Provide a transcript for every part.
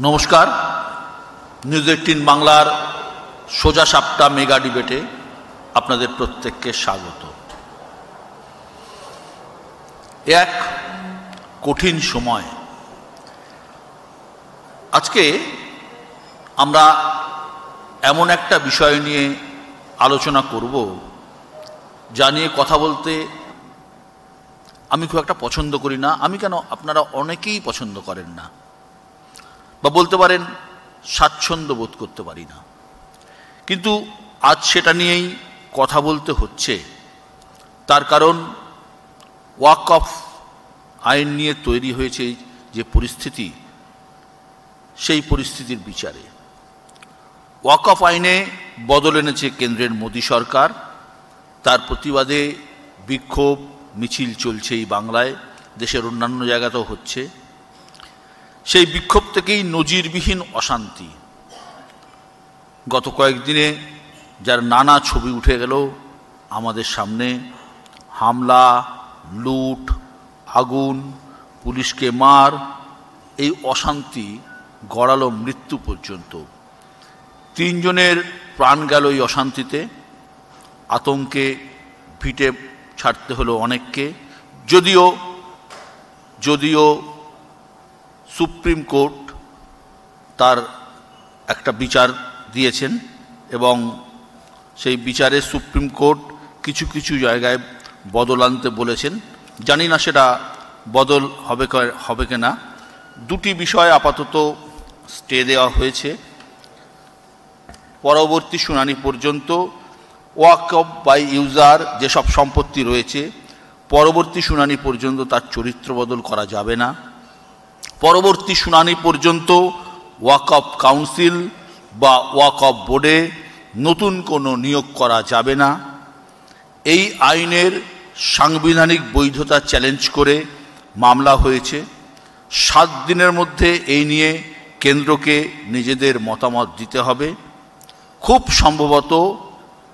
নমস্কার, নিউজ 18 বাংলার সোজা সাপটা মেগা ডিবেটে আপনাদের প্রত্যেককে স্বাগত। এক কঠিন সময়। আজকে আমরা এমন একটা বিষয় নিয়ে আলোচনা করব যা নিয়ে কথা বলতে আমি খুব একটা পছন্দ করি না। আমি কেন, আপনারা অনেকেই পছন্দ করেন না, বা বলতে পারেন স্বাচ্ছন্দ্য বোধ করতে পারি না, কিন্তু আজ সেটা নিয়েই কথা বলতে হচ্ছে। তার কারণ ওয়াকফ আইন নিয়ে তৈরি হয়েছে যে পরিস্থিতি, সেই পরিস্থিতির বিচারে ওয়াকফ আইনে বদল এনেছে কেন্দ্রের মোদী সরকার। তার প্রতিবাদে বিক্ষোভ মিছিল চলছে এই বাংলায়, দেশের অন্যান্য জায়গাতেও হচ্ছে। সেই বিক্ষোভ থেকেই নজিরবিহীন অশান্তি। গত কয়েকদিনে যার নানা ছবি উঠে গেল আমাদের সামনে, হামলা, লুট, আগুন, পুলিশকে মার, এই অশান্তি গড়ালো মৃত্যু পর্যন্ত। 3 জনের প্রাণ গেল এই অশান্তিতে। আতঙ্কে ভিটে ছাড়তে হলো অনেককে। যদিও সুপ্রিম কোর্ট তার একটা বিচার দিয়েছেন এবং সেই বিচারে সুপ্রিম কোর্ট কিছু কিছু জায়গায় বদল আনতে বলেছেন। জানি না সেটা বদল হবে কিনা। 2টি বিষয় আপাতত স্টে দেওয়া হয়েছে পরবর্তী শুনানি পর্যন্ত। ওয়াকফ বাই ইউজার যেসব সম্পত্তি রয়েছে, পরবর্তী শুনানি পর্যন্ত তার চরিত্র বদল করা যাবে না। পরবর্তী শুনানি পর্যন্ত ওয়াকফ কাউন্সিল বা ওয়াকফ বোর্ডে নতুন কোনো নিয়োগ করা যাবে না। এই আইনের সাংবিধানিক বৈধতা চ্যালেঞ্জ করে মামলা হয়েছে। 7 দিনের মধ্যে এই নিয়ে কেন্দ্রকে নিজেদের মতামত দিতে হবে। খুব সম্ভবত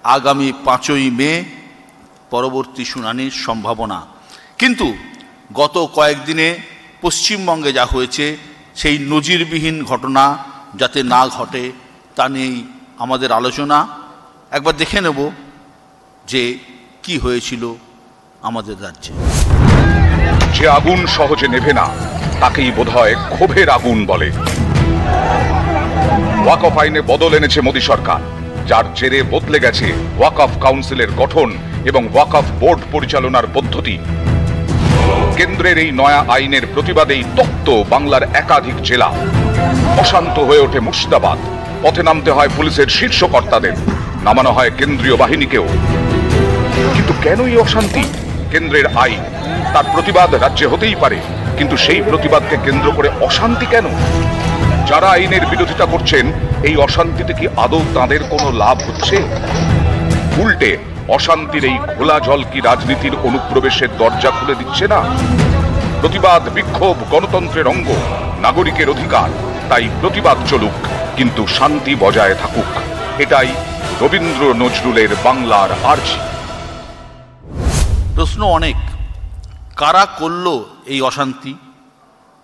আগামী 5ই মে পরবর্তী শুনানির সম্ভাবনা। কিন্তু গত কয়েকদিনে পশ্চিমবঙ্গে যা হয়েছে, সেই নজিরবিহীন ঘটনা যাতে না ঘটে তা নিয়েই আমাদের আলোচনা। একবার দেখে নেব যে কি হয়েছিল আমাদের রাজ্যে। যে আগুন সহজে নেভে না তাকেই বোধহয় ক্ষোভের আগুন বলে। ওয়াকফ আইনে বদল এনেছে মোদী সরকার, যার জেরে বদলে গেছে ওয়াকফ কাউন্সিলের গঠন এবং ওয়াকফ বোর্ড পরিচালনার পদ্ধতি। কেন্দ্রের এই নয়া আইনের প্রতিবাদেই তপ্ত বাংলার একাধিক জেলা। অশান্ত হয়ে ওঠে মুর্শিদাবাদ। পথে নামতে হয় পুলিশের শীর্ষ কর্তাদের, নামানো হয় কেন্দ্রীয় বাহিনীকেও। কিন্তু কেন এই অশান্তি? কেন্দ্রের আইন, তার প্রতিবাদ রাজ্যে হতেই পারে, কিন্তু সেই প্রতিবাদকে কেন্দ্র করে অশান্তি কেন? যারা আইনের বিরোধিতা করছেন, এই অশান্তিতে কি আদৌ তাদের কোনো লাভ হচ্ছে? উল্টে অশান্তির এই খোলা জল কি রাজনীতির অনুপ্রবেশের দরজা খুলে দিচ্ছে না? প্রতিবাদ, বিক্ষোভ গণতন্ত্রের অঙ্গ, নাগরিকের অধিকার। তাই প্রতিবাদ চলুক, কিন্তু শান্তি বজায় থাকুক। এটাই রবীন্দ্র নজরুলের বাংলার আর্জি। প্রশ্ন অনেক। কারা করল এই অশান্তি?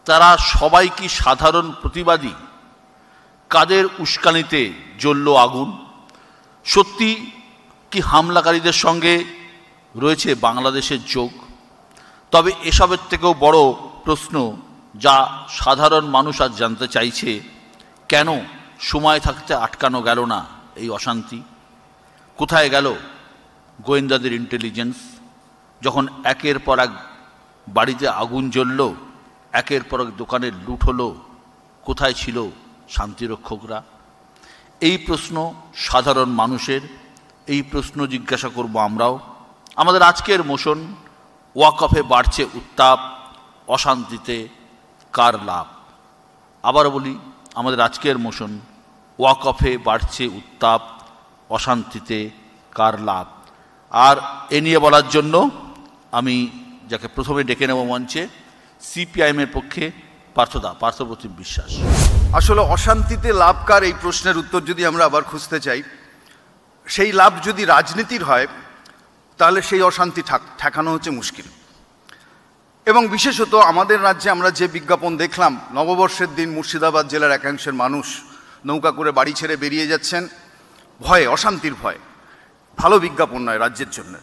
তারা সবাই কি সাধারণ প্রতিবাদী? কাদের উস্কানিতে জ্বলল আগুন? সত্যি কি হামলাকারীদের সঙ্গে রয়েছে বাংলাদেশের যোগ? তবে এসবের থেকেও বড় প্রশ্ন, যা সাধারণ মানুষ আজ জানতে চাইছে, কেন সময় থাকতে আটকানো গেল না এই অশান্তি? কোথায় গেল গোয়েন্দাদের ইন্টেলিজেন্স? যখন একের পর এক বাড়িতে আগুন জ্বলল, একের পর এক দোকানের লুট হলো, কোথায় ছিল শান্তিরক্ষকরা? এই প্রশ্ন সাধারণ মানুষের, এই প্রশ্ন জিজ্ঞাসা করব আমরাও। আমাদের আজকের মোশন, ওয়াকফে বাড়ছে উত্তাপ, অশান্তিতে কার লাভ? আবার বলি, আমাদের আজকের মোশন, ওয়াকফে বাড়ছে উত্তাপ, অশান্তিতে কার লাভ? আর এ নিয়ে বলার জন্য আমি যাকে প্রথমে ডেকে নেব মঞ্চে, সিপিআইএমের পক্ষে পার্থপ্রতিম বিশ্বাস। আসলে অশান্তিতে লাভ কার, এই প্রশ্নের উত্তর যদি আমরা আবার খুঁজতে চাই, সেই লাভ যদি রাজনীতির হয় তাহলে সেই অশান্তি ঠেকানো হচ্ছে মুশকিল। এবং বিশেষত আমাদের রাজ্যে আমরা যে বিজ্ঞাপন দেখলাম, নববর্ষের দিন মুর্শিদাবাদ জেলার একাংশের মানুষ নৌকা করে বাড়ি ছেড়ে বেরিয়ে যাচ্ছেন ভয়ে, অশান্তির ভয়ে, ভালো বিজ্ঞাপন নয় রাজ্যের জন্য।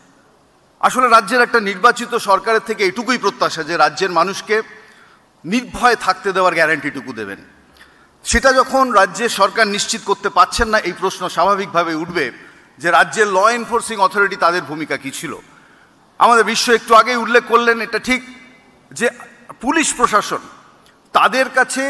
আসলে রাজ্যের একটা নির্বাচিত সরকারের থেকে এটুকুই প্রত্যাশা যে রাজ্যের মানুষকে নির্ভয়ে থাকতে দেওয়ার গ্যারান্টিটুকু দেবেন। সেটা যখন রাজ্যের সরকার নিশ্চিত করতে পারছেন না, এই প্রশ্ন স্বাভাবিকভাবে উঠবে যে রাজ্যের ল এনফোর্সিং অথরিটি তাদের ভূমিকা কী ছিল। আমাদের বিশ্ব একটু আগেই উল্লেখ করলেন, এটা ঠিক যে পুলিশ প্রশাসন, তাদের কাছে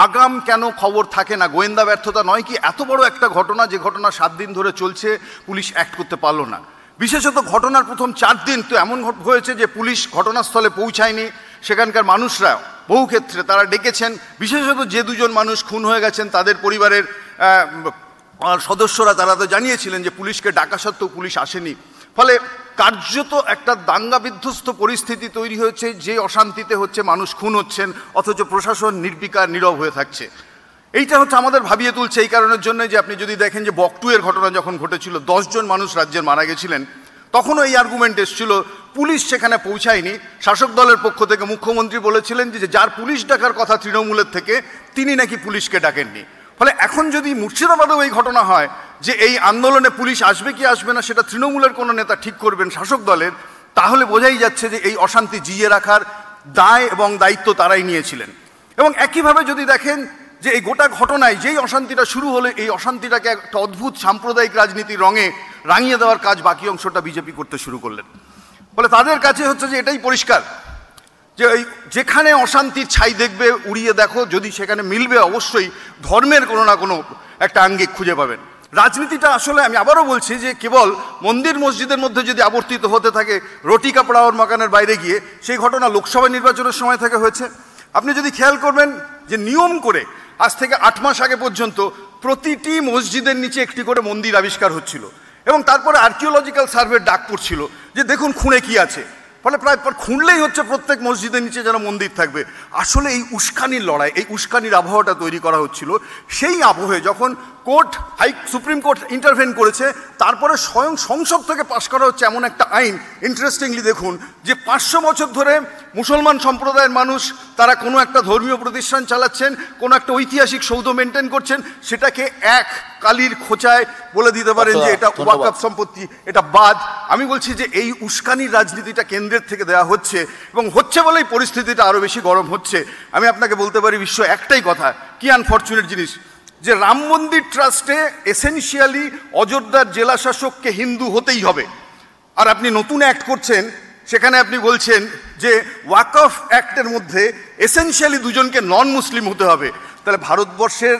আগাম কেন খবর থাকে না? গোয়েন্দা ব্যর্থতা নয় কি? এত বড় একটা ঘটনা, যে ঘটনা 7 দিন ধরে চলছে, পুলিশ অ্যাক্ট করতে পারলো না। বিশেষত ঘটনার প্রথম 4 দিন তো এমন হয়েছে যে পুলিশ ঘটনাস্থলে পৌঁছায়নি। সেখানকার মানুষরা বহু ক্ষেত্রে তারা ডেকেছেন, বিশেষত যে 2 জন মানুষ খুন হয়ে গেছেন তাদের পরিবারের সদস্যরা, তারা তো জানিয়েছিলেন যে পুলিশকে ডাকা সত্ত্বেও পুলিশ আসেনি। ফলে কার্যত একটা দাঙ্গা বিধ্বস্ত পরিস্থিতি তৈরি হয়েছে, যে অশান্তিতে হচ্ছে মানুষ খুন হচ্ছেন, অথচ প্রশাসন নির্বিকার নীরব হয়ে থাকছে। এইটা হচ্ছে আমাদের ভাবিয়ে তুলছে এই কারণের জন্য যে আপনি যদি দেখেন যে বকটুয়ের ঘটনা যখন ঘটেছিল, 10 জন মানুষ রাজ্যের মারা গেছিলেন, তখনও এই আর্গুমেন্ট এসেছিল পুলিশ সেখানে পৌঁছায়নি। শাসক দলের পক্ষ থেকে মুখ্যমন্ত্রী বলেছিলেন যে যার পুলিশ ডাকার কথা তৃণমূলের থেকে, তিনি নাকি পুলিশকে ডাকেননি। ফলে এখন যদি মুর্শিদাবাদেও এই ঘটনা হয় যে এই আন্দোলনে পুলিশ আসবে কি আসবে না সেটা তৃণমূলের কোনো নেতা ঠিক করবেন, শাসক দলের, তাহলে বোঝাই যাচ্ছে যে এই অশান্তি জিইয়ে রাখার দায় এবং দায়িত্ব তারাই নিয়েছিলেন। এবং একইভাবে যদি দেখেন যে এই গোটা ঘটনায় যেই অশান্তিটা শুরু হলে, এই অশান্তিটাকে একটা অদ্ভুত সাম্প্রদায়িক রাজনীতির রঙে রাঙিয়ে দেওয়ার কাজ বাকি অংশটা বিজেপি করতে শুরু করলেন। ফলে তাদের কাছে হচ্ছে যে এটাই পরিষ্কার যে এই যেখানে অশান্তির ছাই দেখবে উড়িয়ে দেখো, যদি সেখানে মিলবে অবশ্যই ধর্মের কোনো না কোনো একটা আঙ্গিক খুঁজে পাবেন। রাজনীতিটা আসলে আমি আবারও বলছি যে কেবল মন্দির মসজিদের মধ্যে যদি আবর্তিত হতে থাকে, রুটি কাপড়া ওর মাকানের বাইরে গিয়ে, সেই ঘটনা লোকসভা নির্বাচনের সময় থেকে হয়েছে। আপনি যদি খেয়াল করবেন যে নিয়ম করে আজ থেকে 8 মাস আগে পর্যন্ত প্রতিটি মসজিদের নিচে একটি করে মন্দির আবিষ্কার হচ্ছিল, এবং তারপরে আর্কিওলজিক্যাল সার্ভের ডাক পড়ছিল যে দেখুন খুঁড়ে কি আছে। ফলে প্রায় খুঁড়লেই হচ্ছে প্রত্যেক মসজিদের নিচে যেন মন্দির থাকবে। আসলে এই উস্কানির লড়াই, এই উস্কানির আবহাওয়াটা তৈরি করা হচ্ছিল। সেই আবহে যখন সুপ্রিম কোর্ট ইন্টারভেন করেছে, তারপরে স্বয়ং সংসদ থেকে পাশ করা হচ্ছে এমন একটা আইন। ইন্টারেস্টিংলি দেখুন যে 500 বছর ধরে মুসলমান সম্প্রদায়ের মানুষ তারা কোনো একটা ধর্মীয় প্রতিষ্ঠান চালাচ্ছেন, কোনো একটা ঐতিহাসিক সৌধ মেনটেন করছেন, সেটাকে এক কালির খোঁচায় বলে দিতে পারেন যে এটা ওয়াকফ সম্পত্তি, এটা বাদ। আমি বলছি যে এই উস্কানির রাজনীতিটা কেন্দ্রের থেকে দেওয়া হচ্ছে, এবং হচ্ছে বলেই পরিস্থিতিটা আরও বেশি গরম হচ্ছে। আমি আপনাকে বলতে পারি বিশ্ব একটাই কথা, কি আনফরচুনেট জিনিস যে রাম মন্দির ট্রাস্টে এসেনশিয়ালি অযোধ্যার জেলা শাসককে হিন্দু হতেই হবে, আর আপনি নতুন অ্যাক্ট করছেন, সেখানে আপনি বলছেন যে ওয়াকফ অ্যাক্টের মধ্যে এসেনশিয়ালি 2 জনকে নন মুসলিম হতে হবে। তাহলে ভারতবর্ষের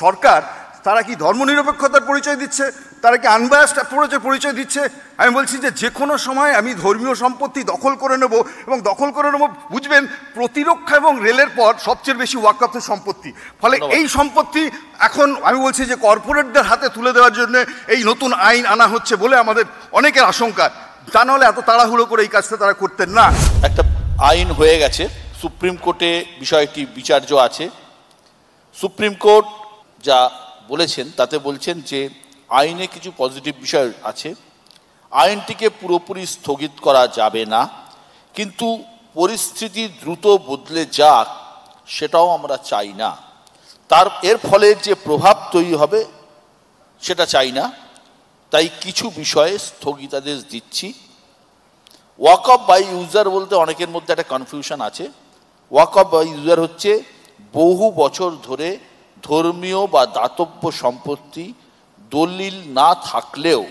সরকার তারা কি ধর্মনিরপেক্ষতার পরিচয় দিচ্ছে? তারা কি আনবায়াসড অ্যাপ্রোচের পরিচয় দিচ্ছে? আমি বলছি যে কোনো সময় আমি ধর্মীয় সম্পত্তি দখল করে নেব, এবং দখল করে নেব বুঝবেন প্রতিরক্ষা এবং রেলের পর সবচেয়ে বেশি ওয়াকফের সম্পত্তি। ফলে এই সম্পত্তি এখন আমি বলছি যে কর্পোরেটদের হাতে তুলে দেওয়ার জন্য এই নতুন আইন আনা হচ্ছে বলে আমাদের অনেকের আশঙ্কা। তা নাহলে এত তাড়াহুড়ো করে এই কাজটা তারা করতেন না। একটা আইন হয়ে গেছে, সুপ্রিম কোর্টে বিষয়টি বিচার্য আছে। সুপ্রিম কোর্ট যা বলেছেন তাতে বলছেন যে আইনে কিছু পজিটিভ বিষয় আছে, আইনটিকে পুরোপুরি স্থগিত করা যাবে না, কিন্তু পরিস্থিতি দ্রুত বদলে যাক সেটাও আমরা চাই না। এর ফলে যে প্রভাব তৈরি হবে সেটা চাই না, তাই কিছু বিষয়ে স্থগিতাদেশ দিচ্ছি। ওয়াকফ বাই ইউজার বলতে অনেকের মধ্যে একটা কনফিউশন আছে। ওয়াকফ বাই ইউজার হচ্ছে বহু বছর ধরে ধর্মীয় বা দাতব্য সম্পত্তি দলিল না থাকলেও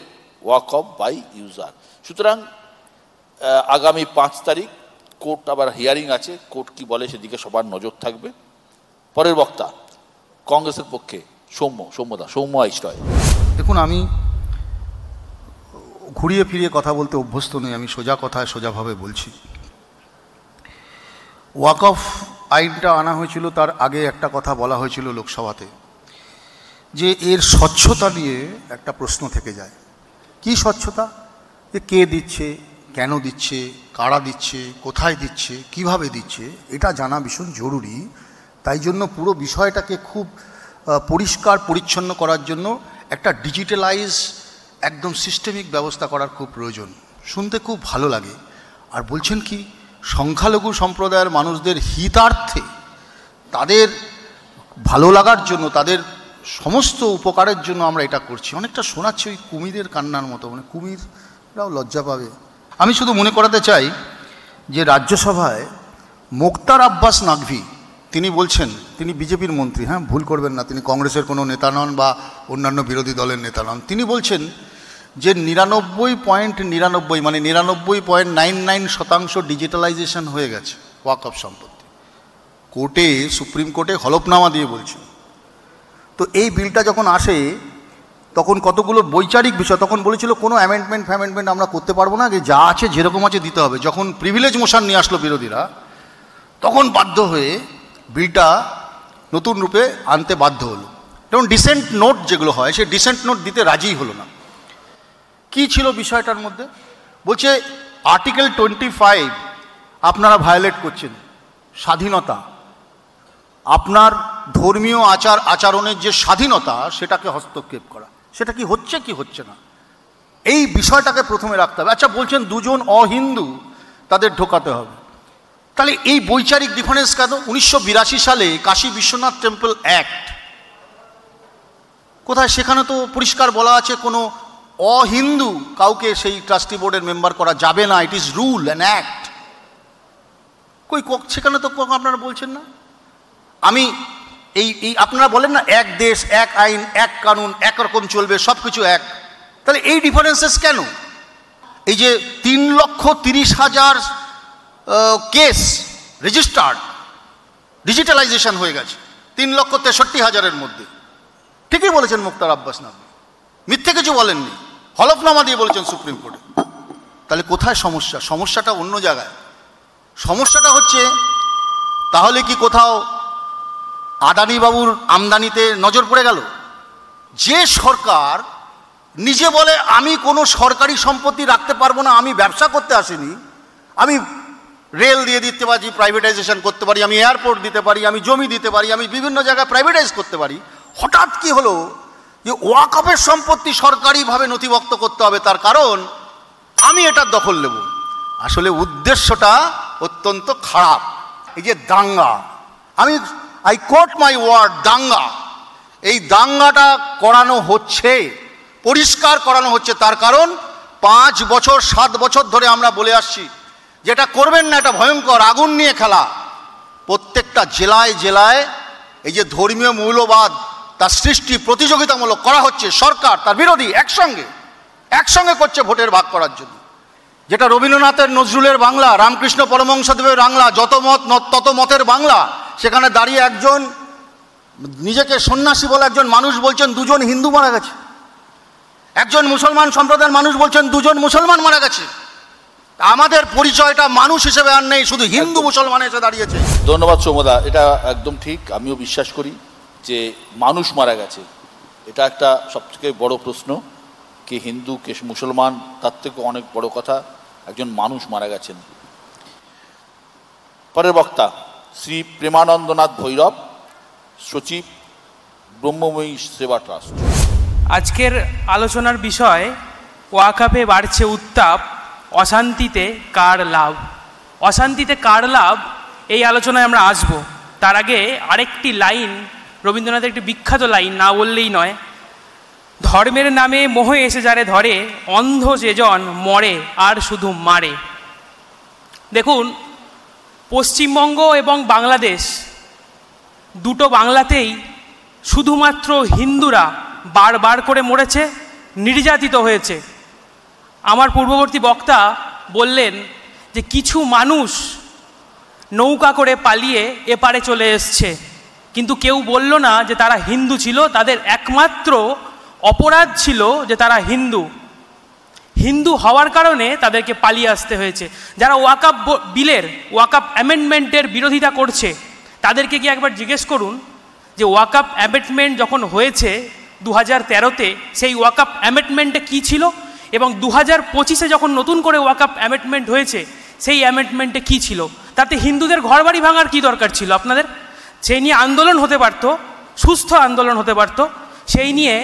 ওয়াকফ বাই ইউজার। সুতরাং আগামী 5 তারিখ কোর্ট আবার হিয়ারিং আছে, কোর্ট কি বলে সেদিকে সবার নজর থাকবে। পরের বক্তা কংগ্রেসের পক্ষে সৌম্য আইস্টয়। দেখুন, আমি ঘুরিয়ে ফিরিয়ে কথা বলতে অভ্যস্ত নই, আমি সোজা কথায় সোজাভাবে বলছি। ওয়াকফ আইনটা আনা হয়েছিল, তার আগে একটা কথা বলা হয়েছিল লোকসভাতে যে এর স্বচ্ছতা নিয়ে একটা প্রশ্ন থেকে যায়। কি স্বচ্ছতা? যে কে দিচ্ছে, কেন দিচ্ছে, কারা দিচ্ছে, কোথায় দিচ্ছে, কিভাবে দিচ্ছে, এটা জানা ভীষণ জরুরি। তাই জন্য পুরো বিষয়টাকে খুব পরিষ্কার পরিচ্ছন্ন করার জন্য একটা ডিজিটালাইজ একদম সিস্টেমিক ব্যবস্থা করার খুব প্রয়োজন। শুনতে খুব ভালো লাগে। আর বলছেন কি সংখ্যালঘু সম্প্রদায়ের মানুষদের হিতার্থে, তাদের ভালো লাগার জন্য, তাদের সমস্ত উপকারের জন্য আমরা এটা করছি। অনেকটা শোনাচ্ছি ওই কুমিরের কান্নার মতো, মানে কুমিররাও লজ্জা পাবে। আমি শুধু মনে করাতে চাই যে রাজ্যসভায় মোক্তার আব্বাস নাকভি তিনি বলছেন, তিনি বিজেপির মন্ত্রী, হ্যাঁ ভুল করবেন না, তিনি কংগ্রেসের কোনো নেতা নন বা অন্যান্য বিরোধী দলের নেতা নন। তিনি বলছেন যে 99.99 মানে 99.99% ডিজিটালাইজেশন হয়ে গেছে ওয়াকফ সম্পত্তি। কোর্টে, সুপ্রিম কোর্টে হলফনামা দিয়ে বলছেন। তো এই বিলটা যখন আসে তখন কতগুলো বৈচারিক বিষয়, তখন বলেছিল কোনো অ্যামেন্ডমেন্ট আমরা করতে পারবো না, যে যা আছে যেরকম আছে দিতে হবে। যখন প্রিভিলেজ মোশন নিয়ে আসলো বিরোধীরা, তখন বাধ্য হয়ে বিলটা নতুন রূপে আনতে বাধ্য হলো। যেমন ডিসেন্ট নোট যেগুলো হয়, সেই ডিসেন্ট নোট দিতে রাজিই হলো না। কি ছিল বিষয়টার মধ্যে? বলছে আর্টিকেল 25 আপনারা ভায়োলেট করছেন, স্বাধীনতা, আপনার ধর্মীয় আচরণের যে স্বাধীনতা সেটাকে হস্তক্ষেপ করা। সেটা কি হচ্ছে কি হচ্ছে না, এই বিষয়টাকে প্রথমে রাখতে হবে। আচ্ছা বলছেন দুজন অহিন্দু তাদের ঢোকাতে হবে, তাহলে এই বৈচারিক ডিফারেন্স কেন? 1982 সালে কাশী বিশ্বনাথ টেম্পল অ্যাক্ট কোথায়? সেখানে তো পরিষ্কার বলা আছে কোনো অহিন্দু কাউকে সেই ট্রাস্টি বোর্ডের মেম্বার করা যাবে না, it is rule and act. সেখানে তো আপনারা বলছেন না। আমি এই আপনারা বলেন না এক দেশ এক আইন এক কানুন, একরকম চলবে, সব কিছু এক। তাহলে এই ডিফারেন্সেস কেন? এই যে 3,30,000 কেস রেজিস্টার্ড, ডিজিটালাইজেশন হয়ে গেছে 3,63,000-এর মধ্যে। ঠিকই বলেছেন মোক্তার আব্বাস নাকভি, মিথ্যে কিছু বলেননি, হলফনামা দিয়ে বলেছেন সুপ্রিম কোর্টে। তাহলে কোথায় সমস্যা? সমস্যাটা অন্য জায়গায়। সমস্যাটা হচ্ছে তাহলে কি কোথাও আদানি বাবুর আমদানিতে নজর পড়ে গেল? যে সরকার নিজে বলে আমি কোনো সরকারি সম্পত্তি রাখতে পারবো না, আমি ব্যবসা করতে আসিনি, আমি রেল দিয়ে দিতে পারি, প্রাইভেটাইজেশন করতে পারি, আমি এয়ারপোর্ট দিতে পারি, আমি জমি দিতে পারি, আমি বিভিন্ন জায়গায় প্রাইভেটাইজ করতে পারি, হঠাৎ কি হলো যে ওয়াকফের সম্পত্তি সরকারিভাবে নথিভুক্ত করতে হবে, তার কারণ আমি এটার দখল নেব। আসলে উদ্দেশ্যটা অত্যন্ত খারাপ। এই যে দাঙ্গা, আই কোট মাই ওয়ার্ড, দাঙ্গা, এই দাঙ্গাটা করানো হচ্ছে, পরিষ্কার করানো হচ্ছে। তার কারণ 5 বছর 7 বছর ধরে আমরা বলে আসছি যেটা করবেন না, এটা ভয়ঙ্কর, আগুন নিয়ে খেলা। প্রত্যেকটা জেলায় জেলায় এই যে ধর্মীয় মৌলবাদ তার সৃষ্টি প্রতিযোগিতামূলক করা হচ্ছে, সরকার তার বিরোধী একসঙ্গে করছে ভোটের ভাগ করার জন্য। যেটা রবীন্দ্রনাথের নজরুলের বাংলা, রামকৃষ্ণ পরমহংসদেবের বাংলা, যত মত তত মতের বাংলা, সেখানে দাঁড়িয়ে একজন নিজেকে সন্ন্যাসী বলে একজন মানুষ বলছেন 2 জন হিন্দু মারা গেছে, একজন মুসলমান সম্প্রদায়ের মানুষ বলছেন 2 জন মুসলমান মারা গেছে। আমাদের পরিচয়টা মানুষ হিসেবে আর নেই, শুধু হিন্দু মুসলমান এসে দাঁড়িয়েছে। ধন্যবাদ সৌমদা, এটা একদম ঠিক। আমিও বিশ্বাস করি যে মানুষ মারা গেছে, এটা একটা সবথেকে বড় প্রশ্ন। কে হিন্দু কে মুসলমান তার থেকে অনেক বড় কথা, একজন মানুষ মারা গেছেন। পরের বক্তা শ্রী প্রেমানন্দনাথ ভৈরব, সচিব, ব্রহ্মময়ী সেবা ট্রাস্ট। আজকের আলোচনার বিষয় ওয়াকফে বাড়ছে উত্তাপ, অশান্তিতে কার লাভ। অশান্তিতে কার লাভ, এই আলোচনায় আমরা আসব। তার আগে আরেকটি লাইন, রবীন্দ্রনাথের একটি বিখ্যাত লাইন না বললেই নয়, ধর্মের নামে মোহ এসে যারে ধরে, অন্ধ যেজন মরে আর শুধু মারে। দেখুন, পশ্চিমবঙ্গ এবং বাংলাদেশ দুটো বাংলাতেই শুধুমাত্র হিন্দুরা বারবার করে মরেছে, নির্যাতিত হয়েছে। আমার পূর্ববর্তী বক্তা বললেন যে কিছু মানুষ নৌকা করে পালিয়ে এপারে চলে এসছে, কিন্তু কেউ বলল না যে তারা হিন্দু ছিল, তাদের একমাত্র অপরাধ ছিল যে তারা হিন্দু হওয়ার কারণে তাদেরকে পালিয়ে আসতে হয়েছে। যারা ওয়াকফ বিলের, ওয়াকফ অ্যামেন্ডমেন্টের বিরোধিতা করছে, তাদেরকে কি একবার জিজ্ঞেস করুন যে ওয়াকফ অ্যামেন্ডমেন্ট যখন হয়েছে 2013-তে, সেই ওয়াকফ অ্যামেন্ডমেন্টে কী ছিল, এবং 2025-এ যখন নতুন করে ওয়াকফ অ্যামেন্ডমেন্ট হয়েছে সেই অ্যামেন্ডমেন্টে কী ছিল। তাতে হিন্দুদের ঘরবাড়ি ভাঙার কী দরকার ছিল আপনাদের? সেই নিয়ে আন্দোলন হতে পারত, সুস্থ আন্দোলন হতে পারত। সেই নিয়ে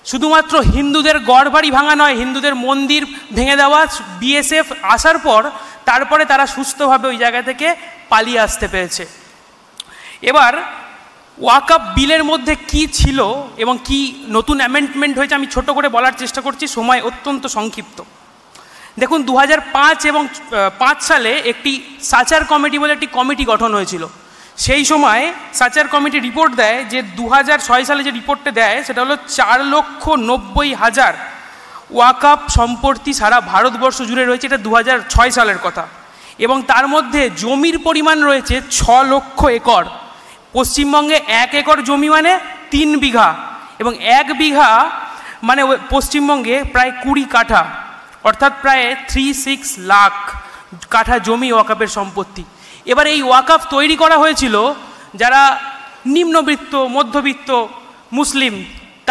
শুধুমাত্র হিন্দুদের গড়বাড়ি ভাঙা নয়, হিন্দুদের মন্দির ভেঙে দেওয়া, বিএসএফ আসার পর তারপরে তারা সুস্থভাবে ওই জায়গা থেকে পালিয়ে আসতে পেরেছে। এবার ওয়াকফ বিলের মধ্যে কি ছিল এবং কি নতুন অ্যামেন্ডমেন্ট হয়েছে আমি ছোট করে বলার চেষ্টা করছি, সময় অত্যন্ত সংক্ষিপ্ত। দেখুন 2005 এবং 5 সালে একটি সাচার কমিটি বলে একটি কমিটি গঠন হয়েছিল। সেই সময় সাচার কমিটি রিপোর্ট দেয় যে 2006 সালে যে রিপোর্টটা দেয় সেটা হলো 4,90,000 ওয়াকফ সম্পত্তি সারা ভারতবর্ষ জুড়ে রয়েছে, এটা 2006 সালের কথা। এবং তার মধ্যে জমির পরিমাণ রয়েছে 6 লক্ষ একর। পশ্চিমবঙ্গে 1 একর জমি মানে 3 বিঘা, এবং 1 বিঘা মানে পশ্চিমবঙ্গে প্রায় 20 কাঠা, অর্থাৎ প্রায় 36 লাখ কাঠা জমি ওয়াকফের সম্পত্তি। এবার এই ওয়াকফ তৈরি করা হয়েছিল যারা নিম্নবিত্ত মধ্যবিত্ত মুসলিম,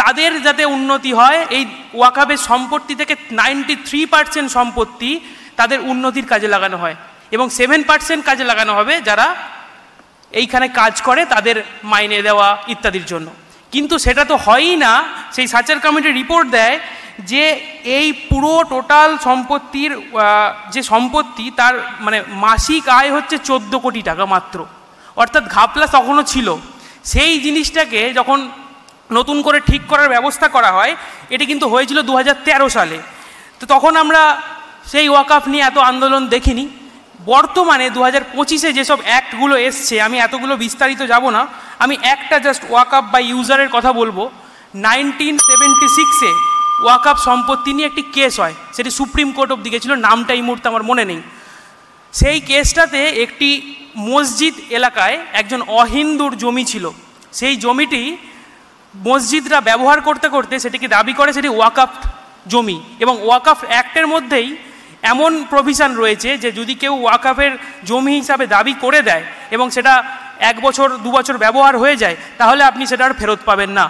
তাদের যাতে উন্নতি হয়, এই ওয়াকফের সম্পত্তি থেকে 93% সম্পত্তি তাদের উন্নতির কাজে লাগানো হয়, এবং 7% কাজে লাগানো হবে যারা এইখানে কাজ করে তাদের মাইনে দেওয়া ইত্যাদির জন্য। কিন্তু সেটা তো হয়ই না। সেই সাচার কমিটি রিপোর্ট দেয় যে এই পুরো টোটাল সম্পত্তির যে সম্পত্তি তার মানে মাসিক আয় হচ্ছে 14 কোটি টাকা মাত্র, অর্থাৎ ঘাপলা তখনও ছিল। সেই জিনিসটাকে যখন নতুন করে ঠিক করার ব্যবস্থা করা হয়, এটি কিন্তু হয়েছিল 2013 সালে। তো তখন আমরা সেই ওয়াকফ নিয়ে এত আন্দোলন দেখিনি। বর্তমানে 2025-এ যেসব অ্যাক্টগুলো এসছে, আমি এতগুলো বিস্তারিত যাব না, আমি একটা জাস্ট ওয়াকফ বাই ইউজারের কথা বলবো। 1976-এ ওয়াকফ সম্পত্তি নিয়ে একটি কেস হয়, সেটি সুপ্রিম কোর্ট অবধি গেছিল, নামটা এই মুহূর্তে আমার মনে নেই। সেই কেসটাতে একটি মসজিদ এলাকায় একজন অহিন্দুর জমি ছিল। সেই জমিটি মসজিদরা ব্যবহার করতে করতে সেটিকে দাবি করে সেটি ওয়াকফ জমি, এবং ওয়াকফ অ্যাক্টের মধ্যেই এমন প্রভিশন রয়েছে যে যদি কেউ ওয়াকফের জমি হিসাবে দাবি করে দেয় এবং সেটা 1 বছর 2 বছর ব্যবহার হয়ে যায়, তাহলে আপনি সেটা আর ফেরত পাবেন না।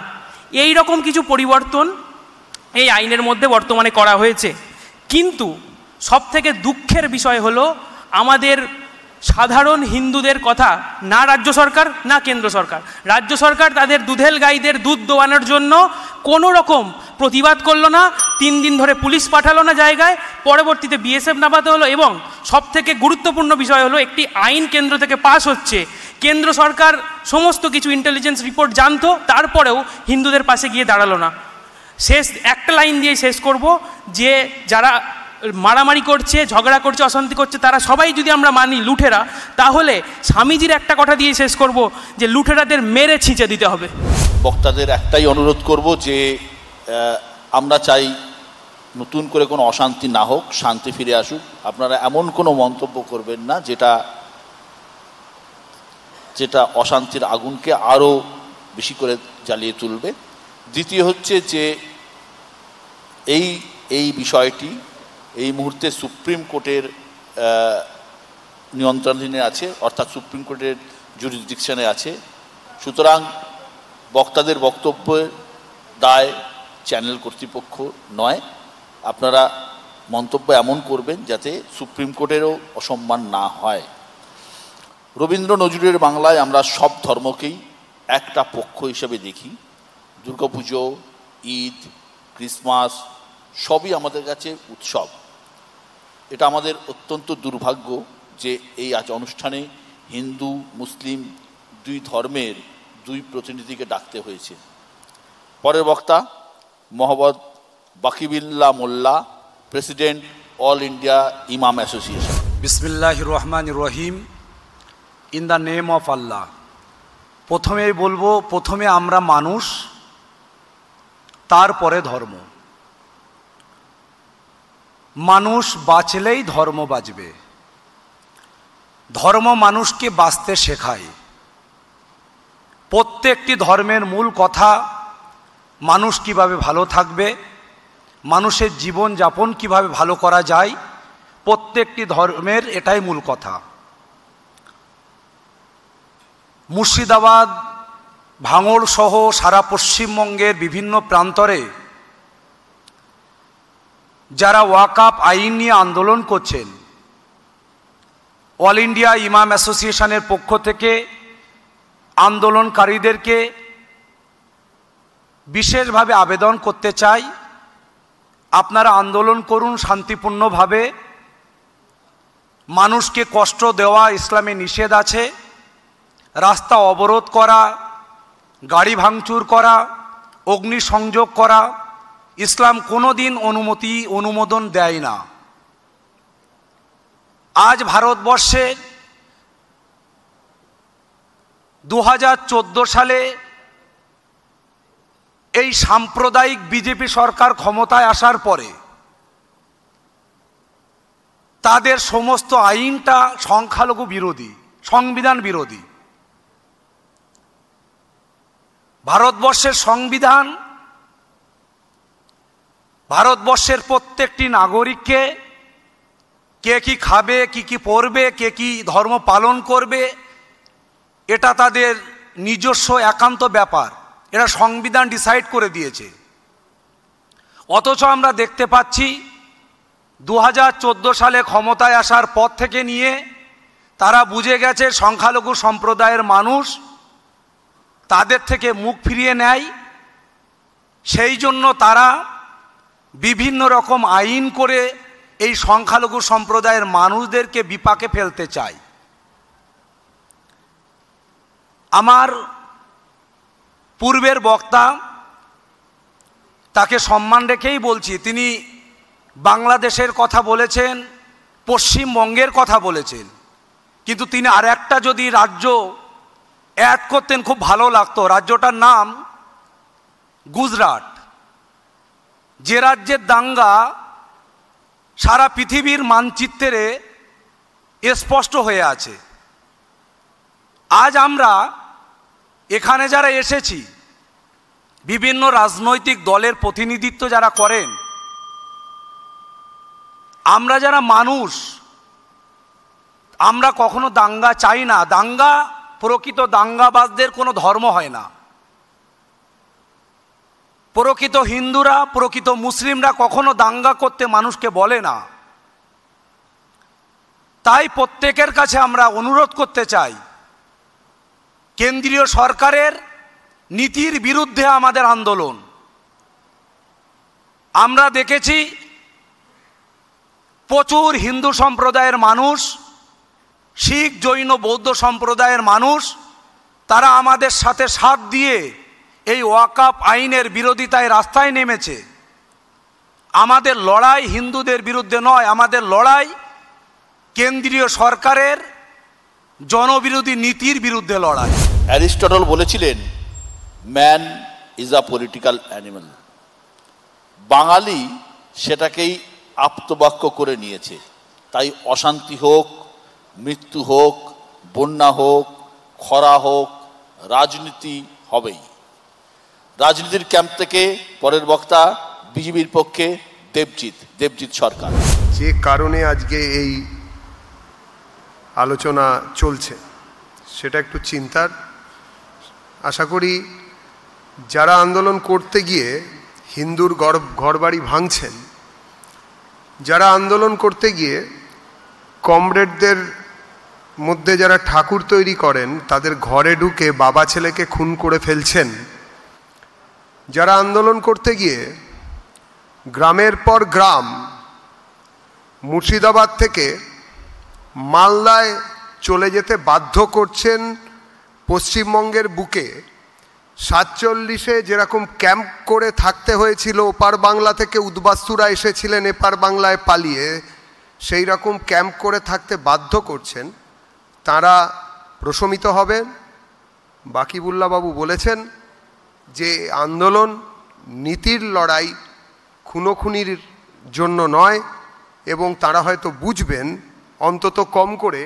এই রকম কিছু পরিবর্তন এই আইনের মধ্যে বর্তমানে করা হয়েছে। কিন্তু সবথেকে দুঃখের বিষয় হলো আমাদের সাধারণ হিন্দুদের কথা না রাজ্য সরকার না কেন্দ্র সরকার। রাজ্য সরকার তাদের দুধেল গাইদের দুধ দোয়ানোর জন্য কোনো রকম প্রতিবাদ করলো না, 3 দিন ধরে পুলিশ পাঠালো না জায়গায়, পরবর্তীতে বিএসএফ নামাতে হলো। এবং সবথেকে গুরুত্বপূর্ণ বিষয় হলো একটি আইন কেন্দ্র থেকে পাস হচ্ছে, কেন্দ্র সরকার সমস্ত কিছু ইন্টেলিজেন্স রিপোর্ট জানতো, তারপরেও হিন্দুদের পাশে গিয়ে দাঁড়ালো না। শেষ একটা লাইন দিয়ে শেষ করব, যে যারা মারামারি করছে, ঝগড়া করছে, অশান্তি করছে, তারা সবাই যদি আমরা মানি লুঠেরা, তাহলে স্বামীজির একটা কথা দিয়ে শেষ করব যে লুঠেরাদের মেরে ছিঁচে দিতে হবে। বক্তাদের একটাই অনুরোধ করব যে আমরা চাই নতুন করে কোনো অশান্তি না হোক, শান্তি ফিরে আসুক। আপনারা এমন কোনো মন্তব্য করবেন না যেটা অশান্তির আগুনকে আরও বেশি করে জ্বালিয়ে তুলবে। দ্বিতীয় হচ্ছে যে এই বিষয়টি এই মুহূর্তে সুপ্রিম কোর্টের নিয়ন্ত্রণাধীনে আছে, অর্থাৎ সুপ্রিম কোর্টের জুরিসডিকশনে আছে। সুতরাং বক্তাদের বক্তব্যের দায় চ্যানেল কর্তৃপক্ষ নয়। আপনারা মন্তব্য এমন করবেন যাতে সুপ্রিম কোর্টেরও অসম্মান না হয়। রবীন্দ্র নজরুলের বাংলায় আমরা সব ধর্মকেই একটা পক্ষ হিসেবে দেখি। দুর্গাপুজো, ঈদ, ক্রিসমাস সবই আমাদের কাছে উৎসব। এটা আমাদের অত্যন্ত দুর্ভাগ্য যে এই আজ অনুষ্ঠানে হিন্দু মুসলিম 2 ধর্মের 2 প্রতিনিধিকে ডাকতে হয়েছে। পরের বক্তা মোহাম্মদ বাকিবিল্লাহ মোল্লা, প্রেসিডেন্ট অল ইন্ডিয়া ইমাম অ্যাসোসিয়েশন। বিসমিল্লাহির রহমানির রহিম। ইন দ্য নেম অফ আল্লাহ। প্রথমেই বলবো, প্রথমে আমরা মানুষ, তারপরে ধর্ম। মানুষ বাঁচলেই ধর্ম বাঁচবে। ধর্ম মানুষকে বাঁচতে শেখায়। প্রত্যেকটি ধর্মের মূল কথা মানুষ কিভাবে ভালো থাকবে, মানুষের জীবন যাপন কিভাবে ভালো করা যায়, প্রত্যেকটি ধর্মের এটাই মূল কথা। মুর্শিদাবাদ, ভাঙড় সহ সারা পশ্চিমবঙ্গের বিভিন্ন প্রান্তরে যারা ওয়াকফ আইন নিয়ে আন্দোলন করছেন, অল ইন্ডিয়া ইমাম অ্যাসোসিয়েশনের পক্ষ থেকে আন্দোলনকারীদেরকে বিশেষভাবে আবেদন করতে চাই, আপনারা আন্দোলন করুন শান্তিপূর্ণভাবে। মানুষকে কষ্ট দেওয়া ইসলামে নিষেধ আছে, রাস্তা অবরোধ করা, গাড়ি ভাঙচুর করা, অগ্নিসংযোগ করা ইসলাম কোনোদিন অনুমোদন দেয় না। আজ ভারতবর্ষে 2014 সালে এই সাম্প্রদায়িক বিজেপি সরকার ক্ষমতায় আসার পরে তাদের সমস্ত আইনটা সংখ্যালঘু বিরোধী, সংবিধান বিরোধী। ভারতবর্ষের সংবিধান ভারতবর্ষের প্রত্যেকটি নাগরিককে কে কি খাবে, কি পড়বে, কে কি ধর্ম পালন করবে, এটা তাদের নিজস্ব একান্ত ব্যাপার, এটা সংবিধান ডিসাইড করে দিয়েছে। অথচ আমরা দেখতে পাচ্ছি 2014 সালে ক্ষমতায় আসার পর থেকে নিয়ে তারা বুঝে গেছে সংখ্যালঘু সম্প্রদায়ের মানুষ তাদের থেকে মুখ ফিরিয়ে নেয়। সেই জন্য তারা বিভিন্ন রকম আইন করে এই সংখ্যালঘু সম্প্রদায়ের মানুষদেরকে বিপাকে ফেলতে চায়। আমার পূর্বের বক্তা, তাকে সম্মান রেখেই বলছি, তিনি বাংলাদেশের কথা বলেছেন, পশ্চিমবঙ্গের কথা বলেছেন, কিন্তু তিনি আর একটা যদি রাজ্য অ্যাড করতেন খুব ভালো লাগতো। রাজ্যটার নাম গুজরাট, যে রাজ্যের দাঙ্গা সারা পৃথিবীর মানচিত্রে স্পষ্ট হয়ে আছে। আজ আমরা এখানে যারা এসেছি, বিভিন্ন রাজনৈতিক দলের প্রতিনিধিত্ব যারা করেন, আমরা যারা মানুষ, আমরা কখনো দাঙ্গা চাই না। দাঙ্গা, প্রকৃত দাঙ্গাবাজদের কোনো ধর্ম হয় না। প্রকৃত হিন্দুরা, প্রকৃত মুসলিমরা কখনো দাঙ্গা করতে মানুষকে বলে না। তাই প্রত্যেকের কাছে আমরা অনুরোধ করতে চাই, কেন্দ্রীয় সরকারের নীতির বিরুদ্ধে আমাদের আন্দোলন। আমরা দেখেছি প্রচুর হিন্দু সম্প্রদায়ের মানুষ, শিখ, জৈন, বৌদ্ধ সম্প্রদায়ের মানুষ, তারা আমাদের সাথে সাথ দিয়ে এই ওয়াকফ আইনের বিরোধিতায় রাস্তায় নেমেছে। আমাদের লড়াই হিন্দুদের বিরুদ্ধে নয়, আমাদের লড়াই কেন্দ্রীয় সরকারের জনবিরোধী নীতির বিরুদ্ধে লড়াই। অ্যারিস্টটল বলেছিলেন, man is a political animal. Bengali সেটাকেই আপ্তবাক্য করে নিয়েছে। তাই অশান্তি হোক, মৃত্যু হোক, বন্যা হোক, খরা হোক, রাজনীতি হবেই। রাজনীতির ক্যাম্প থেকে পরের বক্তা বিজেপির পক্ষে দেবজিৎ সরকার। যে কারণে আজকে এই আলোচনা চলছে সেটা একটু চিন্তার। আশা করি যারা আন্দোলন করতে গিয়ে হিন্দুর ঘরবাড়ি ভাঙছেন, যারা আন্দোলন করতে গিয়ে কমরেডদের মধ্যে যারা ঠাকুর তৈরি করেন তাদের ঘরে ঢুকে বাবা ছেলেকে খুন করে ফেলছেন, যারা আন্দোলন করতে গিয়ে গ্রামের পর গ্রাম মুর্শিদাবাদ থেকে মালদায় চলে যেতে বাধ্য করছেন, পশ্চিমবঙ্গের বুকে 47-এ যেরকম ক্যাম্প করে থাকতে হয়েছিল, ওপার বাংলা থেকে উদ্বাস্তুরা এসেছিলেন এপার বাংলায় পালিয়ে, সেই রকম ক্যাম্প করে থাকতে বাধ্য করছেন, তারা প্রশমিত হবেন। বাকিবুল্লাহবাবু বলেছেন যে আন্দোলন নীতির লড়াই, খুনোখুনির জন্য নয়, এবং তারা হয়তো বুঝবেন, অন্তত কম করে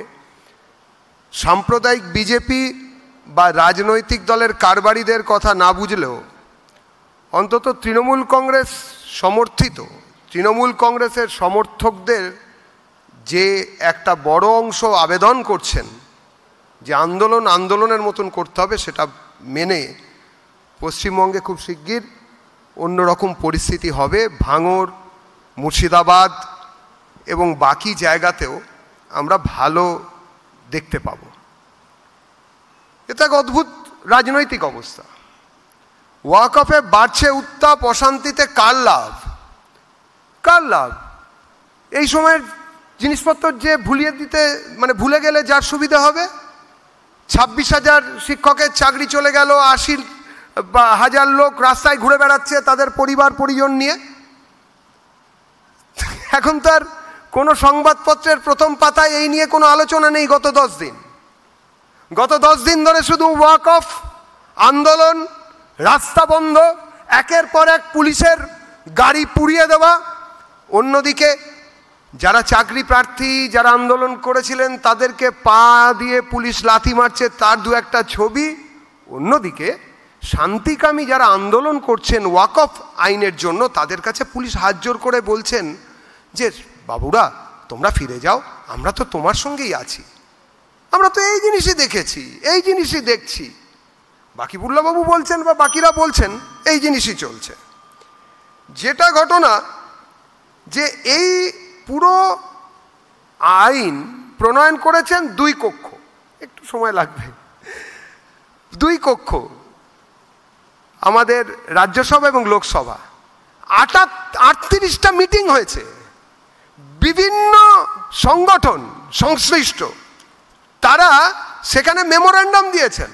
সাম্প্রদায়িক বিজেপি বা রাজনৈতিক দলের কারবারিদের কথা না বুঝলেও অন্তত তৃণমূল কংগ্রেস সমর্থিত, তৃণমূল কংগ্রেসের সমর্থকদের যে একটা বড় অংশ আবেদন করছেন যে আন্দোলনের মতন করতে হবে, সেটা মেনে পশ্চিমবঙ্গে খুব শিগগির অন্যরকম পরিস্থিতি হবে। ভাঙড়, মুর্শিদাবাদ এবং বাকি জায়গাতেও আমরা ভালো দেখতে পাব। এটা এক অদ্ভুত রাজনৈতিক অবস্থা। ওয়াকফে বাড়ছে উত্তাপ, অশান্তিতে কার লাভ? কার লাভ? এই সময়ের জিনিসপত্র যে ভুলিয়ে দিতে মানে ভুলে গেলে যার সুবিধা হবে। 26,000 শিক্ষকের চাকরি চলে গেল, 80,000 লোক রাস্তায় ঘুরে বেড়াচ্ছে তাদের পরিবার পরিজন নিয়ে। এখন তার কোনো সংবাদপত্রের প্রথম পাতায় এই নিয়ে কোনো আলোচনা নেই। গত 10 দিন ধরে শুধু ওয়াকফ আন্দোলন, রাস্তা বন্ধ, একের পর এক পুলিশের গাড়ি পুড়িয়ে দেওয়া। অন্যদিকে যারা চাকরি প্রার্থী, যারা আন্দোলন করেছিলেন তাদেরকে পা দিয়ে পুলিশ লাথি মারছে, তার দু একটা ছবি। অন্যদিকে শান্তিকামী যারা আন্দোলন করছেন ওয়াকফ আইনের জন্য, তাদের কাছে পুলিশ হাত জোর করে বলছেন যে বাবুরা তোমরা ফিরে যাও, আমরা তো তোমার সঙ্গেই আছি, আমরা তো এই জিনিসই দেখেছি, এই জিনিসই দেখছি। বাকিবুল্লাহবাবু বলছেন বা বাকিরা বলছেন এই জিনিসই চলছে। যেটা ঘটনা যে এই পুরো আইন প্রণয়ন করেছেন 2 কক্ষ, একটু সময় লাগবে, 2 কক্ষ, আমাদের রাজ্যসভা এবং লোকসভা। 38টা মিটিং হয়েছে, বিভিন্ন সংগঠন সংশ্লিষ্ট তারা সেখানে মেমোরেন্ডাম দিয়েছেন।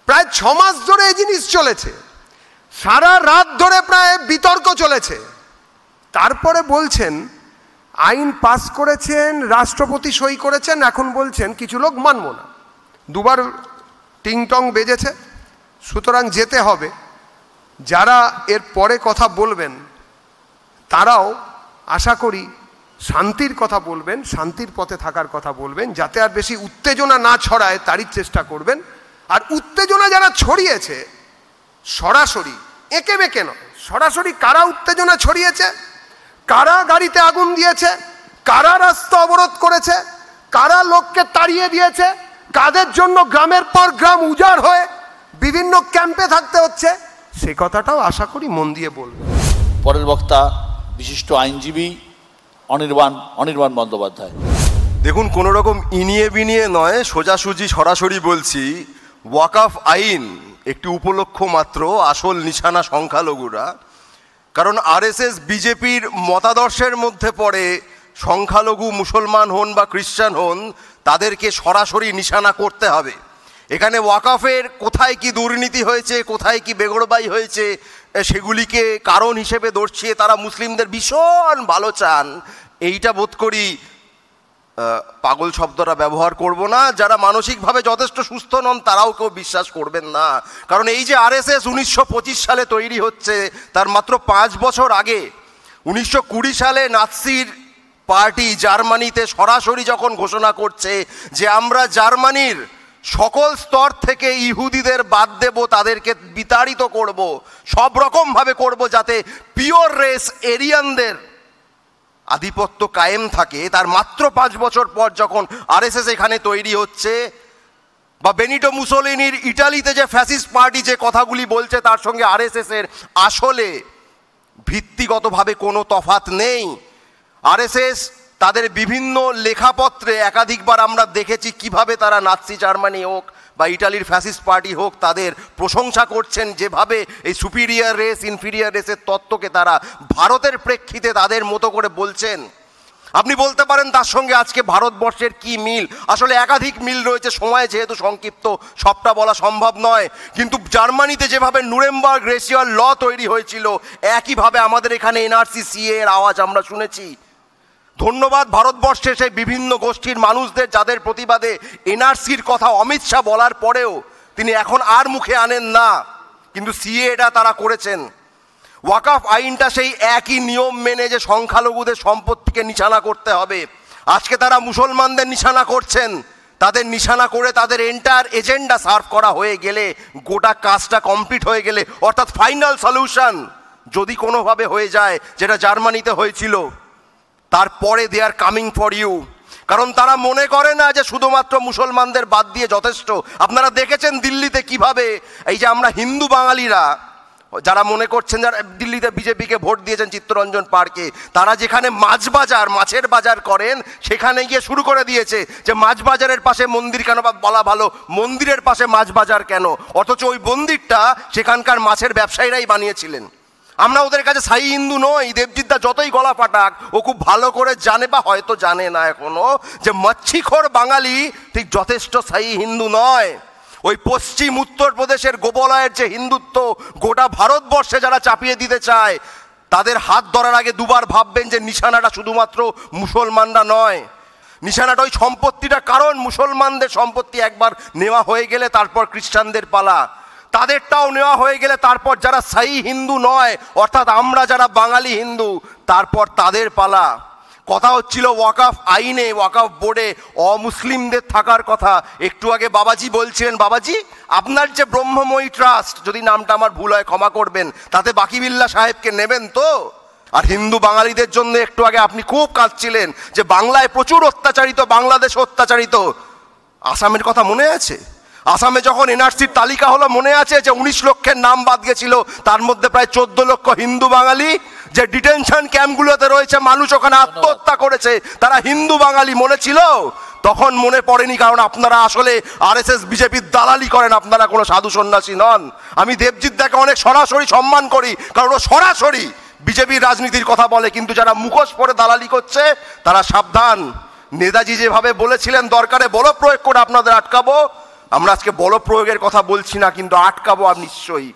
প্রায় 6 মাস ধরে এই জিনিস চলেছে, সারা রাত ধরে প্রায় বিতর্ক চলেছে। তারপরে বলছেন আইন পাস করেছেন, রাষ্ট্রপতি সই করেছেন, এখন বলছেন কিছু লোক মানব না। 2 বার টিংটং বেজেছে, সুতরাং যেতে হবে। যারা এর পরে কথা বলবেন তারাও আশা করি শান্তির কথা বলবেন, শান্তির পথে থাকার কথা বলবেন, যাতে আর বেশি উত্তেজনা না ছড়ায় তারই চেষ্টা করবেন। আর উত্তেজনা যারা ছড়িয়েছে সরাসরি, এঁকে বেঁকে নয়, সরাসরি কারা উত্তেজনা ছড়িয়েছে, কারা গাড়িতে আগুন দিয়েছে, কারা রাস্তা অবরোধ করেছে, কারা লোককে তাড়িয়ে দিয়েছে, কাদের জন্য গ্রামের পর গ্রাম উজাড় হয়ে বিভিন্ন ক্যাম্পে থাকতে হচ্ছে, সে কথাটাও আশা করি মন দিয়ে বলবেন। পরের বক্তা বিশিষ্ট আইনজীবী অনির্বাণ বন্দ্যোপাধ্যায়। দেখুন, কোনো রকম ইনিয়ে বিনিয়ে নয়, সোজাসুজি সরাসরি বলছি, ওয়াকফ আইন একটি উপলক্ষ মাত্র, আসল নিশানা সংখ্যালঘুরা। কারণ আরএসএস বিজেপির মতাদর্শের মধ্যে পড়ে সংখ্যালঘু মুসলমান হন বা খ্রিস্টান হন, তাদেরকে সরাসরি নিশানা করতে হবে। এখানে ওয়াকফের কোথায় কি দুর্নীতি হয়েছে, কোথায় কি বেগড়বাই হয়েছে, সেগুলিকে কারণ হিসেবে দর্শিয়ে তারা মুসলিমদের ভীষণ ভালো চান, এইটা বোধ করি পাগল শব্দটা ব্যবহার করব না, যারা মানসিকভাবে যথেষ্ট সুস্থ নন তারাও কেউ বিশ্বাস করবেন না। কারণ এই যে আরএসএস 1925 সালে তৈরি হচ্ছে, তার মাত্র 5 বছর আগে 1920 সালে নাৎসির পার্টি জার্মানিতে সরাসরি যখন ঘোষণা করছে যে আমরা জার্মানির সকল স্তর থেকে ইহুদিদের বাদ দেব, তাদেরকে বিতাড়িত করব, সব রকমভাবে করব যাতে পিওর রেস এরিয়ানদের আধিপত্য কায়েম থাকে, তার মাত্র 5 বছর পর যখন আরএসএস এখানে তৈরি হচ্ছে, বা বেনিটো মুসোলিনির ইটালিতে যে ফ্যাসিস্ট পার্টি যে কথাগুলি বলছে, তার সঙ্গে আরএসএসের আসলে ভিত্তিগতভাবে কোনো তফাৎ নেই। আরএসএস তাদের বিভিন্ন লেখাপত্রে একাধিকবার আমরা দেখেছি কিভাবে তারা নাৎসি জার্মানি হোক বা ইটালির ফ্যাসিস্ট পার্টি হোক তাদের প্রশংসা করছেন, যেভাবে এই সুপিরিয়ার রেস ইনফিরিয়ার রেসের তত্ত্বকে তারা ভারতের প্রেক্ষিতে তাদের মতো করে বলছেন। আপনি বলতে পারেন তার সঙ্গে আজকে ভারতবর্ষের কি মিল, আসলে একাধিক মিল রয়েছে, সময় যেহেতু সংক্ষিপ্ত সবটা বলা সম্ভব নয়। কিন্তু জার্মানিতে যেভাবে নুরেমবার্গ রেশিয়াল ল তৈরি হয়েছিল, একইভাবে আমাদের এখানে এনআরসি সিএ এর আওয়াজ আমরা শুনেছি। ধন্যবাদ ভারতবর্ষে সেই বিভিন্ন গোষ্ঠীর মানুষদের যাদের প্রতিবাদে এনআরসির কথা অমিত শাহ বলার পরেও তিনি এখন আর মুখে আনেন না, কিন্তু সিএ এটা তারা করেছেন। ওয়াকফ আইনটা সেই একই নিয়ম মেনে যে সংখ্যালঘুদের সম্পত্তিকে নিশানা করতে হবে, আজকে তারা মুসলমানদের নিশানা করছেন। তাদের নিশানা করে তাদের এন্টায়ার এজেন্ডা সার্ভ করা হয়ে গেলে, গোটা কাজটা কমপ্লিট হয়ে গেলে, অর্থাৎ ফাইনাল সলিউশন যদি কোনোভাবে হয়ে যায় যেটা জার্মানিতে হয়েছিল, তারপরে দে আর কামিং ফর ইউ। কারণ তারা মনে করে না যে শুধুমাত্র মুসলমানদের বাদ দিয়ে যথেষ্ট। আপনারা দেখেছেন দিল্লিতে কিভাবে এই যে আমরা হিন্দু বাঙালিরা যারা মনে করছেন, যারা দিল্লিতে বিজেপিকে ভোট দিয়েছেন চিত্তরঞ্জন পার্কে, তারা যেখানে মাছ বাজার, মাছের বাজার করেন, সেখানে গিয়ে শুরু করে দিয়েছে যে মাছ বাজারের পাশে মন্দির কেন, বা বলা ভালো মন্দিরের পাশে মাছ বাজার কেন, অথচ ওই মন্দিরটা সেখানকার মাছের ব্যবসায়ীরাই বানিয়েছিলেন। আমরা ওদের কাছে সাই হিন্দু নই। দেবজিৎদা যতই গলা ফাটাক, ও খুব ভালো করে জানে, বা হয়তো জানে না এখনো, যে মচ্ছিখোর বাঙালি ঠিক যথেষ্ট সাই হিন্দু নয়। ওই পশ্চিম উত্তরপ্রদেশের গোবলয়ের যে হিন্দুত্ব গোটা ভারতবর্ষে যারা চাপিয়ে দিতে চায়, তাদের হাত ধরার আগে দুবার ভাববেন যে নিশানাটা শুধুমাত্র মুসলমানরা নয়, নিশানাটা ওই সম্পত্তিটা। কারণ মুসলমানদের সম্পত্তি একবার নেওয়া হয়ে গেলে তারপর খ্রিস্টানদের পালা, তাদেরটাও নেওয়া হয়ে গেলে তারপর যারা সাই হিন্দু নয়, অর্থাৎ আমরা যারা বাঙালি হিন্দু, তারপর তাদের পালা। কথা হচ্ছিল ওয়াকফ আইনে, ওয়াকফ বোর্ডে অমুসলিমদের থাকার কথা। একটু আগে বাবাজি বলছিলেন, বাবাজি আপনার যে ব্রহ্মময়ী ট্রাস্ট, যদি নামটা আমার ভুল হয় ক্ষমা করবেন, তাতে বাকিবিল্লা সাহেবকে নেবেন তো? আর হিন্দু বাঙালিদের জন্য একটু আগে আপনি খুব কাঁদছিলেন যে বাংলায় প্রচুর অত্যাচারিত, বাংলাদেশ অত্যাচারিত। আসামের কথা মনে আছে? আসামে যখন এনআরসির তালিকা হলো, মনে আছে যে 19 লক্ষের নাম বাদ গেছিল, তার মধ্যে প্রায় 14 লক্ষ হিন্দু বাঙালি যে ডিটেনশন ক্যাম্পগুলোতে রয়েছে, মানুষ ওখানে আত্মহত্যা করেছে, তারা হিন্দু বাঙালি। মনে ছিল? তখন মনে পড়েনি, কারণ আপনারা আসলে আরএসএস বিজেপির দালালি করেন, আপনারা কোনো সাধু সন্ন্যাসী নন। আমি দেবজিৎদাকে অনেক সরাসরি সম্মান করি, কারণ ও সরাসরি বিজেপির রাজনীতির কথা বলে, কিন্তু যারা মুখোশ পরে দালালি করছে তারা সাবধান। নেতাজি যেভাবে বলেছিলেন দরকারে বল প্রয়োগ করে আপনাদের আটকাবো, আমরা আজকে বল প্রয়োগের কথা বলছি না, কিন্তু আটকাবো আর নিশ্চয়ই।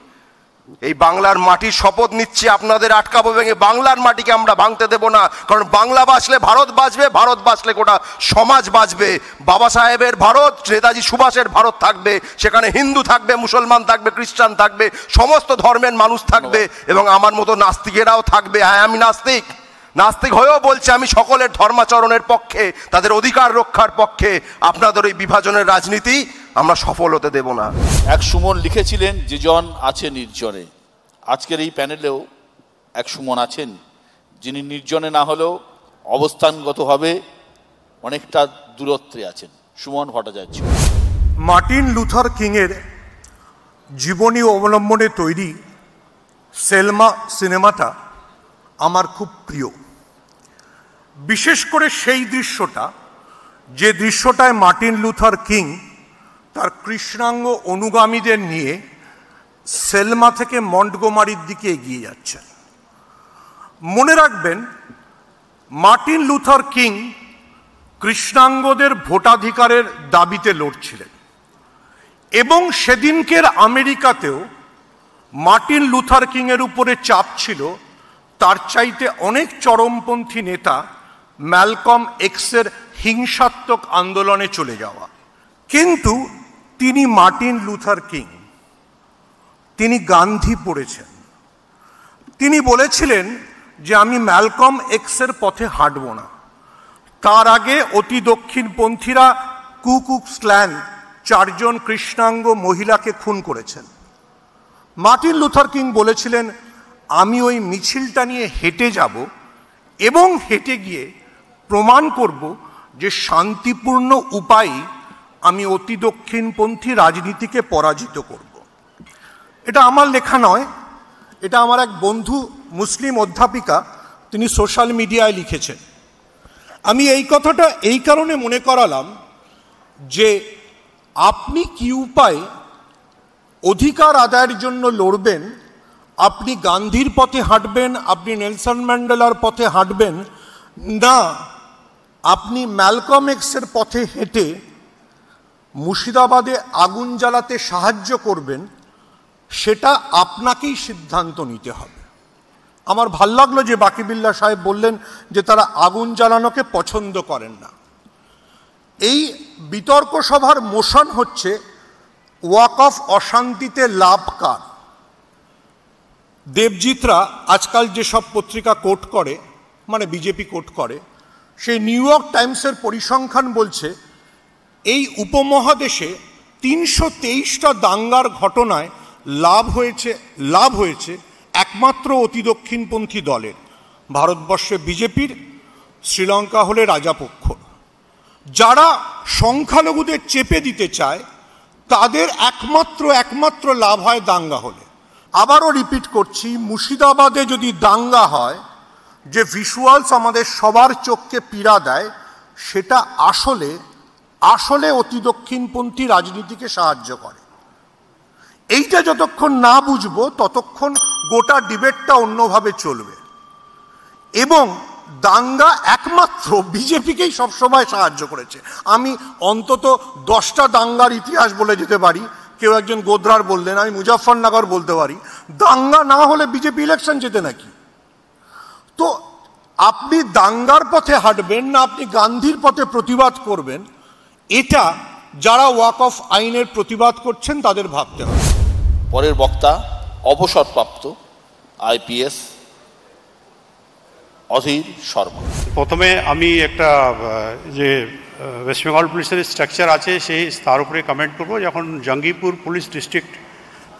এই বাংলার মাটির শপথ নিচ্ছি, আপনাদের আটকাবো এবং এই বাংলার মাটিকে আমরা ভাঙতে দেব না। কারণ বাংলা বাঁচলে ভারত বাঁচবে, ভারত বাঁচলে গোটা সমাজ বাঁচবে। বাবা সাহেবের ভারত, নেতাজি সুভাষের ভারত থাকবে, সেখানে হিন্দু থাকবে, মুসলমান থাকবে, খ্রিস্টান থাকবে, সমস্ত ধর্মের মানুষ থাকবে, এবং আমার মতো নাস্তিকেরাও থাকবে। হ্যাঁ, আমি নাস্তিক হয়েও বলছি, আমি সকলের ধর্মাচরণের পক্ষে, তাদের অধিকার রক্ষার পক্ষে। আপনাদের এই বিভাজনের রাজনীতি আমরা সফল হতে দেব না। এক সুমন লিখেছিলেন, যে জন আছে নির্জনে। আজকের এই প্যানেলেও এক সুমন আছেন, যিনি নির্জনে না হলেও অবস্থানগতভাবে অনেকটা দূরত্বে আছেন। সুমন ভট্টাচার্য। মার্টিন লুথার কিংয়ের জীবনী অবলম্বনে তৈরি সেলমা সিনেমাটা আমার খুব প্রিয়। বিশেষ করে সেই দৃশ্যটা, যে দৃশ্যটায় মার্টিন লুথার কিং তার কৃষ্ণাঙ্গ অনুগামীদের নিয়ে সেলমা থেকে মন্টগোমারির দিকে এগিয়ে যাচ্ছেন। মনে রাখবেন, মার্টিন লুথার কিং কৃষ্ণাঙ্গদের ভোটাধিকারের দাবিতে লড়ছিলেন, এবং সেদিনকের আমেরিকাতেও মার্টিন লুথার কিংয়ের উপরে চাপ ছিল তার চাইতে অনেক চরমপন্থী নেতা ম্যালকম এক্সের হিংসাত্মক আন্দোলনে চলে যাওয়া। কিন্তু তিনি মার্টিন লুথার কিং, তিনি গান্ধী পড়েছেন। তিনি বলেছিলেন যে আমি ম্যালকম এক্সের পথে হাঁটব না। তার আগে অতি দক্ষিণপন্থীরা কু ক্লুক্স ক্ল্যান 4 জন কৃষ্ণাঙ্গ মহিলাকে খুন করেছেন। মার্টিন লুথার কিং বলেছিলেন, আমি ওই মিছিলটা নিয়ে হেঁটে যাব এবং হেঁটে গিয়ে প্রমাণ করব যে শান্তিপূর্ণ উপায়ে আমি অতি দক্ষিণপন্থী রাজনীতিকে পরাজিত করব। এটা আমার লেখা নয়, এটা আমার এক বন্ধু মুসলিম অধ্যাপিকা, তিনি সোশ্যাল মিডিয়ায় লিখেছেন। আমি এই কথাটা এই কারণে মনে করালাম যে আপনি কি উপায়ে অধিকার আদায়ের জন্য লড়বেন। আপনি গান্ধীর পথে হাঁটবেন, আপনি নেলসন ম্যান্ডেলার পথে হাঁটবেন না, আপনি ম্যালকম এক্সের পথে হেঁটে মুর্শিদাবাদে আগুন জ্বালাতে সাহায্য করবেন, সেটা আপনাকেই সিদ্ধান্ত নিতে হবে। আমার ভাল লাগলো যে বাকিবিল্লা সাহেব বললেন যে তারা আগুন জ্বালানোকে পছন্দ করেন না। এই বিতর্ক সভার মোশন হচ্ছে ওয়াকফ অশান্তিতে লাভ কার। দেবজিৎরা আজকাল যেসব পত্রিকা কোট করে, মানে বিজেপি কোট করে, সেই নিউ ইয়র্ক টাইমসের পরিসংখ্যান বলছে এই উপমহাদেশে 323টা দাঙ্গার ঘটনায় লাভ হয়েছে একমাত্র অতি দক্ষিণপন্থী দলের। ভারতবর্ষে বিজেপির, শ্রীলঙ্কা হলে রাজাপক্ষ। যারা সংখ্যালঘুদের চেপে দিতে চায় তাদের একমাত্র লাভ হয় দাঙ্গা হলে। আবারও রিপিট করছি, মুর্শিদাবাদে যদি দাঙ্গা হয়, যে ভিজুয়ালস আমাদের সবার চোখকে পীড়া দেয়, সেটা আসলে অতি দক্ষিণপন্থী রাজনীতিকে সাহায্য করে। এইটা যতক্ষণ না বুঝবো ততক্ষণ গোটা ডিবেটটা অন্যভাবে চলবে। এবং দাঙ্গা একমাত্র বিজেপিকেই সবসময় সাহায্য করেছে। আমি অন্তত 10টা দাঙ্গার ইতিহাস বলে যেতে পারি, কেউ একজন গোদরার বললেন, আমি মুজাফফরনগর বলতে পারি। দাঙ্গা না হলে বিজেপি ইলেকশন জেতে নাকি? তো আপনি দাঙ্গার পথে হাঁটবেন না আপনি গান্ধীর পথে প্রতিবাদ করবেন, এটা যারা ওয়াকফ আইনের প্রতিবাদ করছেন তাদের ভাবতে হবে। পরের বক্তা অবসরপ্রাপ্ত আইপিএস অধীর শর্মা। প্রথমে আমি একটা যে ওয়েস্ট বেঙ্গল পুলিশের স্ট্রাকচার আছে সেই তার উপরে কমেন্ট করব। যখন জঙ্গিপুর পুলিশ ডিস্ট্রিক্ট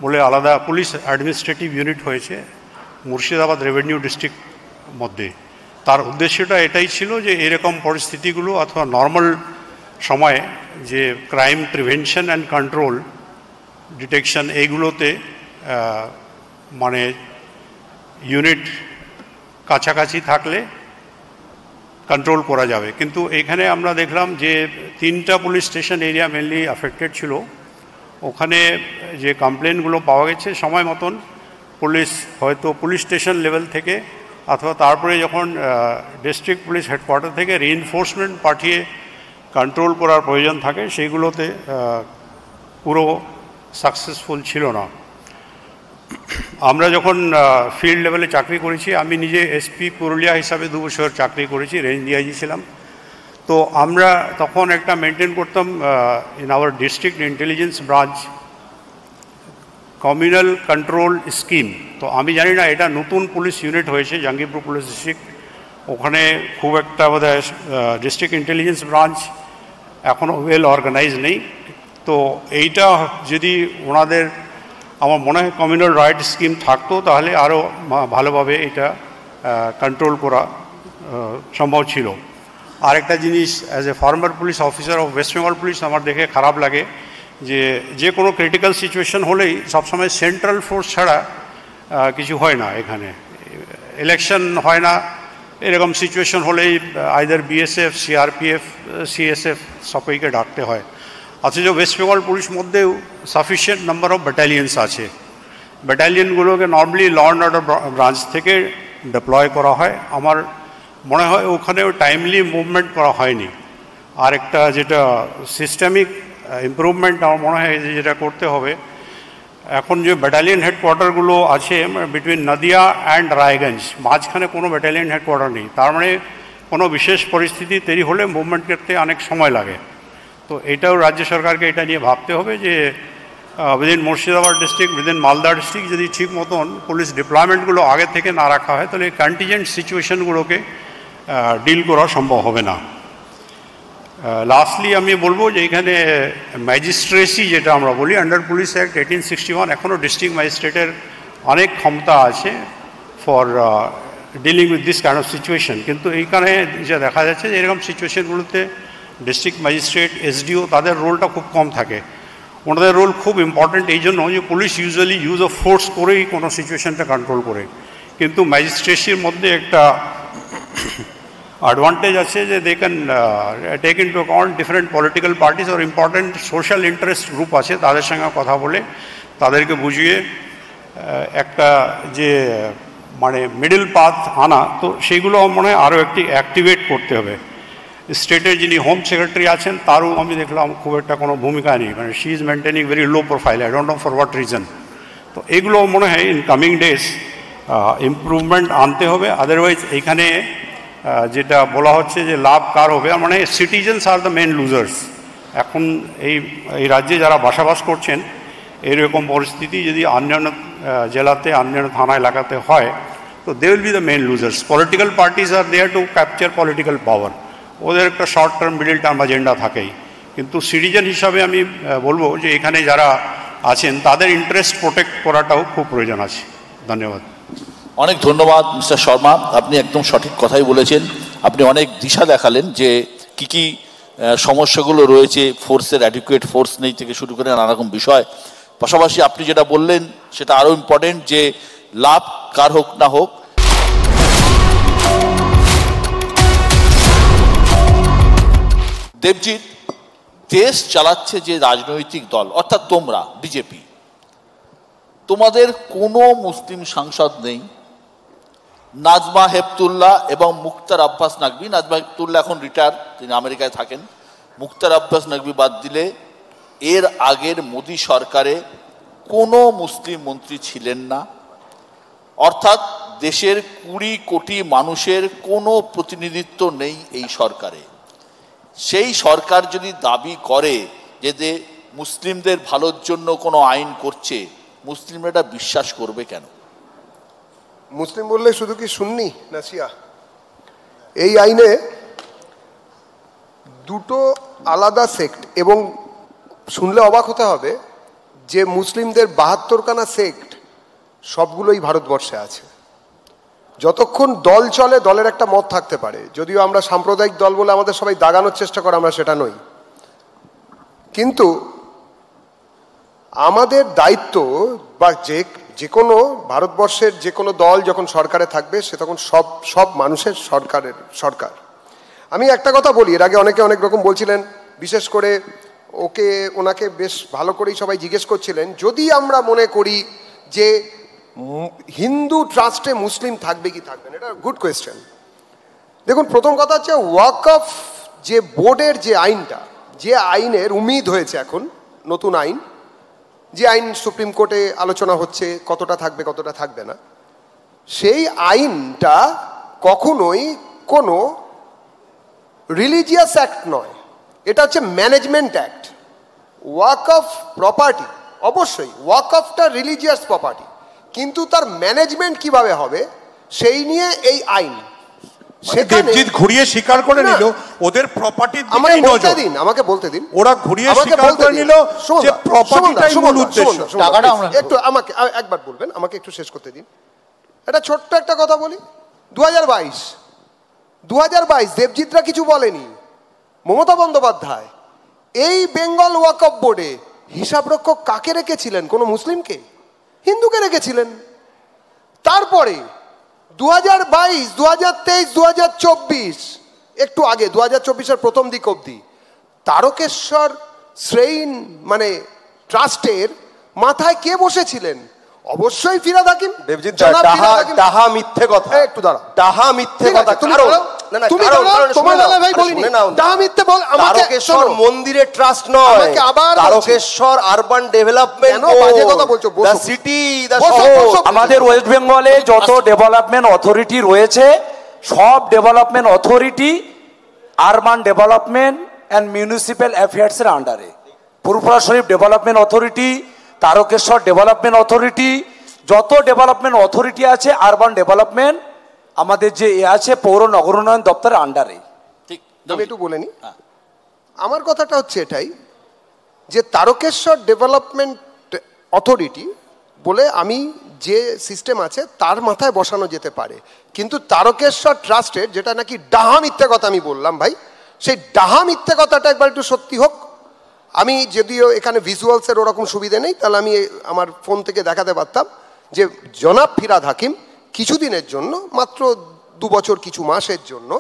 বলে আলাদা পুলিশ অ্যাডমিনিস্ট্রেটিভ ইউনিট হয়েছে মুর্শিদাবাদ রেভিনিউ ডিস্ট্রিক্ট মধ্যে, তার উদ্দেশ্যটা এটাই ছিল যে এরকম পরিস্থিতিগুলো অথবা নর্মাল সময়ে যে crime prevention and control detection এইগুলোতে মানে ইউনিট কাছাকাছি থাকলে কন্ট্রোল করা যাবে। কিন্তু এখানে আমরা দেখলাম যে 3টা police station area mainly affected ছিল। ওখানে যে কমপ্লেনগুলো পাওয়া গেছে সময় মতন পুলিশ হয়তো পুলিশ স্টেশন লেভেল থেকে অথবা তারপরে যখন ডিস্ট্রিক্ট পুলিশ হেডকোয়ার্টার থেকে রিইনফোর্সমেন্ট পাঠিয়ে কন্ট্রোল করার প্রয়োজন থাকে, সেইগুলোতে পুরো সাকসেসফুল ছিল না। আমরা যখন ফিল্ড লেভেলে চাকরি করেছি, আমি নিজে এসপি পুরুলিয়া হিসাবে 2 বছর চাকরি করেছি, রেঞ্জ ডিআইজি ছিলাম। তো আমরা তখন একটা মেনটেন করতাম in our district intelligence branch communal control scheme. তো আমি জানি না এটা নতুন পুলিশ ইউনিট হয়েছে জঙ্গিপুর পুলিশ ডিস্ট্রিক্ট, ওখানে খুব একটা বোধহয় ডিস্ট্রিক্ট ইন্টেলিজেন্স ব্রাঞ্চ এখনও ওয়েল অর্গানাইজ নেই। তো এইটা যদি ওনাদের আমার মনে হয় কমিউনাল রাইট স্কিম থাকতো তাহলে আরও ভালোভাবে এটা কন্ট্রোল করা সম্ভব ছিল। আরেকটা জিনিস, as a former police officer of West Bengal police আমার দেখে খারাপ লাগে যে কোনো ক্রিটিক্যাল সিচুয়েশন হলেই সবসময় সেন্ট্রাল ফোর্স ছাড়া কিছু হয় না। এখানে ইলেকশন হয় না, এরকম সিচুয়েশন হলেই আইদার বিএসএফ, সিআরপিএফ, সিএসএফ সবাইকে ডাকতে হয়। অথচ ওয়েস্ট বেঙ্গল পুলিশ মধ্যেও সাফিসিয়েন্ট নাম্বার অফ ব্যাটালিয়ন্স আছে। ব্যাটালিয়নগুলোকে normally law and order branch থেকে ডিপ্লয় করা হয়। আমার মনে হয় ওখানেও টাইমলি মুভমেন্ট করা হয়নি। আর একটা যেটা সিস্টেমিক ইমপ্রুভমেন্ট আমার মনে হয় যেটা করতে হবে, এখন যে ব্যাটালিয়ন হেডকোয়ার্টারগুলো আছে বিটুইন নদিয়া অ্যান্ড রায়গঞ্জ, মাঝখানে কোনো ব্যাটালিয়ন হেডকোয়ার্টার নেই। তার মানে কোনো বিশেষ পরিস্থিতি তৈরি হলে মুভমেন্ট করতে অনেক সময় লাগে। তো এটাও রাজ্য সরকারকে এটা নিয়ে ভাবতে হবে যে within Murshidabad district, within Malda district যদি ঠিক মতন পুলিশ ডিপ্লয়মেন্টগুলো আগে থেকে না রাখা হয় তাহলে কন্টিজেন্ট সিচুয়েশনগুলোকে ডিল করা সম্ভব হবে না। লাস্টলি আমি বলবো যে এখানে ম্যাজিস্ট্রেসি যেটা আমরা বলি আন্ডার পুলিশ অ্যাক্ট 1861 এখনও ডিস্ট্রিক্ট ম্যাজিস্ট্রেটের অনেক ক্ষমতা আছে for dealing with this kind of situation. কিন্তু এইখানে যা দেখা যাচ্ছে যে এরকম সিচুয়েশনগুলোতে ডিস্ট্রিক্ট ম্যাজিস্ট্রেট, এসডিও তাদের রোলটা খুব কম থাকে। ওনাদের রোল খুব ইম্পর্ট্যান্ট এই জন্য যে police usually use of force করেই কোনো সিচুয়েশনটা কন্ট্রোল করে, কিন্তু ম্যাজিস্ট্রেসির মধ্যে একটা অ্যাডভান্টেজ আছে যে they can take into account different political parties আর ইম্পর্ট্যান্ট সোশ্যাল ইন্টারেস্ট গ্রুপ আছে, তাদের সঙ্গে কথা বলে তাদেরকে বুঝিয়ে একটা যে মানে মিডল পাথ আনা, তো সেইগুলো মনে হয় আরও একটি অ্যাক্টিভেট করতে হবে। স্টেটের যিনি হোম সেক্রেটারি আছেন তারও আমি দেখলাম খুব একটা কোনো ভূমিকা নেই, মানে she is maintaining very low profile, I don't know for what reason. তো এগুলো মনে হয় ইন কামিং ডেজ ইমপ্রুভমেন্ট আনতে হবে। আদারওয়াইজ এইখানে যেটা বলা হচ্ছে যে লাভ কার হবে, মানে citizens are the main losers. এখন এই রাজ্যে যারা বসবাস করছেন এরকম পরিস্থিতি যদি অন্যান্য জেলাতে, অন্যান্য থানা এলাকাতে হয় তো they will be the main losers. Political parties are there to capture political power, ওদের একটা short term, middle term agenda থাকেই। কিন্তু সিটিজেন হিসাবে আমি বলবো যে এখানে যারা আছেন তাদের ইন্টারেস্ট প্রোটেক্ট করাটাও খুব প্রয়োজন আছে। ধন্যবাদ। অনেক ধন্যবাদ মিস্টার শর্মা, আপনি একদম সঠিক কথাই বলেছেন। আপনি অনেক দিশা দেখালেন যে কি কি সমস্যাগুলো রয়েছে, ফোর্সের অ্যাডিকুয়েট ফোর্স নেই থেকে শুরু করে নানা রকম বিষয়। পাশাপাশি আপনি যেটা বললেন সেটা আরও ইম্পর্টেন্ট যে লাভ কার হোক না হোক, দেবজিৎ, দেশ চালাচ্ছে যে রাজনৈতিক দল অর্থাৎ তোমরা বিজেপি, তোমাদের কোনো মুসলিম সাংসদ নেই। নাজমা হেপতুল্লাহ এবং মুক্তার আব্বাস নাকভি, নাজমা হেপতুল্লাহ এখন রিটায়ার, তিনি আমেরিকায় থাকেন, মুক্তার আব্বাস নাকভি বাদ দিলে এর আগের মোদী সরকারে কোনো মুসলিম মন্ত্রী ছিলেন না। অর্থাৎ দেশের 20 কোটি মানুষের কোনো প্রতিনিধিত্ব নেই এই সরকারে। সেই সরকার যদি দাবি করে যে মুসলিমদের ভালোর জন্য কোনো আইন করছে, মুসলিমরা এটা বিশ্বাস করবে কেন? মুসলিম বললে শুধু কি সুন্নি না শিয়া? এই আইনে দুটো আলাদা সেক্ট, এবং শুনলে অবাক হতে হবে যে মুসলিমদের 72খানা সেক্ট সবগুলোই ভারতবর্ষে আছে। যতক্ষণ দল চলে দলের একটা মত থাকতে পারে, যদিও আমরা সাম্প্রদায়িক দল বলে আমাদের সবাই দাগানোর চেষ্টা করে, আমরা সেটা নই। কিন্তু আমাদের দায়িত্ব, বা যে কোনো ভারতবর্ষের যে কোনো দল যখন সরকারে থাকবে সে তখন সব মানুষের সরকার। আমি একটা কথা বলি, এর আগে অনেকে অনেক রকম বলছিলেন, বিশেষ করে ওনাকে বেশ ভালো করেই সবাই জিজ্ঞেস করছিলেন, যদি আমরা মনে করি যে হিন্দু ট্রাস্টে মুসলিম থাকবে কি থাকবে না, এটা গুড কোয়েশ্চেন। দেখুন, প্রথম কথা হচ্ছে ওয়াকফ যে বোর্ডের যে আইনটা, যে আইনের উম্মিদ হয়েছে এখন নতুন আইন, যে আইন সুপ্রিম কোর্টে আলোচনা হচ্ছে কতটা থাকবে কতটা থাকবে না, সেই আইনটা কখনোই কোনো রিলিজিয়াস অ্যাক্ট নয়, এটা হচ্ছে ম্যানেজমেন্ট অ্যাক্ট। ওয়াকফ প্রপার্টি, অবশ্যই ওয়াকফটা রিলিজিয়াস প্রপার্টি, কিন্তু তার ম্যানেজমেন্ট কিভাবে হবে সেই নিয়ে এই আইন। দেবজিৎ ঘুরিয়ে স্বীকার করে নিল ওদের প্রপার্টি। আমাকে বলতে দিন, ওরা ঘুরিয়ে স্বীকার করে নিল যে প্রপার্টিটাই মূল উদ্দেশ্য। একটু আমাকে একবার বলবেন, আমাকে একটু শেষ করতে দিন। এটা ছোট্ট একটা কথা বলি, 2022 দেবজিৎরা কিছু বলেনি, মমতা বন্দ্যোপাধ্যায় এই বেঙ্গল ওয়াকফ বোর্ডে হিসাবরক্ষক কাকে রেখেছিলেন? কোনো মুসলিমকে? হিন্দুকে রেখেছিলেন। তারপরে 2022, 2023, 2024, একটু আগে 2024-এর প্রথম দিক অবধি তারকেশ্বর শ্রেইন মানে ট্রাস্টের মাথায় কে বসেছিলেন? অবশ্যই ফিরহাদ হাকিম। দেবজিৎ, ডাহা মিথ্যে কথা, একটু দাঁড়া, ডাহা মিথ্যে কথা। তারকেশ্বর মন্দিরের ট্রাস্ট নয়, তারকেশ্বর আরবান ডেভেলপমেন্ট সিটি। আমাদের ওয়েস্ট বেঙ্গলে যত ডেভেলপমেন্ট অথরিটি রয়েছে, সব development authority urban development and municipal অ্যাফেয়ার্সের আন্ডারে। Furfura Sharif development authority, Tarakeswar development authority, যত ডেভেলপমেন্ট অথরিটি আছে আরবান ডেভেলপমেন্ট আমাদের যে আছে পৌর নগর উন্নয়ন দপ্তরের আন্ডারে। আমি একটু বলে নি, আমার কথাটা হচ্ছে এটাই যে তারকেশ্বর ডেভেলপমেন্ট অথরিটি বলে আমি যে সিস্টেম আছে তার মাথায় বসানো যেতে পারে, কিন্তু তারকেশ্বর ট্রাস্টের যেটা নাকি ডাহা মিথ্যে কথা আমি বললাম ভাই, সেই ডাহা মিথ্যে কথাটা একবার একটু সত্যি হোক। আমি যদিও এখানে ভিজুয়ালসের ওরকম সুবিধে নেই, তাহলে আমি আমার ফোন থেকে দেখাতে পারতাম যে জনাব ফিরহাদ হাকিম কিছুদিনের জন্য, মাত্র 2 বছর কিছু মাসের জন্য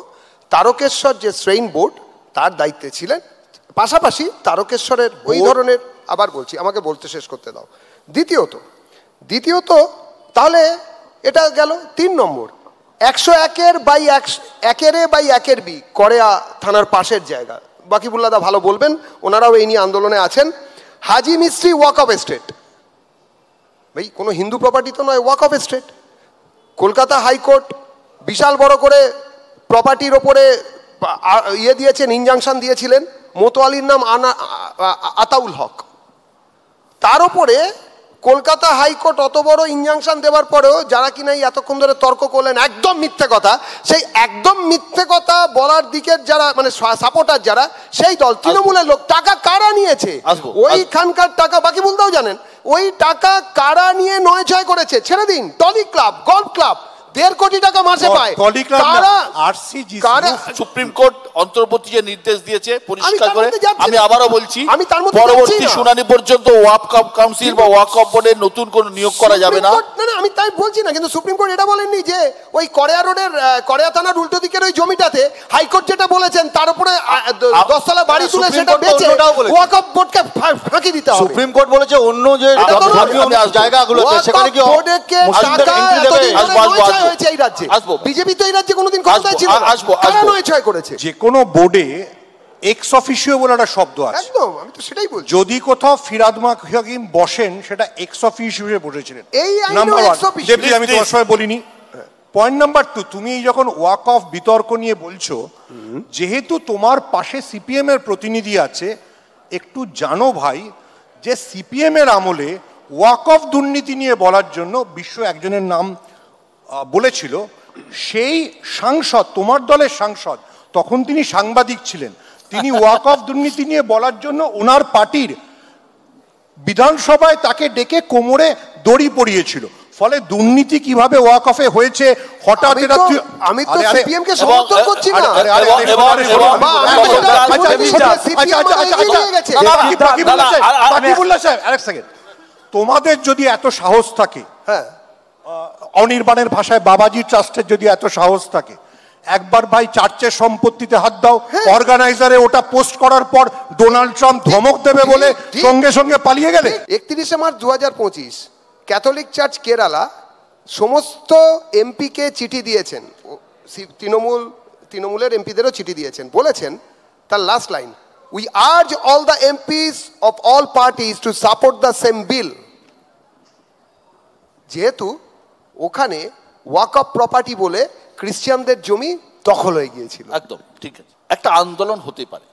তারকেশ্বর যে শ্রেইন বোর্ড তার দায়িত্বে ছিলেন। পাশাপাশি তারকেশ্বরের ওই ধরনের, আবার বলছি, আমাকে বলতে শেষ করতে দাও। দ্বিতীয়ত তাহলে এটা গেল 3 নম্বর, 101/1 বি করেয়া থানার পাশের জায়গা, বাকিবুল্লাদা ভালো বলবেন, ওনারাও এই নিয়ে আন্দোলনে আছেন। হাজি মিস্ত্রি ওয়াকফ এস্টেট, ভাই কোনো হিন্দু প্রপার্টি তো নয়, ওয়াকফ এস্টেট। কলকাতা হাইকোর্ট বিশাল বড় করে প্রপার্টির ওপরে দিয়েছেন, ইনজাংশন দিয়েছিলেন, মোতোয়ালির নাম আতাউল হক। তার উপরে কলকাতা হাইকোর্ট অত বড় ইনজাংশন দেওয়ার পরেও যারা কিনা এতক্ষণ ধরে তর্ক করলেন একদম মিথ্যে কথা, সেই একদম মিথ্যে কথা বলার দিকের যারা মানে সাপোর্টার যারা, সেই দল তৃণমূলের লোক, টাকা কারা নিয়েছে? ওইখানকার টাকা বাকিবুলদাও জানেন, ওই টাকা কারা নিয়ে 9-6 করেছে? ছেড়ে দিন, টলি ক্লাব, গল্ফ ক্লাব 1.5 কোটি টাকা মাসে পায়। সুপ্রিম কোর্ট অন্তর্বর্তী যে নির্দেশ দিয়েছে পরিষ্কার করে, আমি আবারও বলছি আমি তার মধ্যে পরবর্তী শুনানি পর্যন্ত ওয়াকফ কাউন্সিল বা ওয়াকফ বোর্ডের নতুন কোনো নিয়োগ করা যাবে না। না আমি তাই বলছি না, কিন্তু সুপ্রিম কোর্ট এটা বলেননি যে ওই কড়িয়া রোডের কড়িয়া থানার উল্টো দিকের ওই জমিটাতে হাইকোর্ট যেটা বলেছেন তার উপরে 10 তলা বাড়ি তুলে সেটা বেচে ওয়াকফ বোর্ডকে ফাঁকি দিতে হবে। সুপ্রিম কোর্ট বলেছে অন্য যে জায়গাগুলো আছে সেখানে কি হয়েছে এই রাজ্যে, বিজেপি তো এই রাজ্যে কোনোদিন ক্ষমতায় ছিল না, কারা নয় করেছে। যে কোনো বোর্ডে এক্স অফিসিও বলে একটা শব্দ আছে, একদম আমি তো সেটাই বলছি। যদি কোথাও ফিরাদ হাকিম বসেন সেটা এক্স অফিসিও বসেছিলেন। এই নাম্বার 1 আমি তোমার সময় বলিনি। পয়েন্ট নাম্বার 2, তুমি যখন ওয়াক অফ বিতর্ক নিয়ে বলছো, যেহেতু তোমার পাশে সিপিএম এর প্রতিনিধি আছে, একটু জানো ভাই যে সিপিএম এর আমলে ওয়াক অফ দুর্নীতি নিয়ে বলার জন্য বিশ্ব একজনের নাম বলেছিল, সেই সাংসদ তোমার দলের সাংসদ, তখন তিনি সাংবাদিক ছিলেন, তিনি ওয়াক অফ দুর্নীতি নিয়ে বলার জন্য ওনার পার্টির বিধানসভায় তাকে ডেকে কোমরে দড়ি পরিয়েছিল। ফলে দুর্নীতি কিভাবে ওয়াক অফে হয়েছে হঠাৎ আমি তো সিপিএম কে সমর্থন করছি না। তোমাদের যদি এত সাহস থাকে, হ্যাঁ, অনির্বাণের ভাষায় বাবাজি ট্রাস্টের যদি এত সাহস থাকে, একবার ভাই চার্চের সম্পত্তিতে হাত দাও, অর্গানাইজারে ওটা পোস্ট করার পর ডোনাল্ড ট্রাম্প ধমক দেবে বলে সঙ্গে সঙ্গে পালিয়ে গেলে। 31 মার্চ 2025 ক্যাথলিক চার্চ কেরালা সমস্ত এমপিকে চিঠি দিয়েছেন, তৃণমূলের এমপিদেরও চিঠি দিয়েছেন, বলেছেন তার last line, we urge all the MPs of all parties to support the same bill. যেহেতু ওখানে ওয়াক অফ প্রপার্টি বলে খ্রিস্টানদের জমি দখল হয়ে গিয়েছিল। একদম ঠিক আছে, একটা আন্দোলন হতে পারে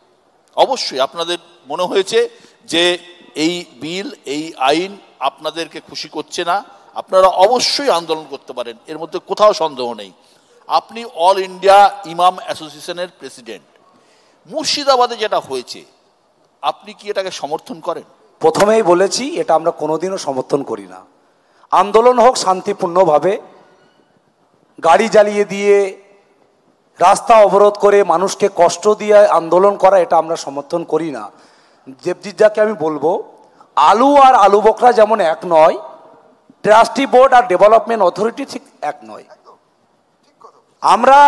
অবশ্যই। আপনাদের মনে হয়েছে যে এই বিল, এই আইন আপনাদেরকে খুশি করছে না, আপনারা অবশ্যই আন্দোলন করতে পারেন, এর মধ্যে কোথাও সন্দেহ নেই। আপনি অল ইন্ডিয়া ইমাম অ্যাসোসিয়েশনের প্রেসিডেন্ট, মুর্শিদাবাদে যেটা হয়েছে আপনি কি এটাকে সমর্থন করেন? প্রথমেই বলেছি এটা আমরা কোনোদিনও সমর্থন করি না। আন্দোলন হোক শান্তিপূর্ণভাবে, গাড়ি জ্বালিয়ে দিয়ে রাস্তা অবরোধ করে মানুষকে কষ্ট দিয়ে আন্দোলন করা এটা আমরা সমর্থন করি না। দেবজিৎ দাকে আমি বলবো, আলু আর আলু বকরা যেমন এক নয়, ট্রাস্টি বোর্ড আর ডেভেলপমেন্ট অথরিটি ঠিক এক নয়। আমরা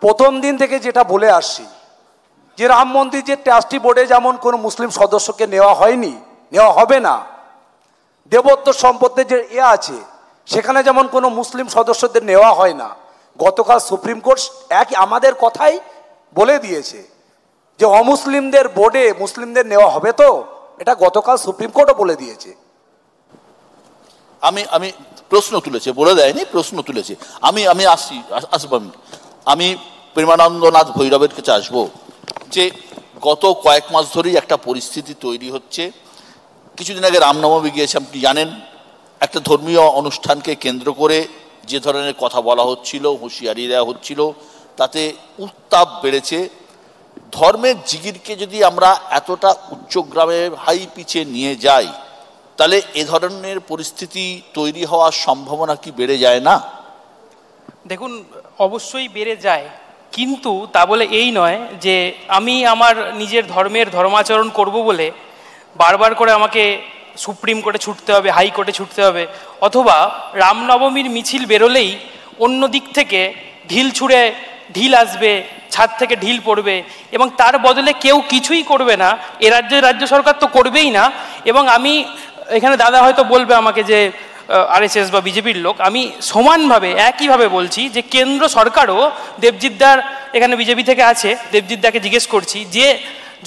প্রথম দিন থেকে যেটা বলে আসছি যে রাম মন্দির যে ট্রাস্টি বোর্ডে যেমন কোনো মুসলিম সদস্যকে নেওয়া হয়নি, নেওয়া হবে না, দেবত্ব সম্পত্তির যে আছে সেখানে যেমন কোনো মুসলিম সদস্যদের নেওয়া হয় না। গতকাল সুপ্রিম কোর্ট একই আমাদের কথাই বলে দিয়েছে যে অমুসলিমদের বোর্ডে মুসলিমদের নেওয়া হবে, তো এটা গতকাল সুপ্রিম কোর্টও বলে দিয়েছে। আমি প্রশ্ন তুলেছে, বলে দেয়নি, প্রশ্ন তুলেছে। আমি আসবো আমি প্রেমানন্দনাথ ভৈরবের কাছে আসবো যে গত কয়েক মাস ধরেই একটা পরিস্থিতি তৈরি হচ্ছে। কিছুদিন আগে রামনবমী গিয়েছে, আপনি জানেন, একটা ধর্মীয় অনুষ্ঠানকে কেন্দ্র করে যে ধরনের কথা বলা হচ্ছিল, হুঁশিয়ারি দেওয়া হচ্ছিল, তাতে উত্তাপ বেড়েছে। ধর্মের জিগিরকে যদি আমরা এতটা উচ্চগ্রামে হাই পিচে নিয়ে যাই, তাহলে এ ধরনের পরিস্থিতি তৈরি হওয়ার সম্ভাবনা কি বেড়ে যায় না? দেখুন, অবশ্যই বেড়ে যায়, কিন্তু তা বলে এই নয় যে আমি আমার নিজের ধর্মের ধর্মাচরণ করব বলে বারবার করে আমাকে সুপ্রিম কোর্টে ছুটতে হবে, হাইকোর্টে ছুটতে হবে, অথবা রামনবমীর মিছিল বেরোলেই অন্য দিক থেকে ঢিল ছুঁড়ে ঢিল আসবে, ছাদ থেকে ঢিল পড়বে এবং তার বদলে কেউ কিছুই করবে না। এ রাজ্য সরকার তো করবেই না। এবং আমি এখানে দাদা হয়তো বলবে আমাকে যে আরএসএস বা বিজেপির লোক, আমি সমানভাবে একইভাবে বলছি যে কেন্দ্র সরকারও, দেবজিৎদার এখানে বিজেপি থেকে আছে, দেবজিৎদাকে জিজ্ঞেস করছি যে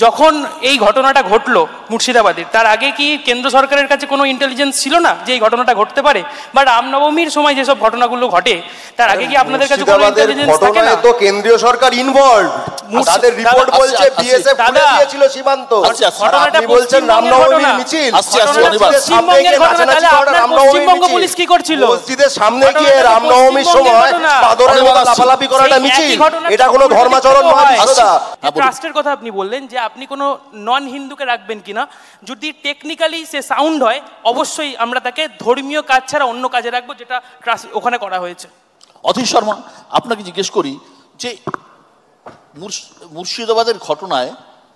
যখন এই ঘটনাটা ঘটলো মুর্শিদাবাদের, তার আগে কি কেন্দ্র সরকারের কাছে কোনো ইন্টেলিজেন্স ছিল না যে এই ঘটনাটা ঘটতে পারে? বা রামনবমীর সময় যেসব ঘটনাগুলো ঘটে তার আগে কি আপনাদের কাছে কোনো ইন্টেলিজেন্স থাকে না? তো কেন্দ্রীয় সরকার ইনভলভ, তাদের রিপোর্ট বলছে বিএসএফ খুলে দিয়েছিল সীমান্ত। আপনি বলছেন রামনবমীর মিছিল, পশ্চিমবঙ্গের ঘটনা, তাহলে আপনার পশ্চিমবঙ্গ পুলিশ কি করছিল? মসজিদের সামনে গিয়ে রামনবমীর সময় বাদরের মতো লাফালাফি করাটা মিছিল, এটা কোনো ধর্মাচরণ নয়। ট্রাস্টের কথা আপনি বললেন যে আপনি কোনো নন হিন্দুকে রাখবেন কিনা, যদি টেকনিক্যালি সে সাউন্ড হয় অবশ্যই আমরা তাকে ধর্মীয় কাজ ছাড়া অন্য কাজে রাখবো, যেটা ওখানে করা হয়েছে। অধীর শর্মা, আপনাকে জিজ্ঞেস করি যে মুর্শিদাবাদের ঘটনায়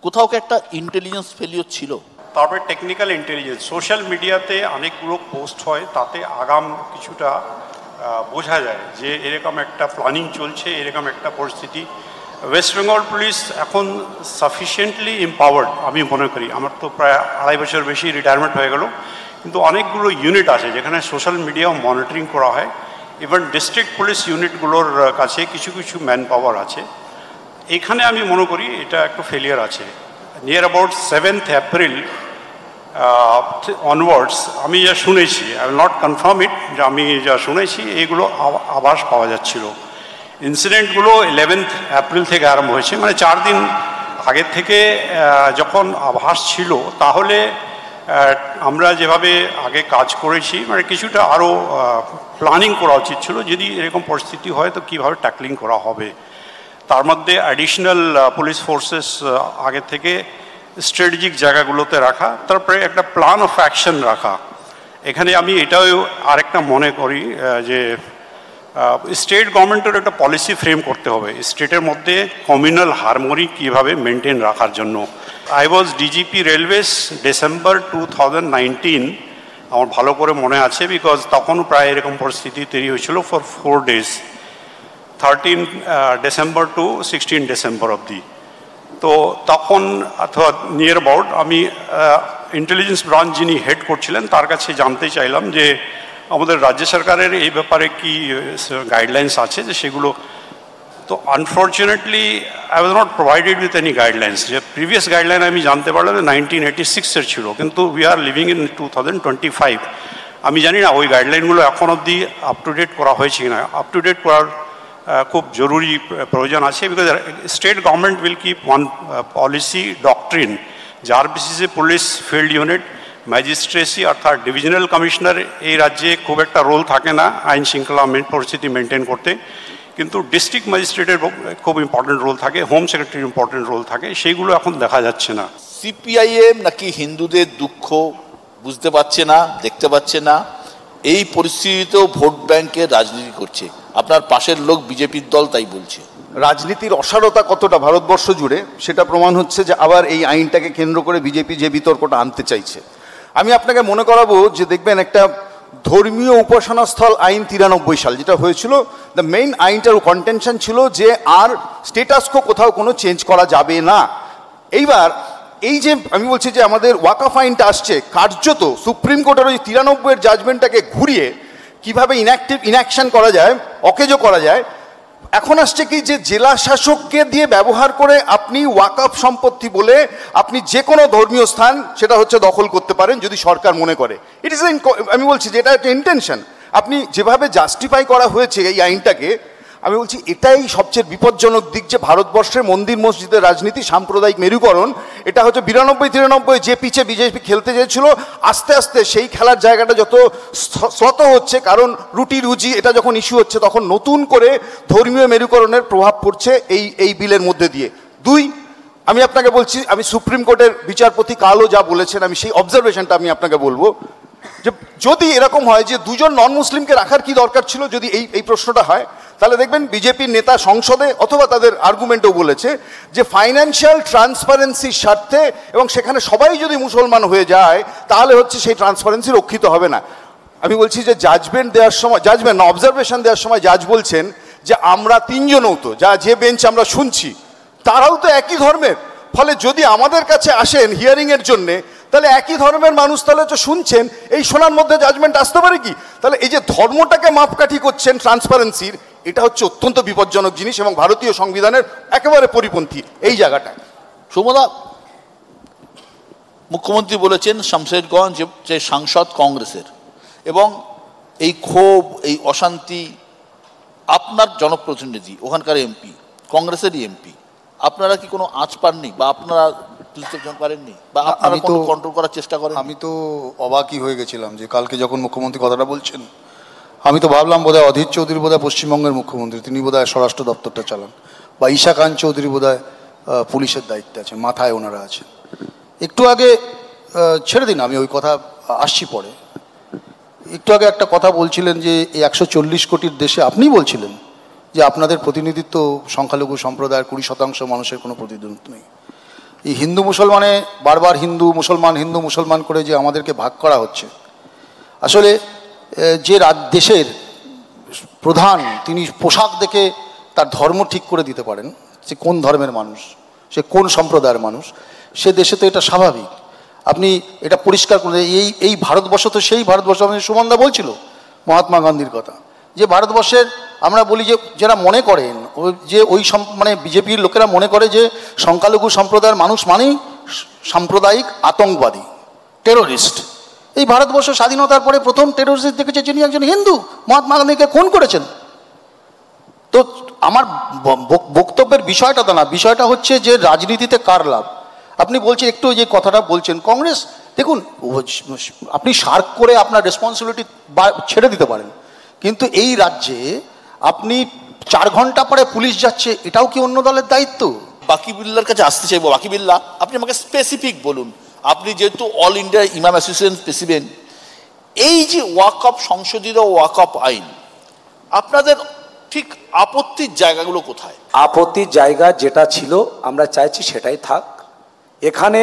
কোথাও কি একটা ইন্টেলিজেন্স ফেলিওর ছিল? তারপরে টেকনিক্যাল ইন্টেলিজেন্স, সোশ্যাল মিডিয়াতে অনেকগুলো পোস্ট হয়, তাতে আগাম কিছুটা বোঝা যায় যে এরকম একটা প্ল্যানিং চলছে, এরকম একটা পরিস্থিতি। ওয়েস্ট বেঙ্গল পুলিশ এখন সাফিসিয়েন্টলি এম্পাওয়ার্ড আমি মনে করি। আমার তো প্রায় 2.5 বছর বেশি রিটায়ারমেন্ট হয়ে গেল, কিন্তু অনেকগুলো ইউনিট আছে যেখানে সোশ্যাল মিডিয়াও মনিটরিং করা হয়। ইভেন ডিস্ট্রিক্ট পুলিশ ইউনিটগুলোর কাছে কিছু কিছু ম্যান পাওয়ার আছে। এখানে আমি মনে করি এটা একটু ফেলিয়ার আছে। Near about 7th April onwards আমি যা শুনেছি, আই উইল নট কনফার্ম ইট, যে আমি যা শুনেছি এইগুলো আভাস পাওয়া যাচ্ছিল। ইনসিডেন্টগুলো 11th এপ্রিল থেকে আরম্ভ হয়েছে, মানে 4 দিন আগের থেকে যখন আভাস ছিল, তাহলে আমরা যেভাবে আগে কাজ করেছি মানে কিছুটা আরও প্ল্যানিং করা উচিত ছিল, যদি এরকম পরিস্থিতি হয় তো কীভাবে ট্যাকলিং করা হবে। তার মধ্যে অ্যাডিশনাল পুলিশ ফোর্সেস আগে থেকে স্ট্র্যাটেজিক জায়গাগুলোতে রাখা, তারপরে একটা প্ল্যান অফ অ্যাকশন রাখা। এখানে আমি এটাও আরেকটা মনে করি যে স্টেট গভর্নমেন্টের একটা পলিসি ফ্রেম করতে হবে স্টেটের মধ্যে কমিউনাল হারমোনি কীভাবে মেনটেন রাখার জন্য। I was DGP railways December 2019, আমার ভালো করে মনে আছে, বিকজ তখনও প্রায় এরকম পরিস্থিতি তৈরি হয়েছিল for 4 days, 13 December to 16 December অবধি। তো তখন অথবা নিয়ার অ্যাবাউট আমি ইন্টেলিজেন্স ব্রাঞ্চ যিনি হেড করছিলেন তার কাছে জানতে চাইলাম যে আমাদের রাজ্য সরকারের এই ব্যাপারে কি গাইডলাইন্স আছে, যে সেগুলো তো unfortunately I was not provided with any guidelines. যে প্রিভিয়াস গাইডলাইন আমি জানতে পারলাম 1986-এর ছিল, কিন্তু উই আর লিভিং ইন 2025। আমি জানি না ওই গাইডলাইনগুলো এখন অবধি আপ টু ডেট করা হয়েছে কিনা। আপ টু ডেট করার খুব জরুরি প্রয়োজন আছে, because state government will keep one policy doctrine, যার বেসিসে পুলিশ ফিল্ড ইউনিট ম্যাজিস্ট্রেসি অর্থাৎ ডিভিশনাল কমিশনার এই রাজ্যে খুব একটা রোল থাকে না আইন শৃঙ্খলা পরিস্থিতি মেনটেন করতে, কিন্তু ডিস্ট্রিক্ট ম্যাজিস্ট্রেটের খুব ইম্পর্টেন্ট রোল থাকে, হোম সেক্রেটারির ইম্পর্টেন্ট রোল থাকে, সেইগুলো এখন দেখা যাচ্ছে না। সিপিআইএম নাকি হিন্দুদের দুঃখ বুঝতে পারছে না, দেখতে পাচ্ছে না, এই পরিস্থিতিতেও ভোট ব্যাংকের রাজনীতি করছে। আপনার পাশের লোক বিজেপির দল তাই বলছে। রাজনীতির অসারতা কতটা ভারতবর্ষ জুড়ে সেটা প্রমাণ হচ্ছে যে আবার এই আইনটাকে কেন্দ্র করে বিজেপি যে বিতর্কটা আনতে চাইছে। আমি আপনাকে মনে করাবো যে দেখবেন একটা ধর্মীয় উপাসনাস্থল আইন 93 সাল যেটা হয়েছিল, দ্য মেইন আইনটার কন্টেনশন ছিল যে আর স্টেটাসকো কোথাও কোনো চেঞ্জ করা যাবে না। এইবার এই যে আমি বলছি যে আমাদের ওয়াকফ আইনটা আসছে, কার্যত সুপ্রিম কোর্টের ওই 93-এর জাজমেন্টটাকে ঘুরিয়ে কিভাবে ইনঅ্যাকশন করা যায়, অকেজো করা যায়। এখন আসছে কি যে জেলা শাসককে দিয়ে ব্যবহার করে আপনি ওয়াকফ সম্পত্তি বলে আপনি যে কোনো ধর্মীয় স্থান সেটা হচ্ছে দখল করতে পারেন যদি সরকার মনে করে। ইট ইজ আমি বলছি যে এটা একটা ইন্টেনশন। আপনি যেভাবে জাস্টিফাই করা হয়েছে এই আইনটাকে, আমি বলছি এটাই সবচেয়ে বিপজ্জনক দিক, যে ভারতবর্ষের মন্দির মসজিদের রাজনীতি, সাম্প্রদায়িক মেরুকরণ, এটা হচ্ছে 92-93 যে পিচে বিজেপি খেলতে চেয়েছিল, আস্তে আস্তে সেই খেলার জায়গাটা যত শ্লথ হচ্ছে, কারণ রুটি রুজি এটা যখন ইস্যু হচ্ছে তখন নতুন করে ধর্মীয় মেরুকরণের প্রভাব পড়ছে এই বিলের মধ্যে দিয়ে। 2, আমি আপনাকে বলছি, আমি সুপ্রিম কোর্টের বিচারপতি কালও যা বলেছেন আমি সেই অবজারভেশনটা আমি আপনাকে বলবো, যে যদি এরকম হয় যে 2 জন নন মুসলিমকে রাখার কি দরকার ছিল, যদি এই প্রশ্নটা হয়, তাহলে দেখবেন বিজেপির নেতা সংসদে অথবা তাদের আর্গুমেন্টও বলেছে যে ফাইন্যান্সিয়াল ট্রান্সপারেন্সির স্বার্থে, এবং সেখানে সবাই যদি মুসলমান হয়ে যায় তাহলে হচ্ছে সেই ট্রান্সপারেন্সি রক্ষিত হবে না। আমি বলছি যে অবজারভেশন দেওয়ার সময় জাজ বলছেন যে আমরা 3 জনও তো যে বেঞ্চ আমরা শুনছি তারাও তো একই ধর্মের, ফলে যদি আমাদের কাছে আসেন হিয়ারিংয়ের জন্যে তাহলে একই ধর্মের মানুষ তাহলে তো শুনছেন, এই শোনার মধ্যে জাজমেন্ট আসতে পারে কি? তাহলে এই যে ধর্মটাকে মাপকাঠি করছেন ট্রান্সপারেন্সির, এটা হচ্ছে অত্যন্ত বিপজ্জনক জিনিস এবং ভারতীয় সংবিধানের একেবারে পরিপন্থী এই জায়গাটা। সোমদা, মুখ্যমন্ত্রী বলেছেন শামশেরগঞ্জ যে সাংসদ কংগ্রেসের, এবং এই ক্ষোভ, এই অশান্তি, আপনার জনপ্রতিনিধি ওখানকার এমপি, কংগ্রেসেরই এমপি, আপনারা কি কোনো আঁচ পাননি বা আপনারা পারেননি বা আপনারা কোনো কন্ট্রোল করার চেষ্টা করেন? আমি তো অবাকই হয়ে গেছিলাম যে কালকে যখন মুখ্যমন্ত্রী কথাটা বলছেন, আমি তো ভাবলাম বোধহয় অধীর চৌধুরী বোধহয় পশ্চিমবঙ্গের মুখ্যমন্ত্রী, তিনি বোধহয় স্বরাষ্ট্র দপ্তরটা চালান, বা ঈশা কান্ত চৌধুরী বোধহয় পুলিশের দায়িত্বে আছেন, মাথায় ওনারা আছেন। একটু আগে ছেড়ে দিন, আমি ওই কথা আসছি পরে। একটু আগে একটা কথা বলছিলেন যে এই 140 কোটির দেশে, আপনি বলছিলেন যে আপনাদের প্রতিনিধিত্ব সংখ্যালঘু সম্প্রদায়ের 20% মানুষের কোনো প্রতিনিধিত্ব নেই। এই হিন্দু মুসলমানে বারবার হিন্দু মুসলমান করে যে আমাদেরকে ভাগ করা হচ্ছে, আসলে যে দেশের প্রধান তিনি পোশাক দেখে তার ধর্ম ঠিক করে দিতে পারেন, সে কোন ধর্মের মানুষ, সে কোন সম্প্রদায়ের মানুষ, সে দেশে তো এটা স্বাভাবিক। আপনি এটা পরিষ্কার করে এই ভারতবর্ষ তো সেই ভারতবর্ষ, আমি সুমনদা বলছিল মহাত্মা গান্ধীর কথা, যে ভারতবর্ষের আমরা বলি যে যারা মনে করেন যে ওই মানে বিজেপির লোকেরা মনে করে যে সংখ্যালঘু সম্প্রদায়ের মানুষ মানেই সাম্প্রদায়িক আতঙ্কবাদী, টেরোরিস্ট। এই ভারতবর্ষ স্বাধীনতার পরে প্রথম টেরোরিস্ট দেখেছে যিনি একজন হিন্দু, মহাত্মা গান্ধীকে খুন করেছেন। তো আমার বক্তব্যের বিষয়টা তো না, বিষয়টা হচ্ছে যে রাজনীতিতে কার লাভ। আপনি বলছেন একটু যে কথাটা বলছেন কংগ্রেস, দেখুন আপনি সার্ক করে আপনার রেসপন্সিবিলিটি ছেড়ে দিতে পারেন, কিন্তু এই রাজ্যে আপনি 4 ঘন্টা পরে পুলিশ যাচ্ছে, এটাও কি অন্য দলের দায়িত্ব? বাকিবুল্লার কাছে আসতে চাইবো। বাকিবুল্লাহ, আপনি আমাকে স্পেসিফিক বলুন, আপনি যেহেতু অল ইন্ডিয়া ইমাম অ্যাসোসিয়েশন প্রেসিডেন্ট, এই যে ওয়াকফ সংশোধিত ওয়াকফ আইন, আপনাদের ঠিক আপত্তির জায়গাগুলো কোথায়? আপত্তির জায়গা যেটা ছিল আমরা চাইছি সেটাই থাক। এখানে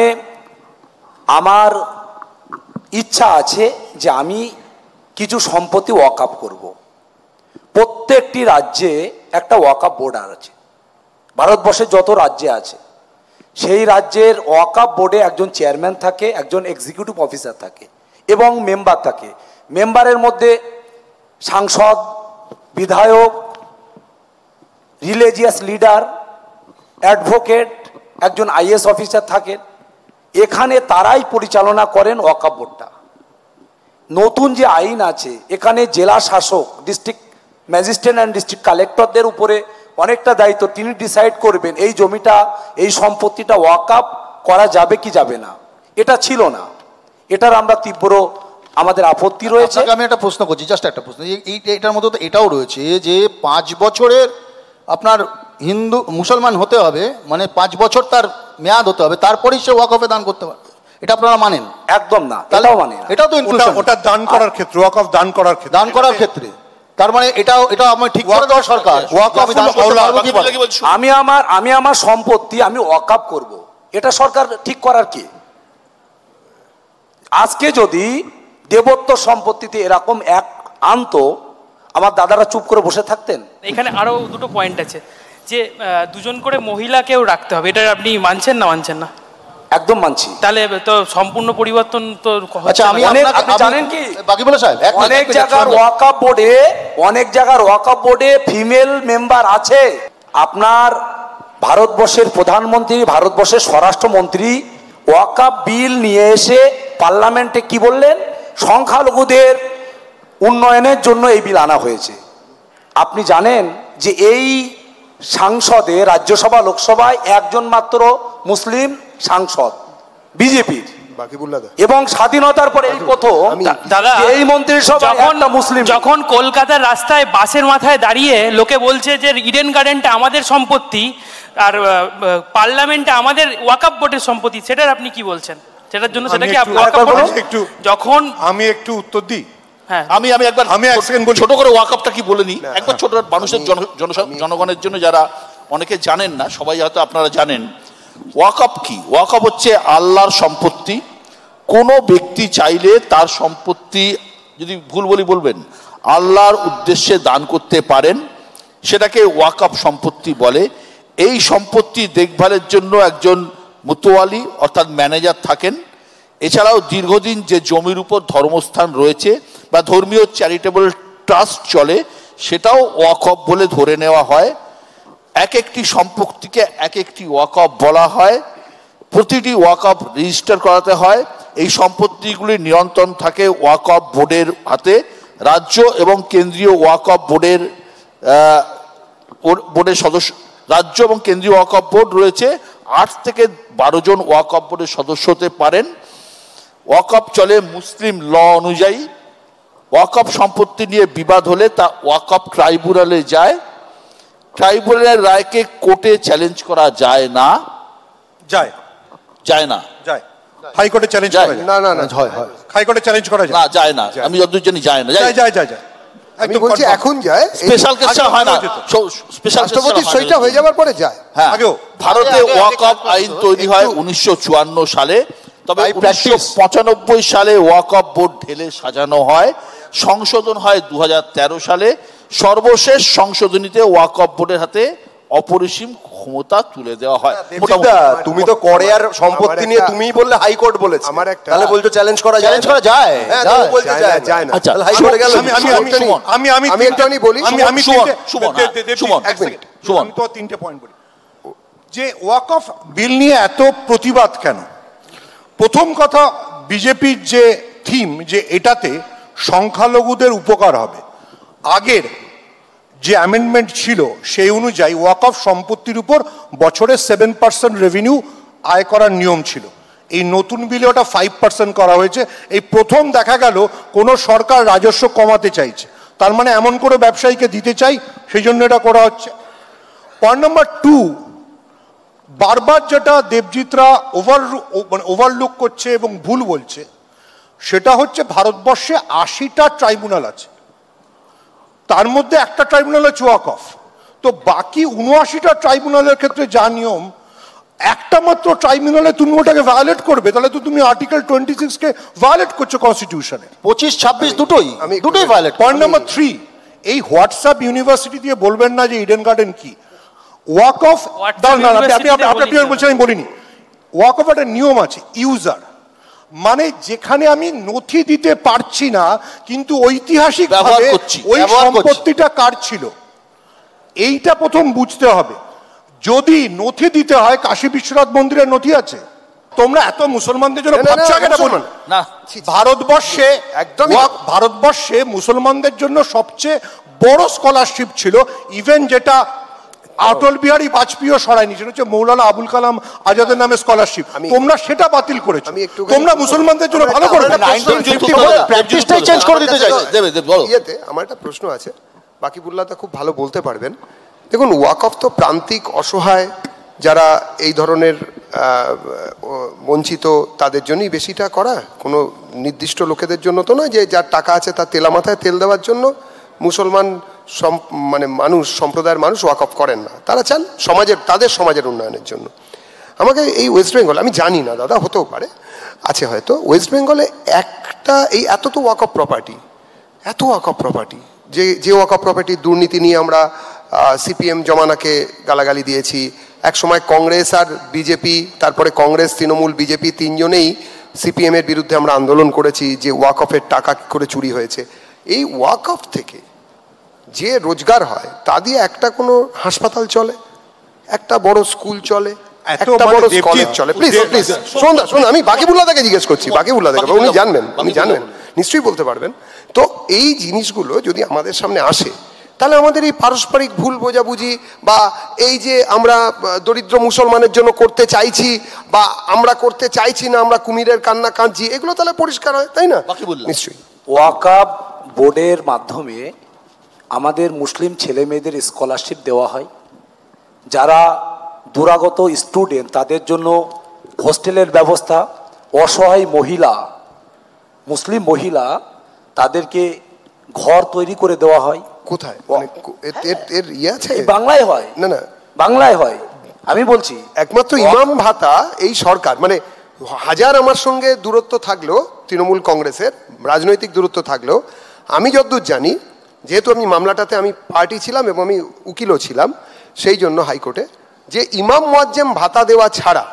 আমার ইচ্ছা আছে যে আমি কিছু সম্পত্তি ওয়াকফ করব। প্রত্যেকটি রাজ্যে একটা ওয়াকফ বোর্ড আছে, ভারতবর্ষে যত রাজ্যে আছে সেই রাজ্যের ওয়াকফ বোর্ডে একজন চেয়ারম্যান থাকে, একজন এক্সিকিউটিভ অফিসার থাকে এবং মেম্বার থাকে। মেম্বারের মধ্যে সাংসদ, বিধায়ক, রিলিজিয়াস লিডার, অ্যাডভোকেট, একজন আইএস অফিসার থাকেন। এখানে তারাই পরিচালনা করেন ওয়াকফ বোর্ডটা। নতুন যে আইন আছে এখানে জেলা শাসক, ডিস্ট্রিক্ট ম্যাজিস্ট্রেট অ্যান্ড ডিস্ট্রিক্ট কালেক্টরদের উপরে অনেকটা দায়িত্ব, তিনি ডিসাইড করবেন এই জমিটা, এই সম্পত্তিটা ওয়াকফ করা যাবে কি যাবে না। এটা ছিল না, এটার আমরা তীব্র আমাদের আপত্তি রয়েছে। আমি একটা প্রশ্ন করছি, জাস্ট একটা প্রশ্ন, এটার মধ্যে তো এটাও রয়েছে যে 5 বছরের আপনার হিন্দু মুসলমান হতে হবে, মানে 5 বছর তার মেয়াদ হতে হবে, তারপরেই সে ওয়াকফে দান করতে পারবে, এটা আপনারা মানেন? একদম না, তাহলেও মানে এটাও তো ইনক্লুশন, ওটা দান করার ক্ষেত্রে, ওয়াকফ দান করার ক্ষেত্রে, তার মানে এটাও আমি ঠিক করে দেওয়া সরকার। আমি আমার সম্পত্তি আমি ওয়াকফ করব, এটা সরকার ঠিক করার কি? আজকে যদি দেবত্ব সম্পত্তিতে এরকম এক আনতো, আমার দাদারা চুপ করে বসে থাকতেন? এখানে আরো দুটো পয়েন্ট আছে, যে 2জন করে মহিলাকেও রাখতে হবে, এটা আপনি মানছেন না? মানছেন না? একদম মানছি। তাহলে তো সম্পূর্ণ পরিবর্তন তো আচ্ছা, আপনি জানেন কি বাকিবুল্লাহ সাহেব, অনেক জায়গার ওয়াকফ বোর্ডে ফিমেল মেম্বার আছে। আপনার ভারতবর্ষের প্রধানমন্ত্রী, ভারতবর্ষের স্বরাষ্ট্রমন্ত্রী ওয়াকফ বিল নিয়ে এসে পার্লামেন্টে কি বললেন? সংখ্যালঘুদের উন্নয়নের জন্য এই বিল আনা হয়েছে। আপনি জানেন যে এই সাংসদে, রাজ্যসভা লোকসভায় একজন মাত্র মুসলিম সাংসদ বিজেপির, এবং স্বাধীনতার পরে এই প্রথম দাদা এই মন্ত্রিসভা একটা মুসলিম। যখন কলকাতার রাস্তায় বাসের মাথায় দাঁড়িয়ে লোকে বলছে যে ইডেন গার্ডেনটা আমাদের সম্পত্তি আর পার্লামেন্টে আমাদের ওয়াকফ বোর্ডের সম্পত্তি, সেটার আপনি কি বলছেন? সেটার জন্য সেটাকে যখন আমি একটু উত্তর দিই, আমি একবার ছোট করে ওয়াকফটা কি বলে নিই একবার, ছোট মানুষের জনগণের জন্য, যারা অনেকে জানেন না, সবাই হয়তো আপনারা জানেন। ওয়াকফ কি? ওয়াকফ হচ্ছে আল্লাহর সম্পত্তি। কোনো ব্যক্তি চাইলে তার সম্পত্তি, যদি ভুল বলি বলবেন, আল্লাহর উদ্দেশ্যে দান করতে পারেন, সেটাকে ওয়াকফ সম্পত্তি বলে। এই সম্পত্তি দেখভালের জন্য একজন মুতওয়ালি অর্থাৎ ম্যানেজার থাকেন। এছাড়াও দীর্ঘদিন যে জমির উপর ধর্মস্থান রয়েছে বা ধর্মীয় চ্যারিটেবল ট্রাস্ট চলে, সেটাও ওয়াকফ বলে ধরে নেওয়া হয়। এক একটি সম্পত্তিকে এক একটি ওয়াকফ বলা হয়। প্রতিটি ওয়াকফ রেজিস্টার করাতে হয়। এই সম্পত্তিগুলির নিয়ন্ত্রণ থাকে ওয়াকফ বোর্ডের হাতে। রাজ্য এবং কেন্দ্রীয় ওয়াকফ বোর্ডের সদস্য, রাজ্য এবং কেন্দ্রীয় ওয়াকফ বোর্ড রয়েছে। 8 থেকে 12 জন ওয়াকফ বোর্ডের সদস্য হতে পারেন। ওয়াকফ চলে মুসলিম ল অনুযায়ী। ওয়াকফ সম্পত্তি নিয়ে বিবাদ হলে তা ওয়াকফ ট্রাইব্যুনালে যায়। ট্রাইব্যুনালের রায়কে কোর্টে চ্যালেঞ্জ করা যায় না। যায় না, হাইকোর্টে চ্যালেঞ্জ করা যায় না? হাইকোর্টে চ্যালেঞ্জ করা যায় না, যায় না। আমি যতদূর জানি যায় না। আমি বলছি এখন যায়, স্পেশাল কেস হয় না, স্পেশাল রাষ্ট্রপতি সইটা হয়ে যাওয়ার পরে যায়। হ্যাঁ, ভারতে ওয়াকফ আইন তৈরি হয় 1954 সালে, তবে 1995 সালে ওয়াকফ বোর্ড ঢেলে সাজানো হয়, সংশোধন হয় 2013 সালে। সর্বশেষ সংশোধনীতে ওয়াকফ বোর্ডের হাতে অপরিসীম ক্ষমতা তুলে দেওয়া হয়। তুমি তো করেয়ার সম্পত্তি নিয়ে তুমিই বললে হাইকোর্ট বলেছে, আমার একটা তাহলে বলছো চ্যালেঞ্জ করা যায়, বলতে যায় না, আচ্ছা হাইকোর্টে গেল। আমি একটুখানি বলি, আমি তো 3টে পয়েন্ট বলি যে ওয়াকফ বিল নিয়ে এত প্রতিবাদ কেন। প্রথম কথা, বিজেপির যে থিম যে এটাতে সংখ্যালঘুদের উপকার হবে, আগের যে অ্যামেন্ডমেন্ট ছিল সেই অনুযায়ী ওয়াকফ সম্পত্তির উপর বছরে 7% রেভিনিউ আয় করার নিয়ম ছিল। এই নতুন বিলে ওটা 5% করা হয়েছে। এই প্রথম দেখা গেল কোনো সরকার রাজস্ব কমাতে চাইছে, তার মানে এমন করে ব্যবসায়ীকে দিতে চাই, সেই জন্য এটা করা হচ্ছে। পয়েন্ট নাম্বার 2, বারবার যেটা দেবজিৎরা ওভারলুক করছে এবং ভুল বলছে, সেটা হচ্ছে ভারতবর্ষে 80টা ট্রাইব্যুনাল আছে, তার মধ্যে একটা ট্রাইব্যুনাল হচ্ছে ওয়াকফ। তো বাকি 79টা ট্রাইব্যুনালের ক্ষেত্রে যা নিয়ম, একটা মাত্র ট্রাইব্যুনালে তুমি ওটাকে ভায়োলেট করবে, তাহলে তো তুমি আর্টিকেল 26-কে ভায়োলেট করছো কনস্টিটিউশনে। 25-26 দুটোই ভায়োলেট। পয়েন্ট নাম্বার 3, এই হোয়াটসঅ্যাপ ইউনিভার্সিটি দিয়ে বলবেন না যে ইডেন গার্ডেন কি। ওয়াকফ আপনি বলছেন, আমি বলিনি। ওয়াকফ একটা নিয়ম আছে, ইউজার মানে যেখানে আমি নথি দিতে পারছি না কিন্তু ঐতিহাসিকভাবে ওই সম্পত্তিটা কার ছিল, এইটা প্রথম বুঝতে হবে। যদি নথি দিতে হয়, কাশী বিশ্বনাথ মন্দিরের নথি আছে, তোমরা এত মুসলমানদের জন্য ভারতবর্ষে মুসলমানদের জন্য সবচেয়ে বড় স্কলারশিপ ছিল, ইভেন যেটা অটল বিহারী বাজপেয়ী সরায়নি, সেটা হচ্ছে মৌলানা আবুল কালাম আজাদের নামে স্কলারশিপ। তোমরা সেটা বাতিল করেছো, তোমরা মুসলমানদের জন্য ভালো করে প্র্যাকটিসটাই চেঞ্জ করে দিতে চাইছো। আমার একটা প্রশ্ন আছে, বাকিবুল্লাহদা খুব ভালো বলতে পারবেন। দেখুন, ওয়াকফ তো প্রান্তিক অসহায় যারা এই ধরনের বঞ্চিত, তাদের জন্যই বেশিটা করা, কোনো নির্দিষ্ট লোকেদের জন্য তো নয় যে যার টাকা আছে তার তেলা মাথায় তেল দেওয়ার জন্য মুসলমান মানুষ, সম্প্রদায়ের মানুষ ওয়াকফ করেন না, তারা চান তাদের সমাজের উন্নয়নের জন্য। আমাকে এই ওয়েস্ট বেঙ্গল, আমি জানি না দাদা, হতেও পারে আছে হয়তো, ওয়েস্ট বেঙ্গলে একটা এত তো ওয়াকফ প্রপার্টি, যে ওয়াকফ প্রপার্টির দুর্নীতি নিয়ে আমরা সিপিএম জমানাকে গালাগালি দিয়েছি, এক সময় কংগ্রেস আর বিজেপি, তারপরে কংগ্রেস, তৃণমূল, বিজেপি তিনজনেই সিপিএমের বিরুদ্ধে আমরা আন্দোলন করেছি যে ওয়াকফের টাকা কী করে চুরি হয়েছে। এই ওয়াকফ থেকে যে রোজগার হয় তা দিয়ে একটা কোনো হাসপাতাল চলে, একটা বড় স্কুল চলে, একটা বড় কলেজ চলে। প্লিজ শোন, আমি বাকিবুল্লাহদাকে জিজ্ঞেস করছি, বাকিবুল্লাহদাকে, উনি জানবেন নিশ্চয়ই বলতে পারবেন। তো এই জিনিসগুলো যদি আমাদের সামনে আসে, তাহলে আমাদের এই পারস্পরিক ভুল বোঝাবুঝি বা এই যে আমরা দরিদ্র মুসলমানের জন্য করতে চাইছি বা আমরা করতে চাইছি না, আমরা কুমিরের কান্না কাঁদছি, এগুলো তাহলে পরিষ্কার হয়, তাই না? নিশ্চয়ই। ওয়াকফ বোর্ডের মাধ্যমে আমাদের মুসলিম ছেলে মেয়েদের স্কলারশিপ দেওয়া হয়, যারা দুরাগত স্টুডেন্ট তাদের জন্য হোস্টেলের ব্যবস্থা, অসহায় মহিলা, মুসলিম মহিলা, তাদেরকে ঘর তৈরি করে দেওয়া হয়। কোথায় এর ইয়ে আছে? বাংলায় হয় না, বাংলায় হয়। আমি বলছি একমাত্র ইমাম ভাতা এই সরকার, হাজার আমার সঙ্গে দূরত্ব থাকলেও, তৃণমূল কংগ্রেসের রাজনৈতিক দূরত্ব থাকলেও, আমি যতদূর জানি, যেহেতু আমি মামলাটাতে আমি পার্টি ছিলাম এবং আমি উকিলও ছিলাম, সেই জন্য হাইকোর্টে, যে ইমাম মুয়াজ্জেম ভাতা দেওয়া ছাড়া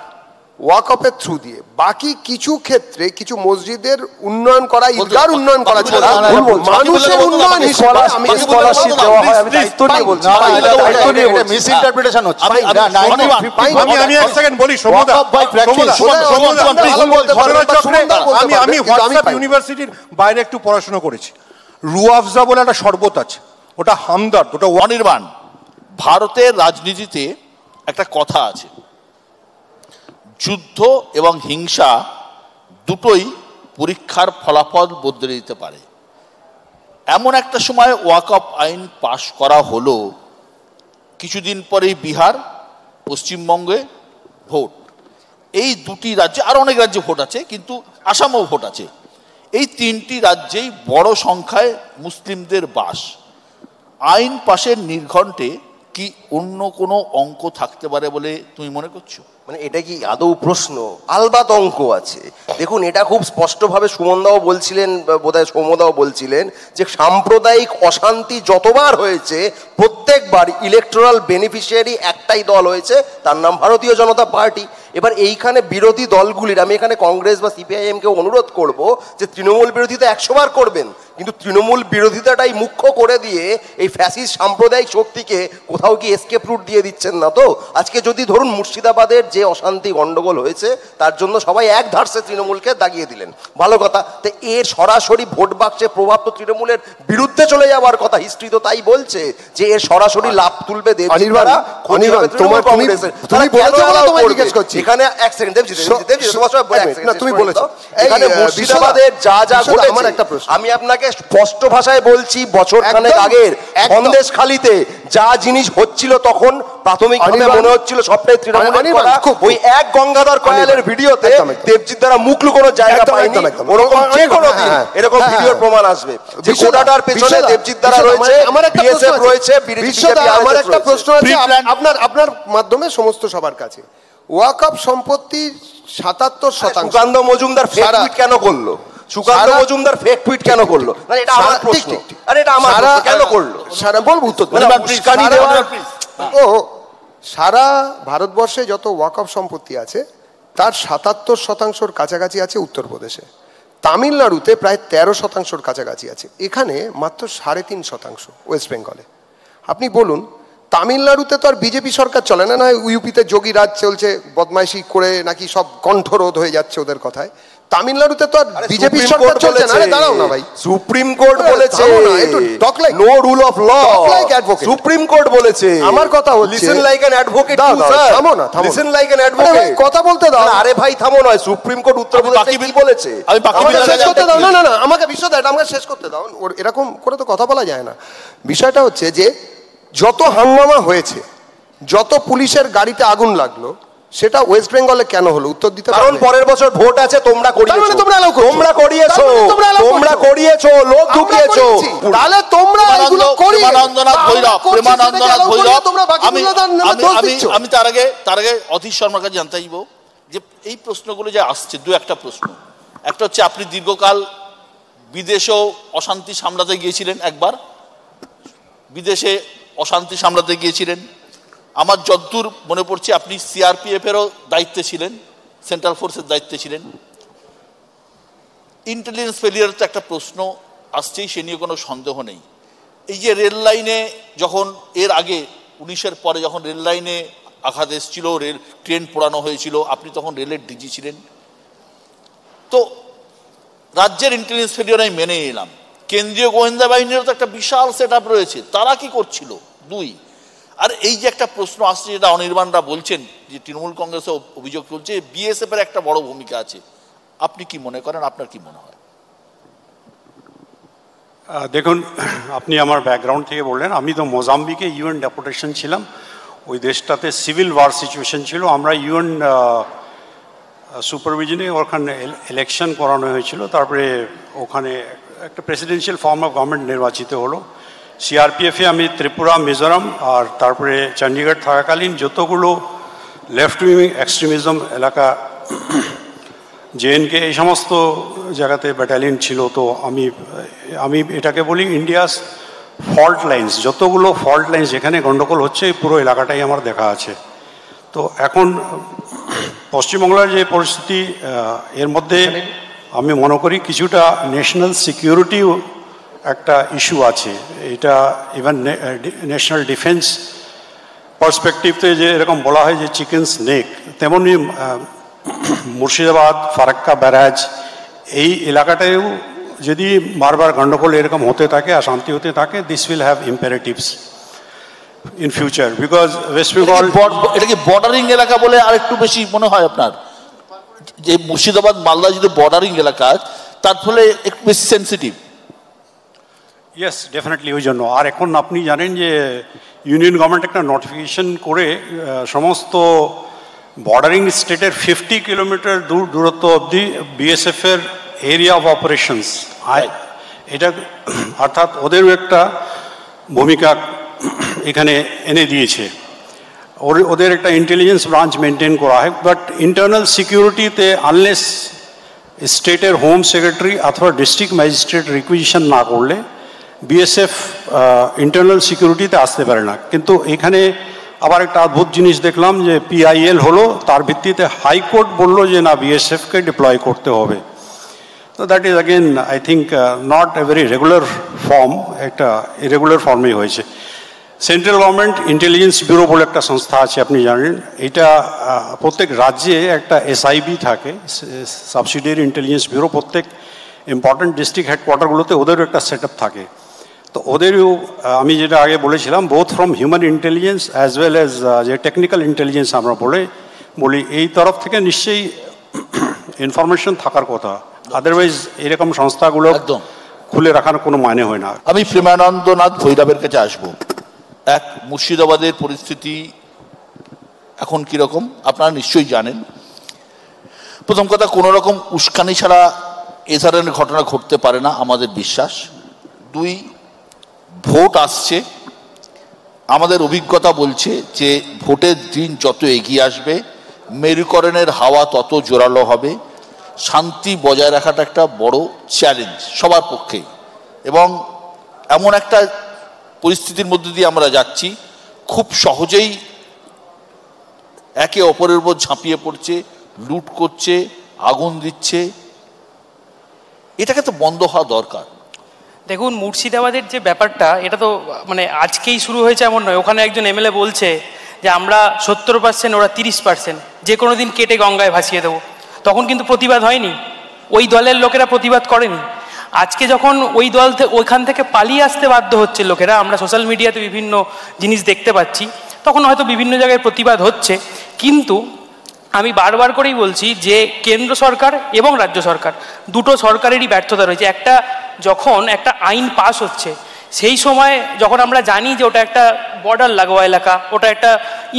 ওয়াকফের থ্রু দিয়ে বাকি কিছু ক্ষেত্রে কিছু মসজিদের উন্নয়ন করা, ঈদগাহর উন্নয়ন করা ছাড়া মানুষের উন্নয়ন হিসেবে আমি স্কলারশিপ দেওয়া হয়। আমি দায়িত্ব নিয়ে বলছি, মিস ইন্টারপ্রিটেশন হচ্ছে। আমি এক সেকেন্ড বলি, আমি হোয়াটসঅ্যাপ ইউনিভার্সিটির বাইরে একটু পড়াশোনা করেছি। রুয়াফজা বলে একটা শরবত আছে, ওটা হামদর্দ, ওটা অনির্বাণ। ভারতের রাজনীতিতে একটা কথা আছে, যুদ্ধ এবং হিংসা দুটোই পরীক্ষার ফলাফল বদলে দিতে পারে। এমন একটা সময় ওয়াকফ আইন পাশ করা হলো, কিছুদিন পরেই বিহার, পশ্চিমবঙ্গে ভোট, এই দুটি রাজ্যে, আর অনেক রাজ্যে ভোট আছে, কিন্তু আসামেও ভোট আছে। এই 3টি রাজ্যেই বড় সংখ্যায় মুসলিমদের বাস। আইন পাশের নির্ঘণ্টে কি অন্য কোনো অঙ্ক থাকতে পারে বলে তুমি মনে করছো? মানে এটা কি আদৌ প্রশ্ন? আলবাত অঙ্ক আছে। দেখুন, এটা খুব স্পষ্টভাবে সুমনদাও বলছিলেন, বোধহয় সৌম্যদাও বলছিলেন, যে সাম্প্রদায়িক অশান্তি যতবার হয়েছে প্রত্যেকবার ইলেকটোরাল বেনিফিশিয়ারি একটাই দল হয়েছে, তার নাম ভারতীয় জনতা পার্টি। এবার এইখানে বিরোধী দলগুলির, আমি এখানে কংগ্রেস বা সিপিআইএমকে অনুরোধ করব যে তৃণমূল বিরোধিতা 100 বার করবেন, কিন্তু তৃণমূল বিরোধিতাটাই মুখ্য করে দিয়ে এই ফ্যাসিস্ট সাম্প্রদায়িক শক্তিকে কোথাও কি এসকেপ রুট দিয়ে দিচ্ছেন না তো? আজকে যদি ধরুন মুর্শিদাবাদের যে অশান্তি গণ্ডগোল হয়েছে তার জন্য সবাই এক ধারসে তৃণমূলকে দাগিয়ে দিলেন, ভালো কথা। তো এর সরাসরি ভোট বাক্সে প্রভাব তো তৃণমূলের বিরুদ্ধে চলে যাওয়ার কথা। হিস্ট্রি তো তাই বলছে যে এর সরাসরি লাভ তুলবে দেবজিৎরা, এখানে এক সেকেন্ড তুমি বলেছো এখানে মুর্শিদাবাদের যা যা ঘটেছে, আমি আপনাকে স্পষ্ট ভাষায় বলছি, বছর খানেক আগের সন্দেশখালীতে যা জিনিস হচ্ছিল তখন প্রাথমিকভাবে মনে হচ্ছিল সবটাই তৃণমূলের করা। ওই এক গঙ্গাধর কয়ালের ভিডিওতে দেবজিৎ দ্বারা মুখ লুকোনোর জায়গা পায়নি, ওরকম যে কোনো দিন এরকম ভিডিওর প্রমাণ আসবে যে কোটাটার পেছনে দেবজিৎ দ্বারা রয়েছে, বিএসএফ রয়েছে, আমার একটা প্রশ্ন আছে আপনার মাধ্যমে সমস্ত সবার কাছে। ওয়াকফ সম্পত্তির 77% সুকান্ত মজুমদার ফেক টুইট কেন করলো? সুকান্ত মজুমদার ফেক টুইট কেন করলো? মানে এটা আমার প্রশ্ন। আরে এটা আমার প্রশ্ন, কেন করলো? সারা বলবো উত্তর সারা ভারতবর্ষে যত ওয়াকফ সম্পত্তি আছে তার 77% কাছাকাছি আছে উত্তরপ্রদেশে, তামিলনাড়ুতে প্রায় 13% কাছাকাছি আছে, এখানে মাত্র 3.5% ওয়েস্ট বেঙ্গলে। আপনি বলুন, তামিলনাড়ুতে তো আর বিজেপি সরকার চলে না, ইউপিতে যোগী রাজ চলছে, বদমাইশি করে নাকি সব কণ্ঠরোধ হয়ে যাচ্ছে ওদের কথায়। তামিলনাড়ুতে তো আর বিজেপি সরকার চলছে না। আরে দাঁড়াও না ভাই, সুপ্রিম কোর্ট বলেছে no rule of law, supreme court বলেছে। আমার কথা হচ্ছে লিসেন লাইক অ্যান অ্যাডভোকেট, থামো না, লিসেন লাইক অ্যান অ্যাডভোকেট, কথা বলতে দাও। আরে ভাই থামো নয়, সুপ্রিম কোর্ট উত্তরপ্রদেশে কি বলেছে আমি বাকি শেষ করতে দাও। না না না, আমাকে বিশ্ব দাও, আমাকে শেষ করতে দাও। এরকম করে তো কথা বলা যায় না। বিষয়টা হচ্ছে যে যত হাঙ্গামা হয়েছে, যত পুলিশের গাড়িতে আগুন লাগলো, সেটা ওয়েস্ট বেঙ্গলে কেন হলো উত্তর দিতে পারবে? কারণ পরের বছর ভোট আছে, তোমরা করিয়েছো, তোমরা করিয়েছো, লোক ঢুকিয়েছো, তাহলে তোমরা এগুলো করি। আমি তার আগে অধীর শর্মার কাছে জানতে চাইবো যে এই প্রশ্নগুলো যে আসছে, দু একটা প্রশ্ন। একটা হচ্ছে আপনি দীর্ঘকাল বিদেশেও অশান্তি সামলাতে গিয়েছিলেন, একবার বিদেশে অশান্তি সামলাতে গিয়েছিলেন। আমার যদ্দূর মনে পড়ছে আপনি সিআরপিএফেরও দায়িত্বে ছিলেন, সেন্ট্রাল ফোর্সের দায়িত্বে ছিলেন। ইন্টেলিজেন্স ফেলিয়ার তো একটা প্রশ্ন আসছেই, সে নিয়ে কোনো সন্দেহ নেই। এই যে রেল লাইনে যখন এর আগে 19-এর পরে যখন রেল লাইনে আঘাত এসেছিল, ট্রেন পোড়ানো হয়েছিল, আপনি তখন রেলের ডিজি ছিলেন। তো রাজ্যের ইন্টেলিজেন্স ফেলিয়ার আমি মেনে এলাম, কেন্দ্রীয় গোয়েন্দা বাহিনীরও তো একটা বিশাল সেট আপ রয়েছে, তারা কি করছিল? 2, আর এই যে একটা প্রশ্ন আসছে যেটা অনির্বাণরা বলছেন যে তৃণমূল কংগ্রেসে অভিযোগ চলছে, বিএসএফ এর একটা বড় ভূমিকা আছে, আপনি কি মনে করেন? আপনার কি মনে হয়? দেখুন, আপনি আমার ব্যাকগ্রাউন্ড থেকে বললেন, আমি তো মোজাম্বিকে ইউএন ডেপুটেশন ছিলাম। ওই দেশটাতে সিভিল ওয়ার সিচুয়েশন ছিল। আমরা ইউএন সুপারভিশনে ওখানে ইলেকশন করানো হয়েছিল, তারপরে ওখানে একটা প্রেসিডেন্সিয়াল ফর্ম অফ গভর্নমেন্ট নির্বাচিত হলো। সিআরপিএফে আমি ত্রিপুরা, মিজোরাম আর তারপরে চণ্ডীগড় থাকাকালীন যতগুলো লেফট উইং এক্সট্রিমিজম এলাকা, জেএনকে, এই সমস্ত জায়গাতে ব্যাটালিয়ন ছিল। তো আমি এটাকে বলি ইন্ডিয়াস ফল্ট লাইন্স, যতগুলো ফল্ট লাইন্স যেখানে গণ্ডগোল হচ্ছে পুরো এলাকাটাই আমার দেখা আছে। তো এখন পশ্চিমবাংলার যে পরিস্থিতি, এর মধ্যে আমি মনে করি কিছুটা ন্যাশনাল সিকিউরিটিও একটা ইস্যু আছে। এটা ইভেন ন্যাশনাল ডিফেন্স পার্সপেক্টিভতে যে এরকম বলা হয় যে চিকেন স্নেক, তেমনি মুর্শিদাবাদ, ফারাক্কা ব্যারাজ, এই এলাকাটায়ও যদি বারবার গণ্ডগোল এরকম হতে থাকে আর শান্তি হতে থাকে, this will have imperatives in future, because West Bengal এটা কি বর্ডারিং এলাকা বলে আর একটু বেশি মনে হয় আপনার? যে মুর্শিদাবাদ মালদা যদি বর্ডারিং এলাকা, তার ফলে একটু বেশি সেন্সিটিভ। ইয়েস, ডেফিনেটলি ওই জন্য। আর এখন আপনি জানেন যে ইউনিয়ন গভর্নমেন্ট একটা নোটিফিকেশন করে সমস্ত বর্ডারিং স্টেটের 50 কিলোমিটার দূরত্ব অবধি বিএসএফের এরিয়া অফ অপারেশনস, এটা অর্থাৎ ওদেরও একটা ভূমিকা এখানে এনে দিয়েছে। ওদের একটা ইন্টেলিজেন্স ব্রাঞ্চ মেনটেন করা হয়, বাট ইন্টারনাল সিকিউরিটিতে আনলেস স্টেটের হোম সেক্রেটারি অথবা ডিস্ট্রিক্ট ম্যাজিস্ট্রেট রিকুইজিশন না করলে বিএসএফ ইন্টারনাল সিকিউরিটিতে আসতে পারে না। কিন্তু এখানে আবার একটা অদ্ভুত জিনিস দেখলাম যে পিআইএল হলো, তার ভিত্তিতে হাইকোর্ট বললো যে না বিএসএফকে ডিপ্লয় করতে হবে। তো that is again I think not a very regular form, একটা ইরেগুলার ফর্মেই হয়েছে। সেন্ট্রাল গভর্নমেন্ট ইন্টেলিজেন্স ব্যুরো বলে একটা সংস্থা আছে, আপনি জানেন, এটা প্রত্যেক রাজ্যে একটা এসআইবি থাকে, সাবসিডিয়ারি ইন্টেলিজেন্স ব্যুরো। প্রত্যেক ইম্পর্ট্যান্ট ডিস্ট্রিক্ট হেডকোয়ার্টারগুলোতে ওদেরও একটা সেট আপ থাকে। তো ওদেরও আমি যেটা আগে বলেছিলাম, both from human intelligence as well as যে টেকনিক্যাল ইন্টেলিজেন্স আমরা বলি, এই তরফ থেকে নিশ্চয়ই ইনফরমেশন থাকার কথা। আদারওয়াইজ এরকম সংস্থাগুলো একদম খুলে রাখার কোনো মানে হয় না। আমি প্রেমানন্দনাথ ভৈরবের কাছে আসবো। এক, মুর্শিদাবাদের পরিস্থিতি এখন কীরকম আপনারা নিশ্চয়ই জানেন। প্রথম কথা, কোনো রকম উস্কানি ছাড়া এ ধরনের ঘটনা ঘটতে পারে না আমাদের বিশ্বাস। দুই, ভোট আসছে, আমাদের অভিজ্ঞতা বলছে যে ভোটের দিন যত এগিয়ে আসবে মেরুকরণের হাওয়া তত জোরালো হবে। শান্তি বজায় রাখাটা একটা বড় চ্যালেঞ্জ সবার পক্ষে, এবং এমন একটা পরিস্থিতির মধ্যে দিয়ে আমরা যাচ্ছি, খুব সহজেই একে অপরের উপর ঝাঁপিয়ে পড়ছে, লুট করছে, আগুন দিচ্ছে। এটাকে তো বন্ধ হওয়া দরকার। দেখুন, মুর্শিদাবাদের যে ব্যাপারটা, এটা তো মানে আজকেই শুরু হয়েছে এমন নয়। ওখানে একজন এমএলএ বলছে যে আমরা 70%, ওরা 30%, যে কোনো দিন কেটে গঙ্গায় ভাসিয়ে দেবো। তখন কিন্তু প্রতিবাদ হয়নি, ওই দলের লোকেরা প্রতিবাদ করেনি। আজকে যখন ওই দল ওইখান থেকে পালিয়ে আসতে বাধ্য হচ্ছে লোকেরা, আমরা সোশ্যাল মিডিয়াতে বিভিন্ন জিনিস দেখতে পাচ্ছি, তখন হয়তো বিভিন্ন জায়গায় প্রতিবাদ হচ্ছে। কিন্তু আমি বারবার করেই বলছি যে কেন্দ্র সরকার এবং রাজ্য সরকার দুটো সরকারেরই ব্যর্থতা রয়েছে। একটা যখন একটা আইন পাস হচ্ছে, সেই সময় যখন আমরা জানি যে ওটা একটা বর্ডার লাগোয়া এলাকা, ওটা একটা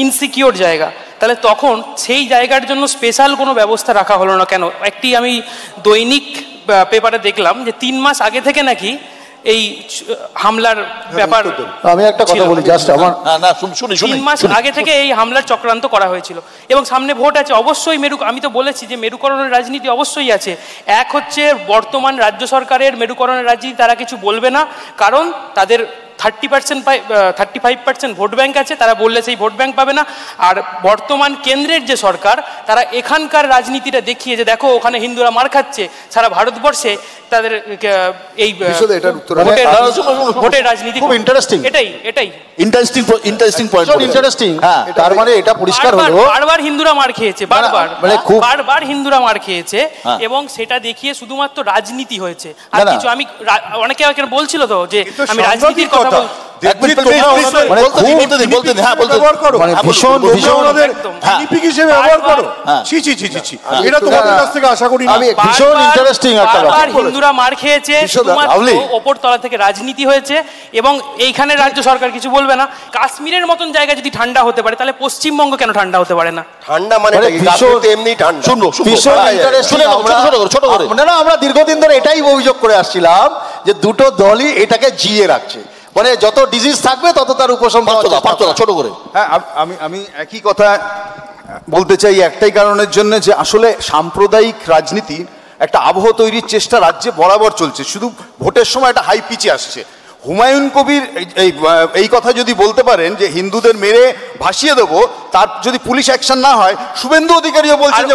ইনসিকিওর জায়গা, তাহলে তখন সেই জায়গার জন্য স্পেশাল কোনো ব্যবস্থা রাখা হলো না কেন? একটি আমি দৈনিক পেপারে দেখলাম যে 3 মাস আগে থেকে নাকি এই হামলার ব্যাপার, আমি একটা কথা বলি জাস্ট, আমার 3 মাস আগে থেকে এই হামলার চক্রান্ত করা হয়েছিল। এবং সামনে ভোট আছে, অবশ্যই আমি তো বলেছি যে মেরুকরণের রাজনীতি অবশ্যই আছে। এক হচ্ছে বর্তমান রাজ্য সরকারের মেরুকরণের রাজনীতি, তারা কিছু বলবে না, কারণ তাদের 35% ভোট ব্যাংক আছে, তারা বললে সেই ভোট ব্যাংক পাবে না। আর বর্তমান কেন্দ্রের যে সরকার, তারা এখানকার রাজনীতিটা দেখিয়ে যে দেখো ওখানে হিন্দুরা মার খাচ্ছে, সারা ভারতবর্ষে তাদের এই ভোটের রাজনীতি খুব ইন্টারেস্টিং। এটাই ইন্টারেস্টিং পয়েন্ট, ইন্টারেস্টিং। হ্যাঁ, তার মানে এটা পরিষ্কার হলো বারবার হিন্দুরা মার খেয়েছে, বারবার হিন্দুরা মার খেয়েছে, এবং সেটা দেখিয়ে শুধুমাত্র রাজনীতি হয়েছে। আর কিছু আমি অনেকে আমাকে বলছিল তো যে আমি রাজনীতির কথা বল, হিন্দুরা মার খেয়েছে, ওপর তলা থেকে রাজনীতি হয়েছে, এবং এইখানে রাজ্য সরকার কিছু বলবে না। কাশ্মীরের মতন জায়গা যদি ঠান্ডা হতে পারে, তাহলে পশ্চিমবঙ্গ কেন ঠান্ডা হতে পারে না? ঠান্ডা মানে এমনি ঠান্ডা। না, আমরা দীর্ঘদিন ধরে এটাই অভিযোগ করে আসছিলাম যে দুটো দলই এটাকে জিয়ে রাখছে, মানে যত ডিজিজ থাকবে তত তার উপশম ছোট করে। হ্যাঁ, আমি একই কথা বলতে চাই একটাই কারণের জন্য, যে আসলে সাম্প্রদায়িক রাজনীতি একটা আবহ তৈরির চেষ্টা রাজ্যে বরাবর চলছে, শুধু ভোটের সময় একটা হাই পিচে আসছে। হুমায়ুন কবির এই কথা যদি বলতে পারেন যে হিন্দুদের মেরে ভাসিয়ে দেবো, তার যদি পুলিশ অ্যাকশন না হয়, শুভেন্দু অধিকারীও বলছেন যে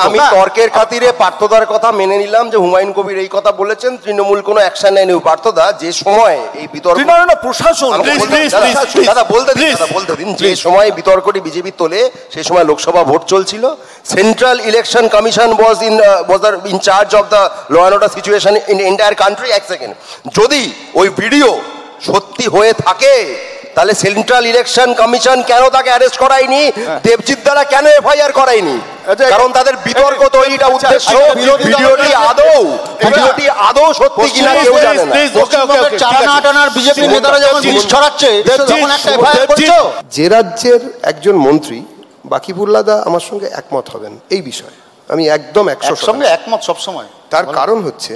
আমি তর্কের খাতিরে পার্থদার কথা মেনে নিলাম যে হুমায়ুন কবির এই কথা বলেছেন, তৃণমূল কোনো অ্যাকশন নেয়নি। পার্থদা, যে সময় এই বিতর্ক প্রশাসন বলতে দিন, যে সময় বিতর্কটি বিজেপি তোলে সেই সময় লোকসভা ভোট চলছিল, central election commission was in charge of the law and order situation in the entire country। এক সেকেন্ড, যদি ওই ভিডিও সত্যি হয়ে থাকে তাহলে সেন্ট্রাল ইলেকশন কমিশন কেন তাকে অ্যারেস্ট করায়নি, দেবজিৎ দ্বারা কেন এফআইআর করায়নি? কারণ তাদের বিতর্ক তৈরিটা উদ্দেশ্য। ভিডিওটি আদৌ সত্যি কিনা কেউ জানে না। বিজেপি নেতারা যখন বিষ ছড়াচ্ছে তখন একটা এফআইআর করছো। যে রাজ্যের একজন মন্ত্রী, বাকিবুল্লাহ দা আমার সঙ্গে একমত হবেন এই বিষয়ে, আমি একদম সঙ্গে একমত সবসময়। তার কারণ হচ্ছে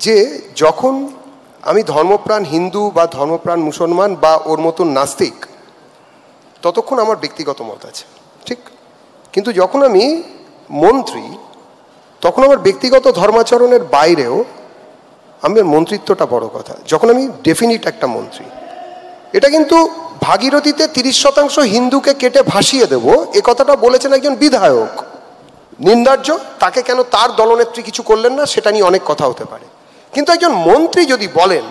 যে যখন আমি ধর্মপ্রাণ হিন্দু বা ধর্মপ্রাণ মুসলমান বা ওর মতন নাস্তিক, ততক্ষণ আমার ব্যক্তিগত মত আছে, ঠিক। কিন্তু যখন আমি মন্ত্রী, তখন আমার ব্যক্তিগত ধর্মাচরণের বাইরেও আমার মন্ত্রিত্বটা বড় কথা। যখন আমি ডেফিনিট একটা মন্ত্রী, এটা কিন্তু ভাগীরথীতে 30% হিন্দুকে কেটে ভাসিয়ে দেব, এ কথাটা বলেছেন একজন বিধায়ক। নিন্দার্য, তাকে কেন তার দলনেত্রী কিছু করলেন না সেটা নিয়ে অনেক কথা হতে পারে। কিন্তু একজন মন্ত্রী যদি বলেন,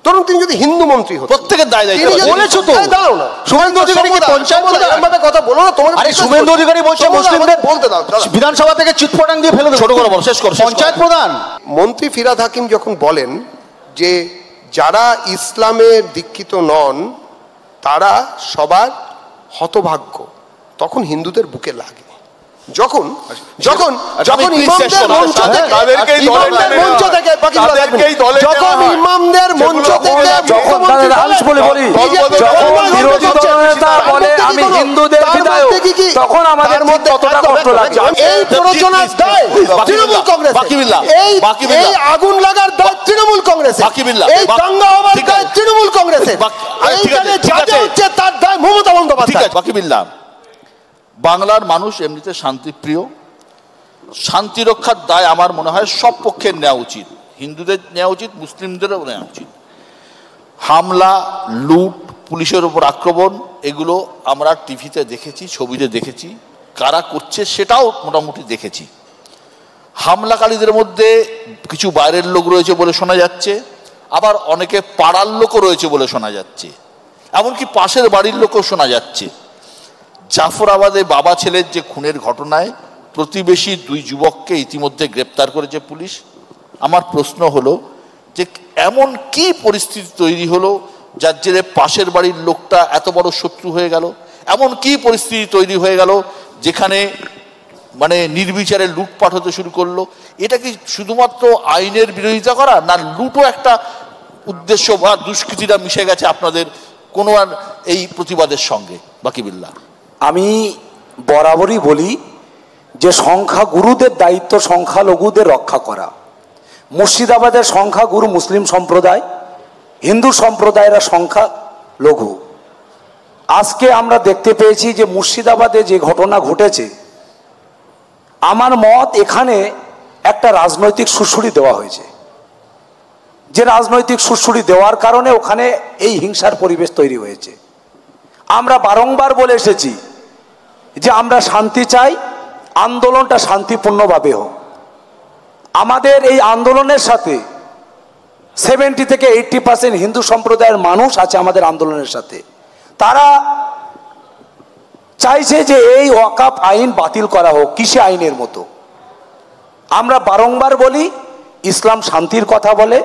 ধরুন তিনি যদি হিন্দু মন্ত্রী হন, প্রত্যেকের দায় দায়িত্ব বলেছো তো। দাঁড়াও না, শুভেন্দু অধিকারী কি পঞ্চায়েত এরকমভাবে কথা বলো না তোমাকে। আরে শুভেন্দু অধিকারী বলছে মুসলিমদের বলতে দাও, বিধানসভা থেকে চিৎপটাং দিয়ে ফেলে দেবো। ছোট করে বল, শেষ করো। পঞ্চায়েত প্রধান মন্ত্রী ফিরহাদ হাকিম যখন বলেন যে যারা ইসলামে দীক্ষিত নন তারা সবার হতভাগ্য, তখন হিন্দুদের বুকে লাগে। যখন যখন যখন ইমামদের মঞ্চ থেকে যখন ইমামদের মঞ্চ থেকে যখন বিরোধী দলনেতা বলে আমি হিন্দুদের বিধায়ক, তখন আমাদের মধ্যে কতটা কষ্ট লাগে। এই প্ররোচনার দায় তৃণমূল কংগ্রেস, এই আগুন লাগার দায় তৃণমূল কংগ্রেস, এই দাঙ্গা হওয়ার দায় তৃণমূল কংগ্রেসের, এইখানে যা যা হচ্ছে তার দায় মমতা বন্দ্যোপাধ্যায়। বাকিবিল্লাহ, বাংলার মানুষ এমনিতে শান্তিপ্রিয়, শান্তি রক্ষার দায় আমার মনে হয় সব পক্ষের নেওয়া উচিত, হিন্দুদের নেওয়া উচিত, মুসলিমদেরও নেওয়া উচিত। হামলা, লুট, পুলিশের উপর আক্রমণ, এগুলো আমরা টিভিতে দেখেছি, ছবিতে দেখেছি, কারা করছে সেটাও মোটামুটি দেখেছি। হামলাকারীদের মধ্যে কিছু বাইরের লোক রয়েছে বলে শোনা যাচ্ছে, আবার অনেকে পাড়ার লোকও রয়েছে বলে শোনা যাচ্ছে, এমনকি পাশের বাড়ির লোকও শোনা যাচ্ছে। জাফরাবাদে বাবা ছেলের যে খুনের ঘটনায় প্রতিবেশী 2 যুবককে ইতিমধ্যে গ্রেপ্তার করেছে পুলিশ। আমার প্রশ্ন হলো যে এমন কি পরিস্থিতি তৈরি হলো যার জেরে পাশের বাড়ির লোকটা এত বড় শত্রু হয়ে গেল? এমন কি পরিস্থিতি তৈরি হয়ে গেল যেখানে মানে নির্বিচারে লুটপাট হতে শুরু করলো? এটা কি শুধুমাত্র আইনের বিরোধিতা করা, না লুটও একটা উদ্দেশ্য বা দুষ্কৃতিটা মিশে গেছে আপনাদের কোনো আর এই প্রতিবাদের সঙ্গে? বাকিবিল্লাহ, আমি বরাবরই বলি যে সংখ্যাগুরুদের দায়িত্ব সংখ্যালঘুদের রক্ষা করা। মুর্শিদাবাদের সংখ্যাগুরু মুসলিম সম্প্রদায়, হিন্দু সম্প্রদায়েরা সংখ্যালঘু। আজকে আমরা দেখতে পেয়েছি যে মুর্শিদাবাদে যে ঘটনা ঘটেছে, আমার মত এখানে একটা রাজনৈতিক সুড়সুড়ি দেওয়া হয়েছে, যে রাজনৈতিক সুড়সুড়ি দেওয়ার কারণে ওখানে এই হিংসার পরিবেশ তৈরি হয়েছে। আমরা বারংবার বলে এসেছি যে আমরা শান্তি চাই, আন্দোলনটা শান্তিপূর্ণভাবে হোক। আমাদের এই আন্দোলনের সাথে 70 থেকে 80% হিন্দু সম্প্রদায়ের মানুষ আছে আমাদের আন্দোলনের সাথে। তারা চাইছে যে এই ওয়াকফ আইন বাতিল করা হোক, কিসে আইনের মতো। আমরা বারংবার বলি ইসলাম শান্তির কথা বলে,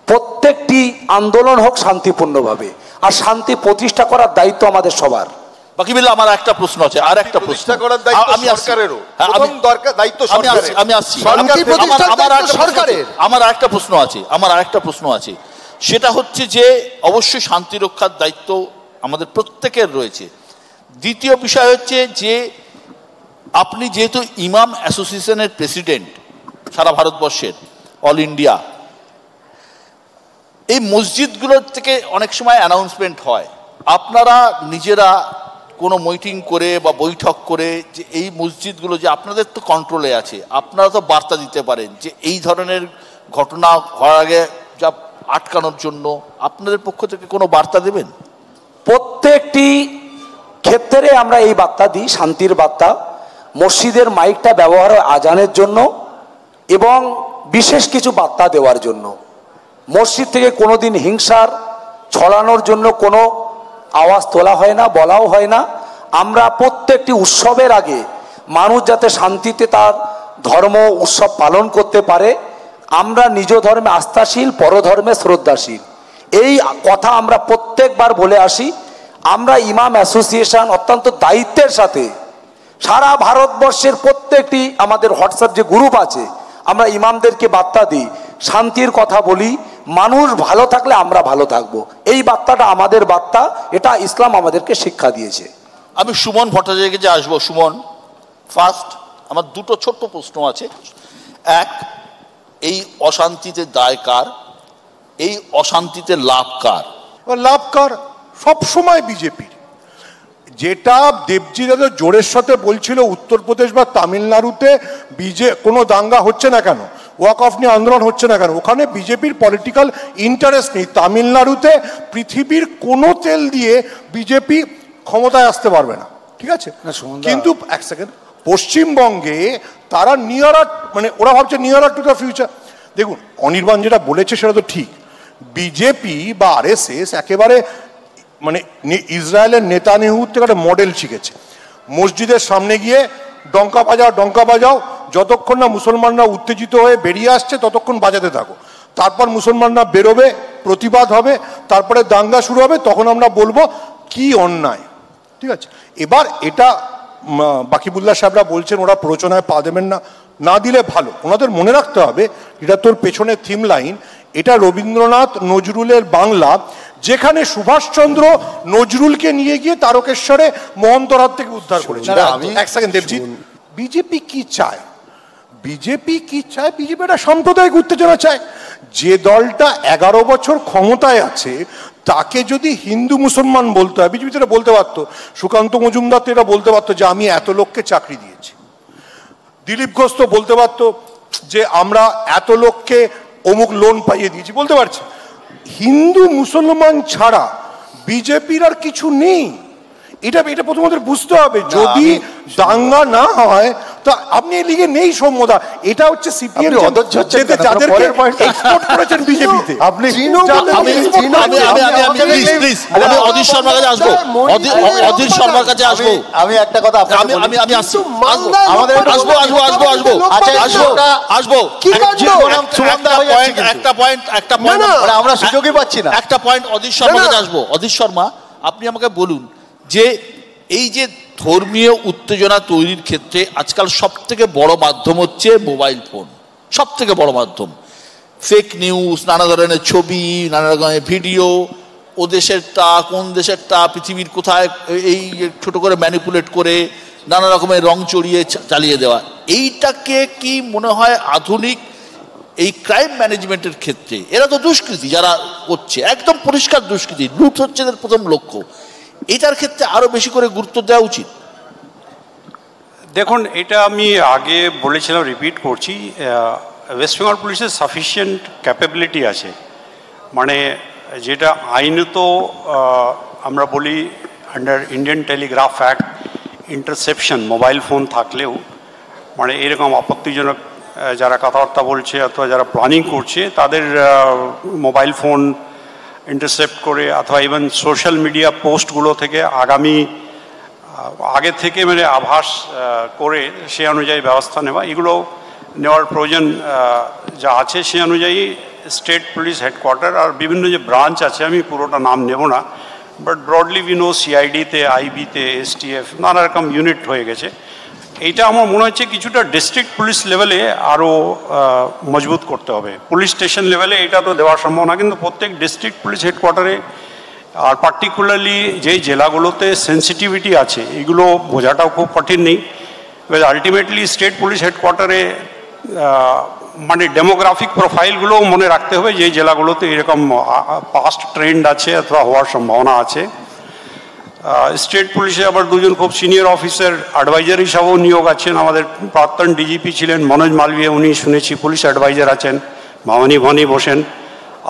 প্রত্যেকটি আন্দোলন হোক শান্তিপূর্ণভাবে, আর শান্তি প্রতিষ্ঠা করার দায়িত্ব আমাদের সবার। বাকিবিল্লাহ, আমার একটা প্রশ্ন আছে, আর একটা প্রশ্ন। আমার আরেকটা প্রশ্ন আছে, সেটা হচ্ছে যে অবশ্যই শান্তি রক্ষার দায়িত্ব আমাদের প্রত্যেকের রয়েছে। দ্বিতীয় বিষয় হচ্ছে যে আপনি যেহেতু ইমাম অ্যাসোসিয়েশনের প্রেসিডেন্ট সারা ভারতবর্ষের, অল ইন্ডিয়া, এই মসজিদগুলোর থেকে অনেক সময় অ্যানাউন্সমেন্ট হয়, আপনারা নিজেরা কোনো মিটিং করে বা বৈঠক করে যে এই মসজিদগুলো যে আপনাদের তো কন্ট্রোলে আছে, আপনারা তো বার্তা দিতে পারেন যে এই ধরনের ঘটনা হওয়ার আগে যা আটকানোর জন্য আপনাদের পক্ষ থেকে কোনো বার্তা দেবেন? প্রত্যেকটি ক্ষেত্রে আমরা এই বার্তা দিই, শান্তির বার্তা। মসজিদের মাইকটা ব্যবহার হয় আজানের জন্য এবং বিশেষ কিছু বার্তা দেওয়ার জন্য। মসজিদ থেকে কোনোদিন হিংসার ছড়ানোর জন্য কোনো আওয়াজ তোলা হয় না, বলাও হয় না। আমরা প্রত্যেকটি উৎসবের আগে মানুষ যাতে শান্তিতে তার ধর্ম উৎসব পালন করতে পারে, আমরা নিজ ধর্মে আস্থাশীল, পরধর্মে শ্রদ্ধাশীল, এই কথা আমরা প্রত্যেকবার বলে আসি। আমরা ইমাম অ্যাসোসিয়েশন অত্যন্ত দায়িত্বের সাথে সারা ভারতবর্ষের প্রত্যেকটি আমাদের হোয়াটসঅ্যাপ যে গ্রুপ আছে, আমরা ইমামদেরকে বার্তা দিই, শান্তির কথা বলি, মানুষ ভালো থাকলে আমরা ভালো থাকবো, এই বার্তাটা আমাদের বার্তা, এটা ইসলাম আমাদেরকে শিক্ষা দিয়েছে। আমি সুমন ভট্টাচার্যের কাছে আসবো। সুমন, ফার্স্ট আমার দুটো ছোট্ট প্রশ্ন আছে। এক, এই অশান্তিতে দায় কার? এই অশান্তিতে লাভ কার? লাভ কার? সবসময় বিজেপির। যেটা দেবজি দাদা জোরের সাথে বলছিল উত্তরপ্রদেশ বা তামিলনাড়ুতে কোনো দাঙ্গা হচ্ছে না কেন, ওয়াক অফ নিয়ে আন্দোলন হচ্ছে না কেন, ওখানে বিজেপির পলিটিক্যাল ইন্টারেস্ট নেই। তামিলনাড়ুতে পৃথিবীর কোনো তেল দিয়ে বিজেপি ক্ষমতায় আসতে পারবে না, ঠিক আছে? কিন্তু এক সেকেন্ড, পশ্চিমবঙ্গে তারা ওরা ভাবছে নিয়ারার টু দ্য ফিউচার। দেখুন, অনির্বাণ যেটা বলেছে সেটা তো ঠিক। বিজেপি বা আরএসএস একেবারে ইসরায়েলের নেতানিয়াহু থেকে একটা মডেল শিখেছে। মসজিদের সামনে গিয়ে ডঙ্কা বাজাও, যতক্ষণ না মুসলমানরা উত্তেজিত হয়ে বেরিয়ে আসছে ততক্ষণ বাজাতে থাকো, তারপর মুসলমানরা বেরোবে, প্রতিবাদ হবে, তারপরে দাঙ্গা শুরু হবে, তখন আমরা বলবো কি অন্যায়, ঠিক আছে? এবার এটা বাকিবুল্লাহ সাহেবরা বলছেন ওরা প্ররোচনায় পা দেবেন না, না দিলে ভালো। ওনাদের মনে রাখতে হবে, এটা তোর পেছনে থিম লাইন, এটা রবীন্দ্রনাথ নজরুলের বাংলা, যেখানে সুভাষচন্দ্র নজরুলকে নিয়ে গিয়ে তারকেশ্বরে মহন্তর হাত থেকে উদ্ধার করেছিল। এক সেকেন্ড দেবজিৎ, বিজেপি কি চায়? বিজেপি একটা সাম্প্রদায়িক উত্তেজনা চায়। যে দলটা 11 বছর ক্ষমতায় আছে তাকে যদি হিন্দু মুসলমান বলতে হয়, বিজেপি তো বলতে পারতো, সুকান্ত মজুমদার তো এটা বলতে পারতো যে আমি এত লোককে চাকরি দিয়েছি, দিলীপ ঘোষ তো বলতে পারতো যে আমরা এত লোককে অমুক লোন পাইয়ে দিয়েছি, বলতে পারছি। হিন্দু মুসলমান ছাড়া বিজেপির আর কিছু নেই, এটা প্রথমত বুঝতে হবে। যদি দাঙ্গা না হয় তো আপনি এই লিগে নেই সৌম্যদা, এটা হচ্ছে সিপিএম যাদেরকে এক্সপোর্ট করেছেন বিজেপিতে। আপনি অধীর শর্মার কাছে আসবো, অধীর শর্মার কাছে আসবো। আমি একটা কথা আমি আসছি, আসবো। একটা পয়েন্ট আমরা সুযোগই পাচ্ছি না। একটা পয়েন্ট অধীর শর্মার কাছে আসবো। অধীর শর্মা, আপনি আমাকে বলুন যে এই যে ধর্মীয় উত্তেজনা তৈরির ক্ষেত্রে আজকাল সব থেকে বড় মাধ্যম হচ্ছে মোবাইল ফোন, সব থেকে বড় মাধ্যম। ফেক নিউজ, নানা ধরনের ছবি, নানা রকমের ভিডিও, ও দেশেরটা কোন দেশেরটা পৃথিবীর কোথায়, এই ছোট করে ম্যানিপুলেট করে নানা রকমের রং চড়িয়ে চালিয়ে দেওয়া, এইটাকে কি মনে হয় আধুনিক এই ক্রাইম ম্যানেজমেন্টের ক্ষেত্রে? এরা তো দুষ্কৃতী, যারা করছে একদম পরিষ্কার দুষ্কৃতী, লুট হচ্ছে এদের প্রথম লক্ষ্য, এটার ক্ষেত্রে আরো বেশি করে গুরুত্ব দেওয়া উচিত। দেখুন, এটা আমি আগে বলেছিলাম, রিপিট করছি, ওয়েস্ট বেঙ্গল পুলিশের সাফিসিয়েন্ট ক্যাপাবিলিটি আছে, মানে যেটা আইনত আমরা বলি under Indian telegraph act interception, mobile phone থাকলেও মানে এরকম আপত্তিজনক যারা কথাবার্তা বলছে অথবা যারা প্ল্যানিং করছে তাদের মোবাইল ফোন ইন্টারসেপ্ট করে অথবা ইভেন সোশ্যাল মিডিয়া পোস্টগুলো থেকে আগে থেকে মানে আভাস করে সে অনুযায়ী ব্যবস্থা নেওয়া, এগুলো নেওয়ার প্রয়োজন যা আছে সে অনুযায়ী স্টেট পুলিশ হেডকোয়ার্টার আর বিভিন্ন যে ব্রাঞ্চ আছে, আমি পুরোটা নাম নেব না, বাট ব্রডলি উই নো সিআইডিতে, আইবিতে, এসটিএফ, নানা রকম ইউনিট হয়ে গেছে। এইটা আমার মনে হচ্ছে কিছুটা ডিস্ট্রিক্ট পুলিশ লেভেলে আরও মজবুত করতে হবে। পুলিশ স্টেশন লেভেলে এটা তো দেওয়া সম্ভব না, কিন্তু প্রত্যেক ডিস্ট্রিক্ট পুলিশ হেডকোয়ার্টারে আর পার্টিকুলারলি যেই জেলাগুলোতে সেন্সিটিভিটি আছে এগুলো বোঝাটাও খুব কঠিন নেই। বিকজ আলটিমেটলি স্টেট পুলিশ হেডকোয়ার্টারে মানে ডেমোগ্রাফিক প্রোফাইলগুলোও মনে রাখতে হবে যে জেলাগুলোতে এরকম পাস্ট ট্রেন্ড আছে অথবা হওয়ার সম্ভাবনা আছে। স্টেট পুলিশে আবার দুজন খুব সিনিয়র অফিসার অ্যাডভাইজার হিসাবেও নিয়োগ আছেন। আমাদের প্রাক্তন ডিজিপি ছিলেন মনোজ মালভিয়া, উনি শুনেছি পুলিশ অ্যাডভাইজার আছেন, ভবানী ভনি বসেন।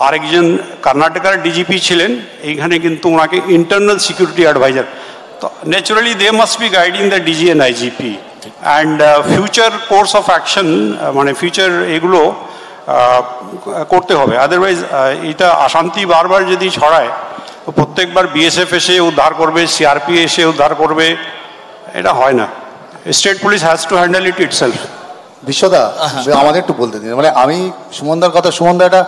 আরেকজন কর্ণাটকার ডিজিপি ছিলেন, এইখানে কিন্তু ওনাকে ইন্টারনাল সিকিউরিটি অ্যাডভাইজার। তো naturally they must be guiding the DG and IGP and future course of action, মানে ফিউচার এগুলো করতে হবে। আদারওয়াইজ এটা অশান্তি বারবার যদি ছড়ায়, প্রত্যেকবার বিএসএফ এসে উদ্ধার করবে, সিআরপি এসে উদ্ধার করবে, এটা হয় না। State police has to handle it itself. বিশ্বদা আমাকে একটু বলতে দিন, মানে আমি সুমনদার কথা, সুমনদা এটা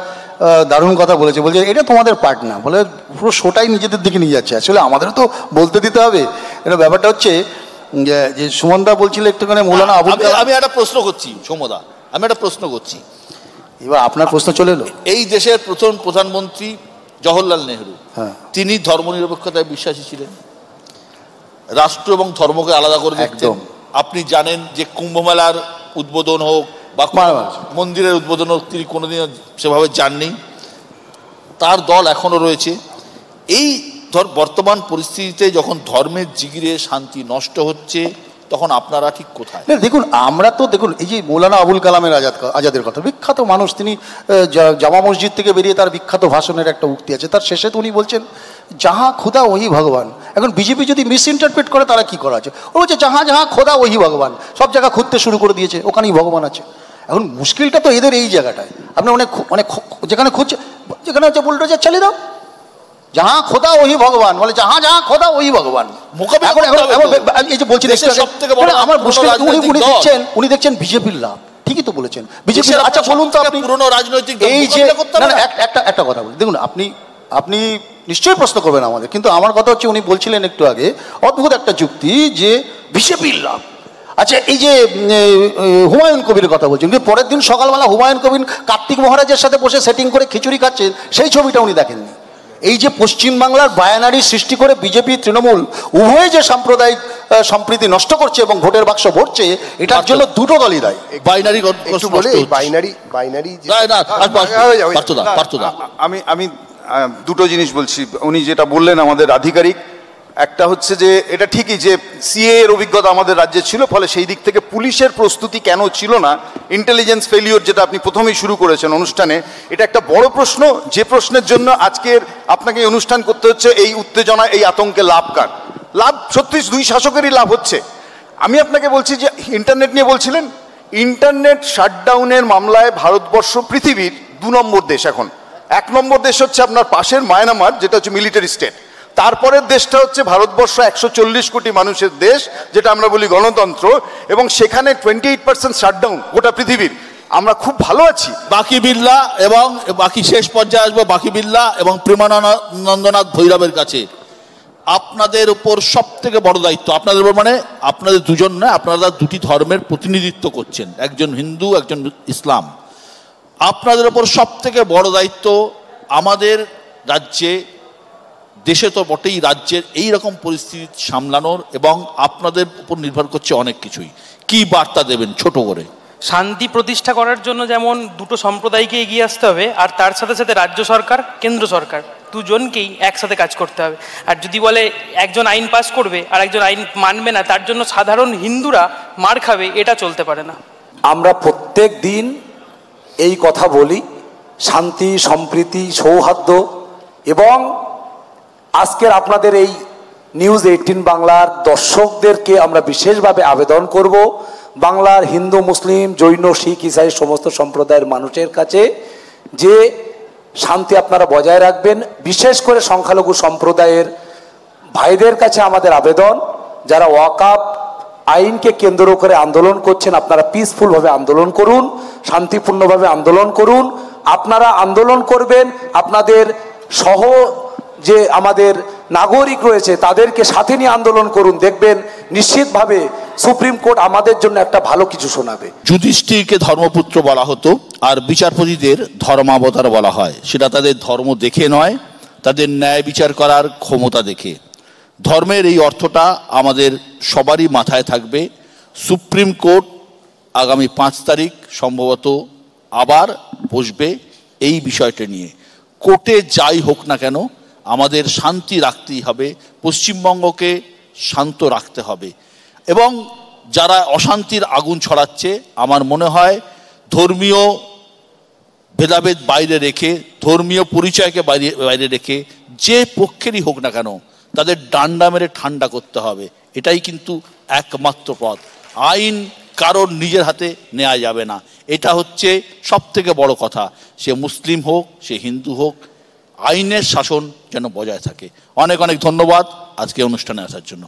দারুণ কথা বলেছে, বলছে এটা তোমাদের পার্ট না, বলে পুরো শোটাই নিজেদের দিকে নিয়ে যাচ্ছে। আসলে আমাদেরও তো বলতে দিতে হবে। এটা ব্যাপারটা হচ্ছে যে সুমনদা বলছিল একটুখানি মৌলানা আবুল কালাম। আমি একটা প্রশ্ন করছি সৌমদা, আমি একটা প্রশ্ন করছি, এবার আপনার প্রশ্ন চলে এলো। এই দেশের প্রথম প্রধানমন্ত্রী জওহরলাল নেহরু, তিনি ধর্মনিরপেক্ষতায় বিশ্বাসী ছিলেন, রাষ্ট্র এবং ধর্মকে আলাদা করে দেখতেন। আপনি জানেন যে কুম্ভমেলার উদ্বোধন হোক বা মন্দিরের উদ্বোধন হোক, তিনি কোনোদিনও সেভাবে যাননি। তার দল এখনো রয়েছে। এই বর্তমান পরিস্থিতিতে যখন ধর্মের জিগিরে শান্তি নষ্ট হচ্ছে, তখন আপনারা ঠিক কোথায়? দেখুন, আমরা তো দেখুন, এই যে মৌলানা আবুল কালামের আজাদের কথা, বিখ্যাত মানুষ, তিনি জামা মসজিদ থেকে বেরিয়ে তার বিখ্যাত ভাষণের একটা উক্তি আছে, তার শেষে তো উনি বলছেন যাহা খোদা ওহি ভগবান। এখন বিজেপি যদি মিস ইন্টারপ্রেট করে তারা কি করা আছে, ও বলছে যাহা যাহা খোদা ওহি ভগবান, সব জায়গা খুঁজতে শুরু করে দিয়েছে, ওখানেই ভগবান আছে। এখন মুশকিলটা তো এদের এই জায়গাটায়, আপনি অনেক অনেক যেখানে খুঁজছে, যেখানে হচ্ছে বুলডোজার চালিয়ে দাও, যাহা খোদা ওহি ভগবান, বলে যাহা যাহা খোদা ওহি ভগবান। এই যে বলছেন আমার মুশকিল, উনি দেখছেন বিজেপির লাভ, ঠিকই তো বলেছেন বিজেপির। আচ্ছা বলুন তো আপনি পুরনো রাজনৈতিক এই যে একটা কথা বলি, দেখুন আপনি নিশ্চয়ই প্রশ্ন করবেন আমাদের, কিন্তু আমার কথা হচ্ছে উনি বলছিলেন একটু আগে অদ্ভুত একটা যুক্তি যে বিজেপির লাভ। আচ্ছা, এই যে হুমায়ুন কবিরের কথা বলছেন, কিন্তু পরের দিন সকালবেলা হুমায়ুন কবির কার্তিক মহারাজের সাথে বসে সেটিং করে খিচুড়ি খাচ্ছেন, সেই ছবিটা উনি দেখেননি। এই যে পশ্চিমবাংলার বায়ানারি সৃষ্টি করে বিজেপি তৃণমূল উভয়ে যে সাম্প্রদায়িক সম্প্রীতি নষ্ট করছে এবং ভোটের বাক্স ভরছে, এটার জন্য দুটো দলই দায়ী। আমি দুটো জিনিস বলছি। উনি যেটা বললেন আমাদের আধিকারিক, একটা হচ্ছে যে এটা ঠিকই যে সিএ এর অভিজ্ঞতা আমাদের রাজ্যে ছিল, ফলে সেই দিক থেকে পুলিশের প্রস্তুতি কেন ছিল না, ইন্টেলিজেন্স ফেলিওর যেটা আপনি প্রথমেই শুরু করেছেন অনুষ্ঠানে, এটা একটা বড় প্রশ্ন, যে প্রশ্নের জন্য আজকের আপনাকে অনুষ্ঠান করতে হচ্ছে। এই উত্তেজনা, এই আতঙ্কে লাভ কার? লাভ সত্যি দুই শাসকেরই লাভ হচ্ছে। আমি আপনাকে বলছি যে ইন্টারনেট নিয়ে বলছিলেন, ইন্টারনেট শাটডাউনের মামলায় ভারতবর্ষ পৃথিবীর 2 নম্বর দেশ। এখন 1 নম্বর দেশ হচ্ছে আপনার পাশের মায়ানমার, যেটা হচ্ছে মিলিটারি স্টেট। তারপরের দেশটা হচ্ছে ভারতবর্ষ, 140 কোটি মানুষের দেশ, যেটা আমরা বলি গণতন্ত্র, এবং সেখানে 28% শাটডাউন গোটা পৃথিবীর। আমরা খুব ভালো আছি। বাকি বিল্লা এবং বাকি শেষ পর্যায়ে আসবো বাকি বিল্লা এবং প্রেমানন্দনাথ ভৈরবের কাছে। আপনাদের উপর সব থেকে বড় দায়িত্ব, আপনাদের উপর মানে আপনাদের দুজন নয়, আপনারা দুটি ধর্মের প্রতিনিধিত্ব করছেন, একজন হিন্দু একজন ইসলাম। আপনাদের উপর সব থেকে বড় দায়িত্ব আমাদের রাজ্যে, দেশে তো বটেই, রাজ্যের এই রকম পরিস্থিতি সামলানোর, এবং আপনাদের উপর নির্ভর করছে অনেক কিছুই। কি বার্তা দেবেন ছোট করে? শান্তি প্রতিষ্ঠা করার জন্য যেমন দুটো সম্প্রদায়কে এগিয়ে আসতে হবে, আর তার সাথে সাথে রাজ্য সরকার কেন্দ্র সরকার দুজনকেই একসাথে কাজ করতে হবে। আর যদি বলে একজন আইন পাস করবে আর একজন আইন মানবে না, তার জন্য সাধারণ হিন্দুরা মার খাবে, এটা চলতে পারে না। আমরা প্রত্যেক দিন এই কথা বলি, শান্তি, সম্প্রীতি, সৌহার্দ্য, এবং আজকের আপনাদের এই নিউজ 18 বাংলার দর্শকদেরকে আমরা বিশেষভাবে আবেদন করব, বাংলার হিন্দু, মুসলিম, জৈন, শিখ, ইসাই সমস্ত সম্প্রদায়ের মানুষের কাছে যে শান্তি আপনারা বজায় রাখবেন। বিশেষ করে সংখ্যালঘু সম্প্রদায়ের ভাইদের কাছে আমাদের আবেদন, যারা ওয়াকাফ আইনকে কেন্দ্র করে আন্দোলন করছেন, আপনারা পিসফুলভাবে আন্দোলন করুন, শান্তিপূর্ণভাবে আন্দোলন করুন। আপনারা আন্দোলন করবেন, আপনাদের সহ যে আমাদের নাগরিক রয়েছে তাদেরকে সাথে নিয়ে আন্দোলন করুন, দেখবেন নিশ্চিতভাবে সুপ্রিম কোর্ট আমাদের জন্য একটা ভালো কিছু শোনাবে। যুধিষ্ঠিরকে ধর্মপুত্র বলা হতো, আর বিচারপতিদের ধর্মাবতার বলা হয়। সেটা তাদের ধর্ম দেখে নয়, তাদের ন্যায় বিচার করার ক্ষমতা দেখে। ধর্মের এই অর্থটা আমাদের সবারই মাথায় থাকবে। সুপ্রিম কোর্ট আগামী 5 তারিখ সম্ভবত আবার বসবে এই বিষয়টা নিয়ে। কোর্টে যাই হোক না কেন, আমাদের শান্তি রাখতেই হবে, পশ্চিমবঙ্গকে শান্ত রাখতে হবে। এবং যারা অশান্তির আগুন ছড়াচ্ছে, আমার মনে হয় ধর্মীয় ভেদাভেদ বাইরে রেখে, ধর্মীয় পরিচয়কে বাইরে রেখে, যে পক্ষেরই হোক না কেন, তাদের ডান্ডা মেরে ঠান্ডা করতে হবে। এটাই কিন্তু একমাত্র পথ। আইন কারোর নিজের হাতে নেওয়া যাবে না, এটা হচ্ছে সব থেকে বড় কথা। সে মুসলিম হোক, সে হিন্দু হোক, আইনের শাসন যেন বজায় থাকে। অনেক অনেক ধন্যবাদ আজকে অনুষ্ঠানে আসার জন্য।